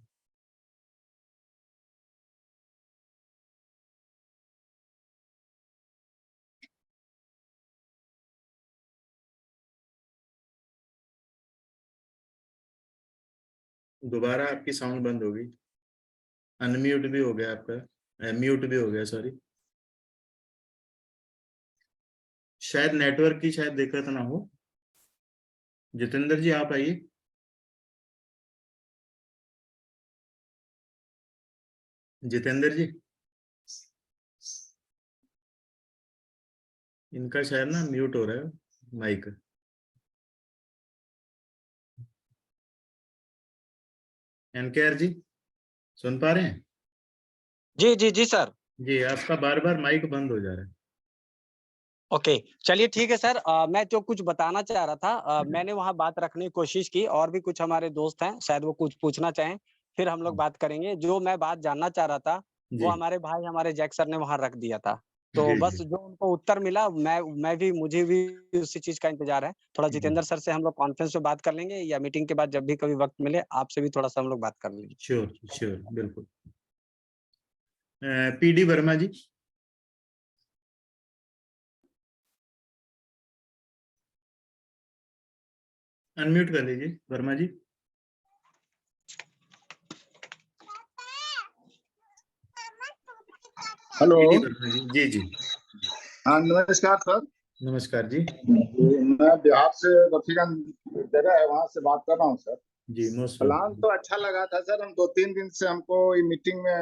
दोबारा आपकी साउंड बंद हो गई, अनम्यूट भी हो गया आपका, म्यूट भी हो गया, सॉरी। शायद नेटवर्क की शायद दिक्कत ना हो। जितेंद्र जी आप आइए। जितेंद्र जी, इनका शायद ना म्यूट हो रहा है माइक। एनकेआर जी सुन पा रहे हैं? जी जी जी सर। जी, आपका बार बार माइक बंद हो जा रहा है। ओके, चलिए ठीक है सर। मैं जो कुछ बताना चाह रहा था, मैंने वहाँ बात रखने की कोशिश की, और भी कुछ हमारे दोस्त हैं, शायद वो कुछ पूछना चाहें, फिर हम लोग बात करेंगे। जो मैं बात जानना चाह रहा था, वो जी हमारे भाई हमारे जैक सर ने वहाँ रख दिया था। तो जी बस जी जो उनको उत्तर मिला, मुझे भी उसी चीज़ का इंतज़ार है। थोड़ा जितेंद्र सर से हम लोग कॉन्फ्रेंस में बात कर लेंगे, या मीटिंग के बाद जब भी कभी वक़्त मिले, आपसे भी थोड़ा-सा हम लोग बात कर लेंगे। श्योर श्योर, बिल्कुल। पीडी वर्मा जी। अनम्यूट कर लीजिए वर्मा जी। हेलो। पीडी वर्मा जी, जी जी हाँ नमस्कार सर। नमस्कार जी। मैं बिहार से रफीगंज जगह है, वहाँ से बात कर रहा हूँ सर। जी मोस्ट प्लान वेलकम। तो अच्छा लगा था सर। हम 2-3 दिन से हमको ये मीटिंग में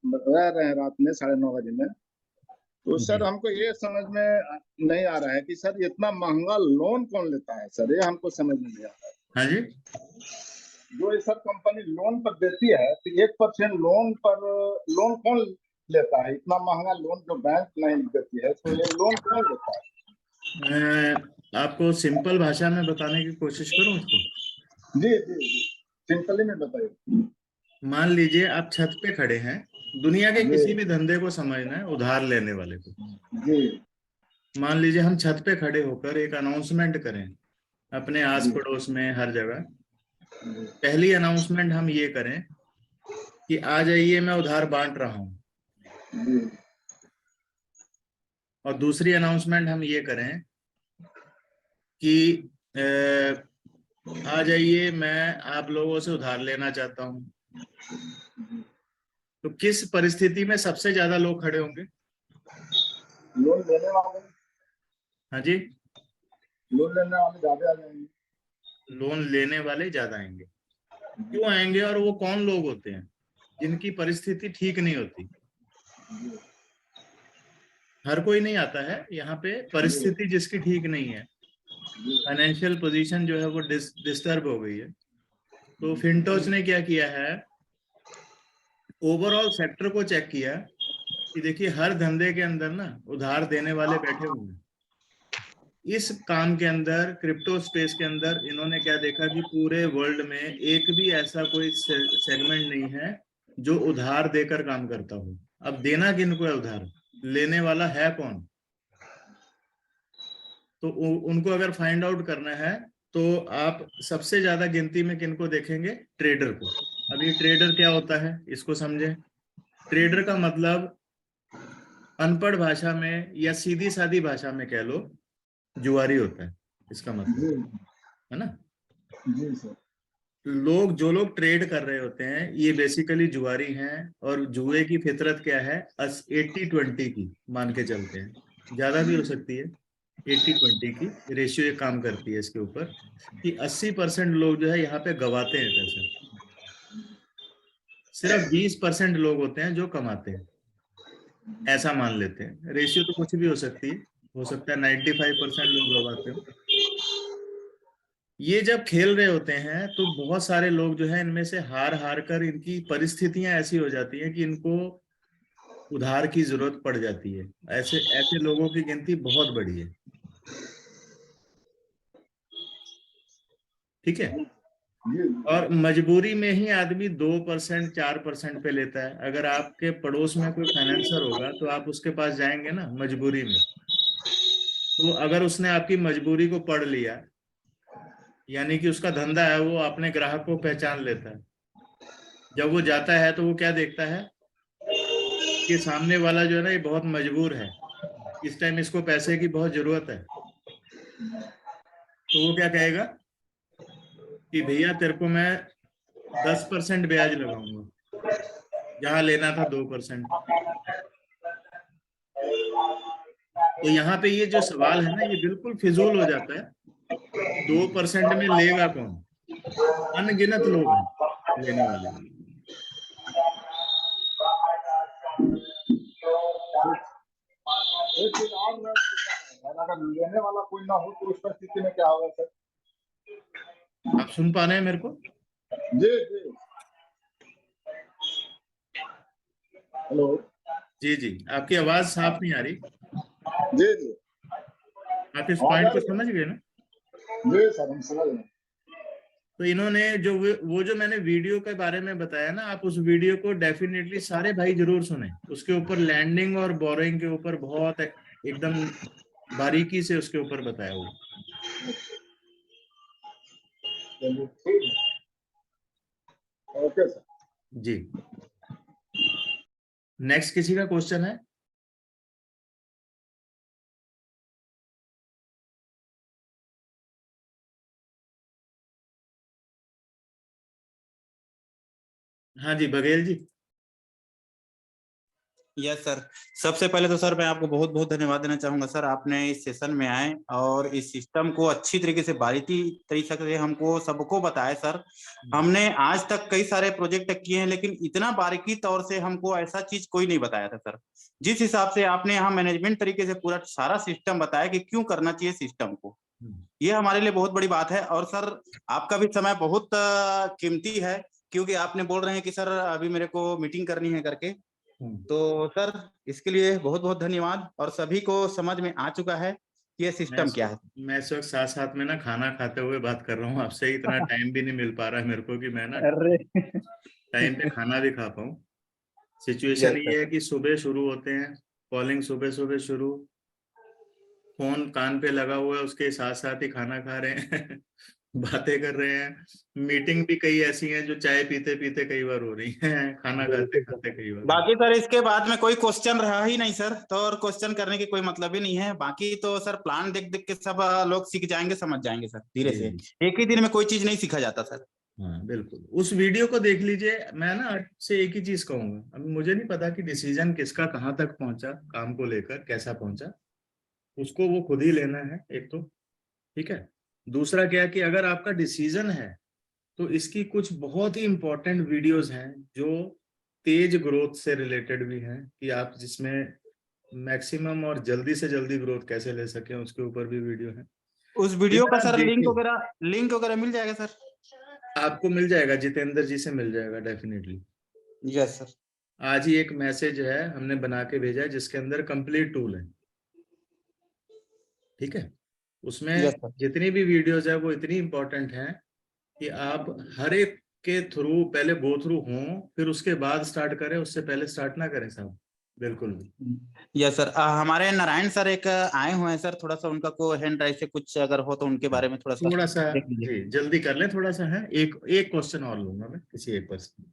रह रहे हैं रात में 9:30 बजे में। तो जी सर हमको ये समझ में नहीं आ रहा है कि सर इतना महंगा लोन कौन लेता है सर, ये हमको समझ में नहीं आ रहा है। हाँ जी, जो ये सर कंपनी लोन पर देती है, तो 1% लोन पर लोन कौन लेता है? इतना महंगा लोन जो बैंक नहीं देती है, तो ये लोन कौन लेता है? मैं आपको सिंपल भाषा में बताने की कोशिश करूं इसको। जी जी जी, सिंपली में बताइए। मान लीजिए आप छत पे खड़े हैं, दुनिया के जी किसी भी धंधे को समझना है, उधार लेने वाले को। जी मान लीजिए हम छत पे खड़े होकर एक अनाउंसमेंट करें अपने आस जी पड़ोस में, हर जगह। जी पहली अनाउंसमेंट हम ये करें कि आ जाइए मैं उधार बांट रहा हूं, जी और दूसरी अनाउंसमेंट हम ये करें कि आ जाइए मैं आप लोगों से उधार लेना चाहता हूं। तो किस परिस्थिति में सबसे ज्यादा लोग खड़े होंगे? लोन लेने वाले हाँ जी, ज्यादा आ जाएंगे। लोन लेने वाले ज्यादा आएंगे। क्यों आएंगे, और वो कौन लोग होते हैं जिनकी परिस्थिति ठीक नहीं होती? हर कोई नहीं आता है यहाँ पे, परिस्थिति जिसकी ठीक नहीं है, फाइनेंशियल पोजीशन जो है वो डिस्टर्ब हो गई है। तो फिनटोच ने क्या किया है, ओवरऑल सेक्टर को चेक किया कि देखिए हर धंधे के अंदर ना उधार देने वाले बैठे हुए हैं। इस काम के अंदर, क्रिप्टो स्पेस के अंदर, इन्होंने क्या देखा कि पूरे वर्ल्ड में एक भी ऐसा कोई सेगमेंट नहीं है जो उधार देकर काम करता हो। अब देना किनको है उधार, लेने वाला है कौन? तो उनको अगर फाइंड आउट करना है तो आप सबसे ज्यादा गिनती में किनको देखेंगे? ट्रेडर को। अब ये ट्रेडर क्या होता है इसको समझें। ट्रेडर का मतलब अनपढ़ भाषा में या सीधी सादी भाषा में कह लो, जुआरी होता है इसका मतलब, है ना। जी सर। लोग जो लोग ट्रेड कर रहे होते हैं ये बेसिकली जुआरी हैं। और जुए की फितरत क्या है? 80-20 की मान के चलते हैं, ज्यादा भी हो सकती है। 80-20 की रेशियो एक काम करती है इसके ऊपर कि 80% लोग जो है यहाँ पे गवाते हैं पैसे, सिर्फ 20% लोग होते हैं जो कमाते हैं, ऐसा मान लेते हैं। रेशियो तो कुछ भी हो सकती है, हो सकता है 95% लोग गवाते हो। ये जब खेल रहे होते हैं तो बहुत सारे लोग जो है इनमें से हार हार कर इनकी परिस्थितियां ऐसी हो जाती हैं कि इनको उधार की जरूरत पड़ जाती है। ऐसे ऐसे लोगों की गिनती बहुत बड़ी है, ठीक है। जी और मजबूरी में ही आदमी 2% 4% पे लेता है। अगर आपके पड़ोस में कोई फाइनेंसर होगा तो आप उसके पास जाएंगे ना मजबूरी में, तो अगर उसने आपकी मजबूरी को पढ़ लिया, यानी कि उसका धंधा है, वो अपने ग्राहक को पहचान लेता है। जब वो जाता है तो वो क्या देखता है कि सामने वाला जो है ना ये बहुत मजबूर है, इस टाइम इसको पैसे की बहुत जरूरत है, तो वो क्या कहेगा कि भैया तेरे को मैं 10% ब्याज लगाऊंगा, जहां लेना था 2%। तो यहाँ पे ये जो सवाल है ना ये बिल्कुल फिजूल हो जाता है। 2% में लेगा कौन? अनगिनत लोग हैं लेने वाले। एक चीज और मैं अगर लेने वाला कोई ना हो तो उस परिस्थिति में क्या होगा सर? आप सुन पा रहे हैं मेरे को? जी जी, हेलो। जी जी, आपकी आवाज साफ नहीं आ रही। जी जी, आप इस पॉइंट को समझ गए ना? जी सर हम समझ रहे हैं। तो इन्होंने जो वो जो मैंने वीडियो के बारे में बताया ना, आप उस वीडियो को डेफिनेटली सारे भाई जरूर सुने। उसके ऊपर लैंडिंग और बोरोइंग के ऊपर बहुत एकदम बारीकी से उसके ऊपर बताया हुआ। चलिए ठीक है, ओके सर। जी, नेक्स्ट किसी का क्वेश्चन है? हाँ जी, बघेल जी। यस सर, सबसे पहले तो सर मैं आपको बहुत बहुत धन्यवाद देना चाहूंगा सर, आपने इस सेशन में आए और इस सिस्टम को अच्छी तरीके से बारीकी तरीके से हमको सबको बताया सर। हमने आज तक कई सारे प्रोजेक्ट किए हैं लेकिन इतना बारीकी तौर से हमको ऐसा चीज कोई नहीं बताया था सर। जिस हिसाब से आपने यहाँ मैनेजमेंट तरीके से पूरा सारा सिस्टम बताया कि क्यों करना चाहिए सिस्टम को, ये हमारे लिए बहुत बड़ी बात है। और सर आपका भी समय बहुत कीमती है, क्योंकि आपने बोल रहे हैं कि सर अभी मेरे को मीटिंग करनी है करके, तो सर इसके लिए बहुत बहुत धन्यवाद। और सभी को समझ में आ चुका है कि ये सिस्टम क्या है। मैं इस वक्त साथ साथ में ना खाना खाते हुए बात कर रहा हूँ आपसे। इतना टाइम भी नहीं मिल पा रहा है मेरे को कि मैं ना अरे टाइम पे खाना भी खा पाऊँ। सिचुएशन यस ये है कि सुबह शुरू होते हैं, कॉलिंग सुबह सुबह शुरू, फोन कान पे लगा हुआ है, उसके साथ साथ ही खाना खा रहे हैं बातें कर रहे हैं। मीटिंग भी कई ऐसी हैं जो चाय पीते पीते कई बार हो रही हैं, खाना खाते खाते कई बार। बाकी सर इसके बाद में कोई क्वेश्चन रहा ही नहीं सर, तो और क्वेश्चन करने की कोई मतलब ही नहीं है। बाकी तो सर प्लान देख देख के सब लोग सीख जाएंगे, समझ जाएंगे सर धीरे से। एक ही दिन में कोई चीज नहीं सीखा जाता सर। हाँ बिल्कुल, उस वीडियो को देख लीजिए। मैं ना आपसे एक ही चीज कहूंगा, अब मुझे नहीं पता कि डिसीजन किसका कहाँ तक पहुंचा, काम को लेकर कैसा पहुंचा, उसको वो खुद ही लेना है एक तो, ठीक है। दूसरा क्या है कि अगर आपका डिसीजन है तो इसकी कुछ बहुत ही इंपॉर्टेंट वीडियोस हैं जो तेज ग्रोथ से रिलेटेड भी हैं, कि आप जिसमें मैक्सिमम और जल्दी से जल्दी ग्रोथ कैसे ले सकें, उसके ऊपर भी वीडियो है। उस वीडियो का सर देखिए, लिंक वगैरह मिल जाएगा सर? आपको मिल जाएगा, जितेंद्र जी से मिल जाएगा डेफिनेटली। Yes sir. आज ही एक मैसेज है हमने बना के भेजा है जिसके अंदर कंप्लीट टूल है, ठीक है। उसमें यस सर। जितनी भी वीडियोस है वो इतनी इंपॉर्टेंट है कि आप हर एक के थ्रू पहले गो थ्रू हों, फिर उसके बाद स्टार्ट करें, उससे पहले स्टार्ट ना करें साहब, बिल्कुल भी। यस सर, हमारे नारायण सर एक आए हुए हैं सर, थोड़ा सा उनका को हैंड राइज से कुछ अगर हो तो उनके बारे में थोड़ा सा देख लीजिए। जी जल्दी कर लें, थोड़ा सा है, एक एक क्वेश्चन और लूंगा मैं किसी एक पर्सन।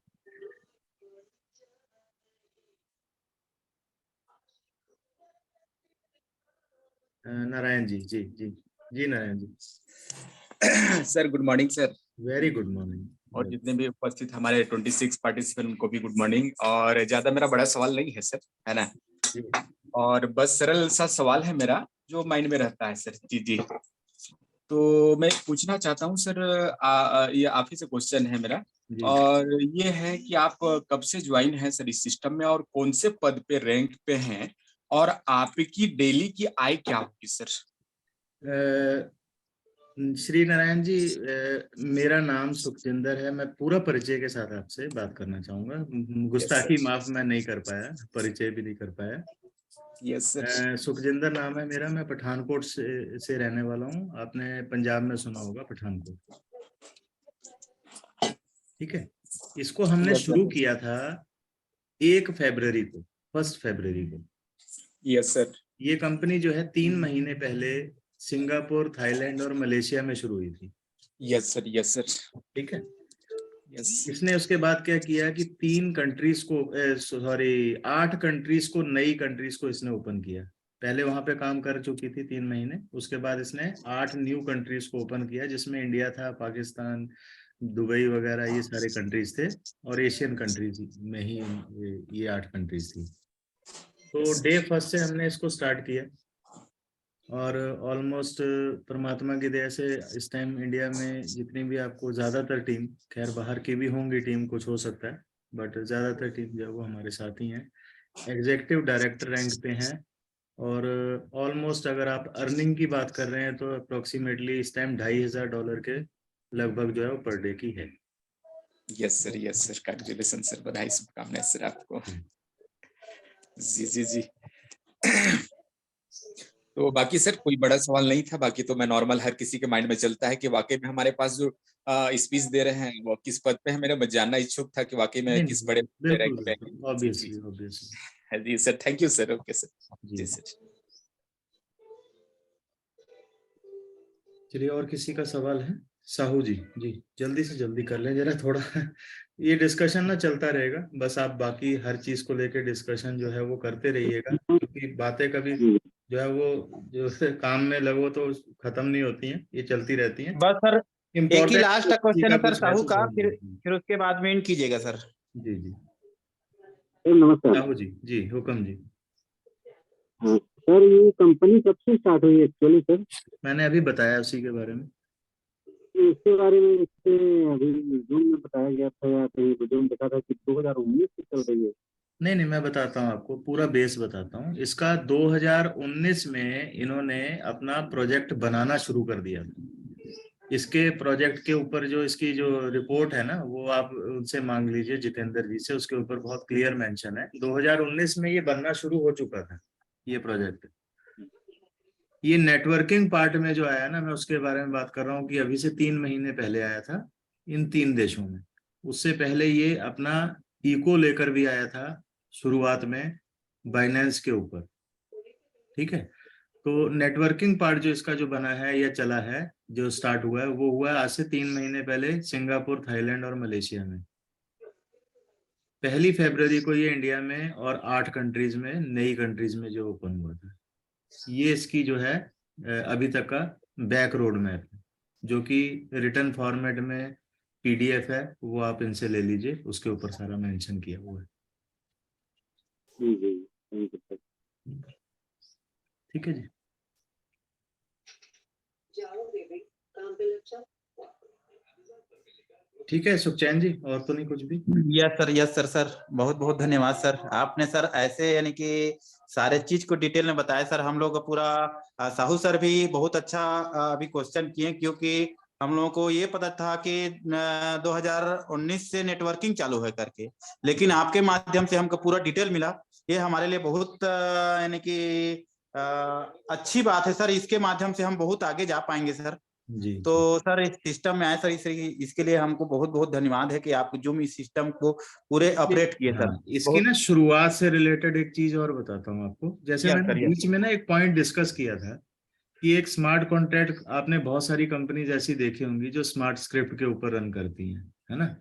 नारायण जी, जी जी जी, Narayan ji. Sir good morning sir. Very good morning. और जितने भी उपस्थित हमारे 26 पार्टिसिपेंट उनको भी गुड मॉर्निंग। और ज्यादा मेरा बड़ा सवाल नहीं है सर, है ना, और बस सरल सा सवाल है मेरा जो माइंड में रहता है सर। जी जी, तो मैं पूछना चाहता हूँ सर, ये आप ही से क्वेश्चन है मेरा, और ये है कि आप कब से ज्वाइन है सर इस सिस्टम में, और कौन से पद पे रैंक पे हैं, और आपकी डेली की आय क्या होगी सर? श्री नारायण जी, मेरा नाम सुखजिंदर है। मैं पूरा परिचय के साथ आपसे बात करना चाहूंगा। गुस्ताखी माफ मैं नहीं कर पाया, परिचय भी नहीं कर पाया। Yes sir. सुखजिंदर नाम है मेरा, मैं पठानकोट से रहने वाला हूँ। आपने पंजाब में सुना होगा पठानकोट। ठीक है, इसको हमने Yes, शुरू sir. किया था 1 फरवरी को, 1 फरवरी को। Yes, sir. ये कंपनी जो है 3 महीने पहले सिंगापुर, थाईलैंड और मलेशिया में शुरू हुई थी। Yes, sir. Yes, sir. ठीक है, Yes. इसने उसके बाद क्या किया कि 3 कंट्रीज को, सॉरी 8 कंट्रीज को, नई कंट्रीज को इसने ओपन किया। पहले वहां पे काम कर चुकी थी 3 महीने, उसके बाद इसने 8 न्यू कंट्रीज को ओपन किया, जिसमें इंडिया था, पाकिस्तान, दुबई वगैरह, ये सारे कंट्रीज थे, और एशियन कंट्रीज में ही ये 8 कंट्रीज थी। तो डे फर्स्ट से हमने इसको स्टार्ट किया, और ऑलमोस्ट परमात्मा की दया से इस टाइम इंडिया में जितनी भी आपको ज्यादातर टीम, खैर बाहर की भी होंगी टीम, कुछ हो सकता है, बट ज्यादातर टीम जो है वो हमारे साथ ही हैं, एग्जीक्यूटिव डायरेक्टर रैंक पे हैं। और ऑलमोस्ट अगर आप अर्निंग की बात कर रहे हैं तो अप्रोक्सीमेटली इस टाइम $2,500 के लगभग जो है वो पर डे की है। Yes, sir. Yes, sir. Congratulations, sir. बधाई, शुभकामनाएं सर आपको। जी जी जी। तो बाकी सर कोई बड़ा सवाल नहीं था, बाकी तो मैं नॉर्मल हर किसी के माइंड में चलता है कि वाकई में हमारे पास जो स्पीच दे रहे हैं वो किस पद पे है। मेरा जानना इच्छुक था कि वाकई में किस बड़े रैंक पे है। ऑब्वियसली जी sir, thank you sir. Okay sir. जी सर। चलिए, और किसी का सवाल है? साहू जी, जी जल्दी से जल्दी कर लें जरा, थोड़ा ये डिस्कशन ना चलता रहेगा, बस आप बाकी हर चीज को लेके डिस्कशन जो है वो करते रहिएगा, क्योंकि बातें कभी जो है वो जो काम में लगो तो खत्म नहीं होती हैं, ये चलती रहती हैं। बस सर एक ही लास्ट क्वेश्चन है सर साहू का, फिर उसके बाद में एंड कीजिएगा सर। जी जी नमस्कार साहू जी। जी हुक्म जी। हाँ, सर ये कंपनी कब से स्टार्ट हुई एक्चुअली सर? मैंने अभी बताया उसी के बारे में। इसके बारे में इससे अभी जून में बताया गया था, या कहीं वीडियो में देखा था कि 2019 से चल रही है। नहीं नहीं, मैं बताता हूँ आपको, पूरा बेस बताता हूँ इसका। 2019 में इन्होंने अपना प्रोजेक्ट बनाना शुरू कर दिया था। इसके प्रोजेक्ट के ऊपर जो इसकी जो रिपोर्ट है ना, वो आप उनसे मांग लीजिए, जितेंद्र जी से, उसके ऊपर बहुत क्लियर मेंशन है। 2019 में ये बनना शुरू हो चुका था ये प्रोजेक्ट। ये नेटवर्किंग पार्ट में जो आया ना, मैं उसके बारे में बात कर रहा हूँ कि अभी से 3 महीने पहले आया था इन 3 देशों में। उससे पहले ये अपना इको लेकर भी आया था शुरुआत में बाइनेंस के ऊपर। ठीक है, तो नेटवर्किंग पार्ट जो इसका जो बना है या चला है, जो स्टार्ट हुआ है, वो हुआ आज से 3 महीने पहले सिंगापुर, थाईलैंड और मलेशिया में। 1 फरवरी को ये इंडिया में और 8 कंट्रीज में, नई कंट्रीज में जो ओपन हुआ था। ये इसकी जो है अभी तक का बैक रोड मैप, जो कि रिटर्न फॉर्मेट में पीडीएफ है, वो आप इनसे ले लीजिए, उसके ऊपर सारा मेंशन किया हुआ है। ठीक है जी। ठीक है सुखचैन जी, और तो नहीं कुछ भी? यस सर सर बहुत बहुत धन्यवाद सर, आपने सर ऐसे यानी कि सारे चीज को डिटेल में बताया सर। हम लोग पूरा साहू सर भी बहुत अच्छा अभी क्वेश्चन किए, क्योंकि हम लोगों को ये पता था कि 2019 से नेटवर्किंग चालू है करके, लेकिन आपके माध्यम से हमको पूरा डिटेल मिला। ये हमारे लिए बहुत यानी कि अच्छी बात है सर, इसके माध्यम से हम बहुत आगे जा पाएंगे सर जी। तो सर इस सिस्टम में आए सर, इसके लिए हमको बहुत बहुत धन्यवाद है कि आप जूम इस सिस्टम को पूरे ऑपरेट किए सर। हाँ, इसकी ना शुरुआत से रिलेटेड एक चीज और बताता हूँ आपको। जैसे मैंने बीच में ना एक पॉइंट डिस्कस किया था कि एक स्मार्ट कॉन्ट्रैक्ट, आपने बहुत सारी कंपनीज ऐसी देखी होंगी जो स्मार्ट स्क्रिप्ट के ऊपर रन करती हैं, है ना?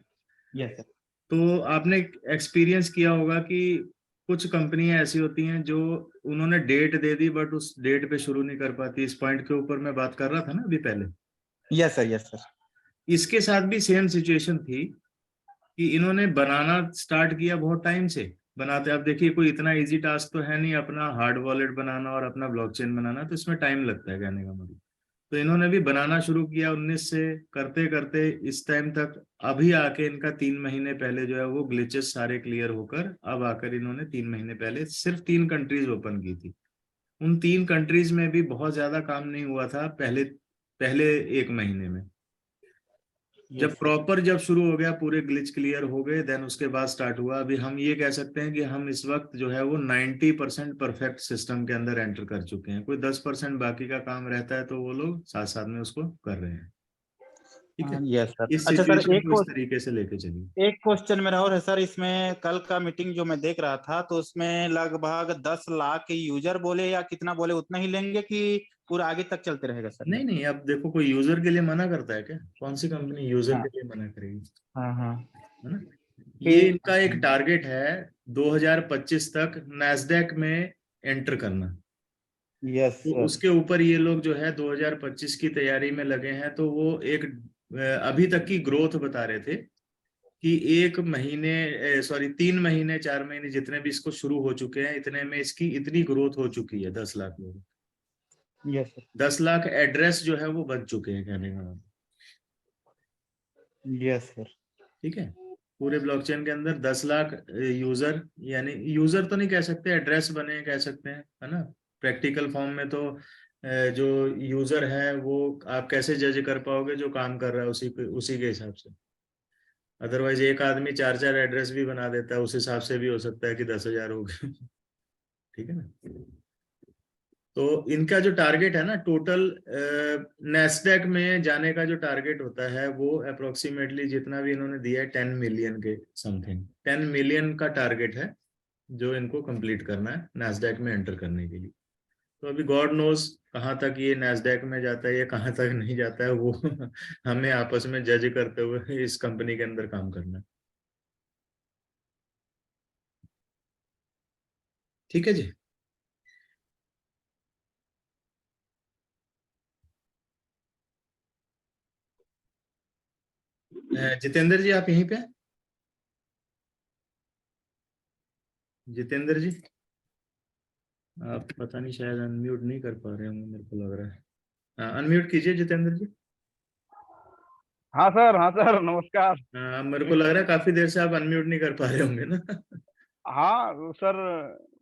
Yes sir. तो आपने एक्सपीरियंस किया होगा कि कुछ कंपनियां ऐसी होती हैं जो उन्होंने डेट दे दी, बट उस डेट पे शुरू नहीं कर पाती। इस पॉइंट के ऊपर मैं बात कर रहा था ना अभी पहले। Yes sir. इसके साथ भी सेम सिचुएशन थी कि इन्होंने बनाना स्टार्ट किया बहुत टाइम से बनाते। आप देखिए, कोई इतना इजी टास्क तो है नहीं अपना हार्ड वॉलेट बनाना और अपना ब्लॉकचेन बनाना, तो इसमें टाइम लगता है कहने का मतलब। तो इन्होंने भी बनाना शुरू किया 19 से, करते करते इस टाइम तक अभी आके इनका 3 महीने पहले जो है वो ग्लिचेस सारे क्लियर होकर अब आकर इन्होंने 3 महीने पहले सिर्फ 3 कंट्रीज ओपन की थी। उन 3 कंट्रीज में भी बहुत ज्यादा काम नहीं हुआ था पहले 1 महीने में। जब शुरू हो गया, पूरे ग्लिच क्लियर हो गए, देन उसके बाद स्टार्ट हुआ। अभी हम ये कह सकते हैं कि हम इस वक्त जो है वो 90% परफेक्ट सिस्टम के अंदर एंटर कर चुके हैं। कोई 10% बाकी का काम रहता है तो वो लोग साथ साथ में उसको कर रहे हैं। ठीक है, यस सर। इस अच्छा सर, सिचुएशन को इस तरीके से लेके चलिए। एक क्वेश्चन मेरा और है सर। इसमें कल का मीटिंग जो मैं देख रहा था तो उसमें लगभग 10 लाख यूजर बोले या कितना बोले उतना ही लेंगे कि पूरा आगे तक चलते रहेगा सर? नहीं नहीं, अब देखो कोई यूजर के लिए मना करता है क्या? कौन सी कंपनी यूजर हाँ के लिए मना करेगी? हाँ हाँ। है ना? ये इनका एक टारगेट है 2025 तक नैस्डैक में एंटर करना। यस तो सर। उसके ऊपर ये लोग जो है 2025 की तैयारी में लगे हैं। तो वो एक अभी तक की ग्रोथ बता रहे थे कि 1 महीने, सॉरी 3 महीने 4 महीने जितने भी इसको शुरू हो चुके हैं, इतने में इसकी इतनी ग्रोथ हो चुकी है 10 लाख लोग। Yes sir. 10 लाख एड्रेस जो है वो बन चुके हैं कहने का मतलब। Yes sir. ठीक है, पूरे ब्लॉकचेन के अंदर 10 लाख यूजर, यानी यूजर तो नहीं कह सकते, एड्रेस बने कह सकते हैं, है ना? प्रैक्टिकल फॉर्म में तो जो यूजर है वो आप कैसे जज कर पाओगे? जो काम कर रहा है उसी के हिसाब से। अदरवाइज एक आदमी 4 एड्रेस भी बना देता है, उस हिसाब से भी हो सकता है कि 10,000 हो गए। ठीक है ना? तो इनका जो टारगेट है ना, टोटल नेस्डैक में जाने का जो टारगेट होता है वो अप्रोक्सीमेटली जितना भी इन्होंने दिया है 10 मिलियन के समथिंग, 10 मिलियन का टारगेट है जो इनको कंप्लीट करना है नेस्डैक में एंटर करने के लिए। तो अभी गॉड नोज कहाँ तक ये नेस्डैक में जाता है या कहाँ तक नहीं जाता है, वो हमें आपस में जज करते हुए इस कंपनी के अंदर काम करना है। ठीक है जी। जितेंद्र जी आप यहीं पे हैं? जितेंद्र जी आप पता नहीं शायद अनम्यूट नहीं कर पा रहे होंगे, मेरे को लग रहा है। अनम्यूट कीजिए जितेंद्र जी। हाँ सर, नमस्कार। मेरे को लग रहा है काफी देर से आप अनम्यूट नहीं कर पा रहे होंगे ना। हाँ सर,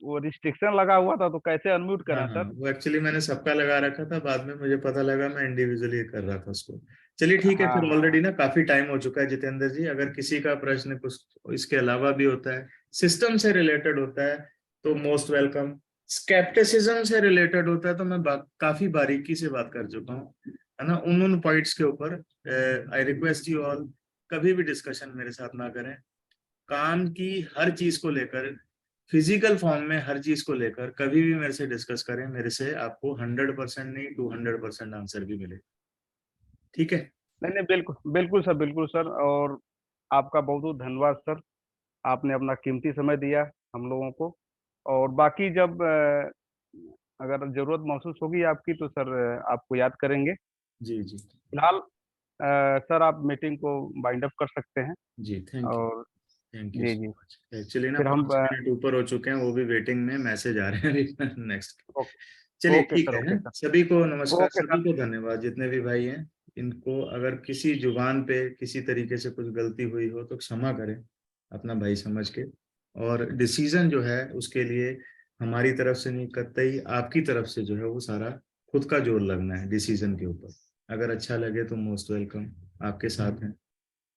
वो रिस्ट्रिक्शन लगा हुआ था तो कैसे अनम्यूट हाँ करें हाँ, सर? वो एक्चुअली मैंने सबका लगा रखा था, बाद में मुझे पता लगा मैं इंडिविजुअली कर रहा था उसको। चलिए ठीक है, फिर हाँ ऑलरेडी ना काफी टाइम हो चुका है जितेंद्र जी। अगर किसी का प्रश्न कुछ इसके अलावा भी होता है, सिस्टम से रिलेटेड होता है, तो मोस्ट वेलकम। स्केप्टिसिज्म से रिलेटेड होता है तो मैं काफी बारीकी से बात कर चुका हूँ, है ना? उन पॉइंट्स के ऊपर आई रिक्वेस्ट यू ऑल, कभी भी डिस्कशन मेरे साथ ना करें। काम की हर चीज को लेकर, फिजिकल फॉर्म में हर चीज को लेकर कभी भी मेरे से डिस्कस करें, मेरे से आपको 100% नहीं 200% आंसर भी मिले। ठीक है? नहीं नहीं, बिल्कुल सर, और आपका बहुत बहुत धन्यवाद सर। आपने अपना कीमती समय दिया हम लोगों को। और बाकी जब अगर जरूरत महसूस होगी आपकी तो सर आपको याद करेंगे। जी जी फिलहाल सर आप मीटिंग को बाइंड अप कर सकते हैं। जी, थैंक यू। और थैंक यू जी सो जी, मच। एक्चुअली ना फिर हम 5 मिनट ऊपर हो चुके हैं, वो भी वेटिंग में, मैसेज आ रहे हैं नेक्स्ट। चलिए ओके ठीक सर, है, ओके सर, सभी को नमस्कार, ओके सभी सर। को धन्यवाद, जितने भी भाई हैं। इनको अगर किसी जुबान पे किसी तरीके से कुछ गलती हुई हो तो क्षमा करें अपना भाई समझ के। और डिसीजन जो है उसके लिए हमारी तरफ से नहीं, कतई आपकी तरफ से जो है वो सारा खुद का जोर लगना है डिसीजन के ऊपर। अगर अच्छा लगे तो मोस्ट वेलकम, आपके साथ हैं।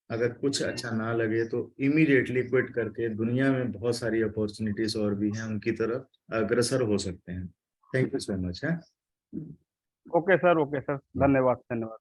अगर कुछ अच्छा ना लगे तो इमीडिएटली क्विट करके दुनिया में बहुत सारी अपॉर्चुनिटीज और भी हैं, उनकी तरफ अग्रसर हो सकते हैं। थैंक यू सो मच है। ओके सर, धन्यवाद।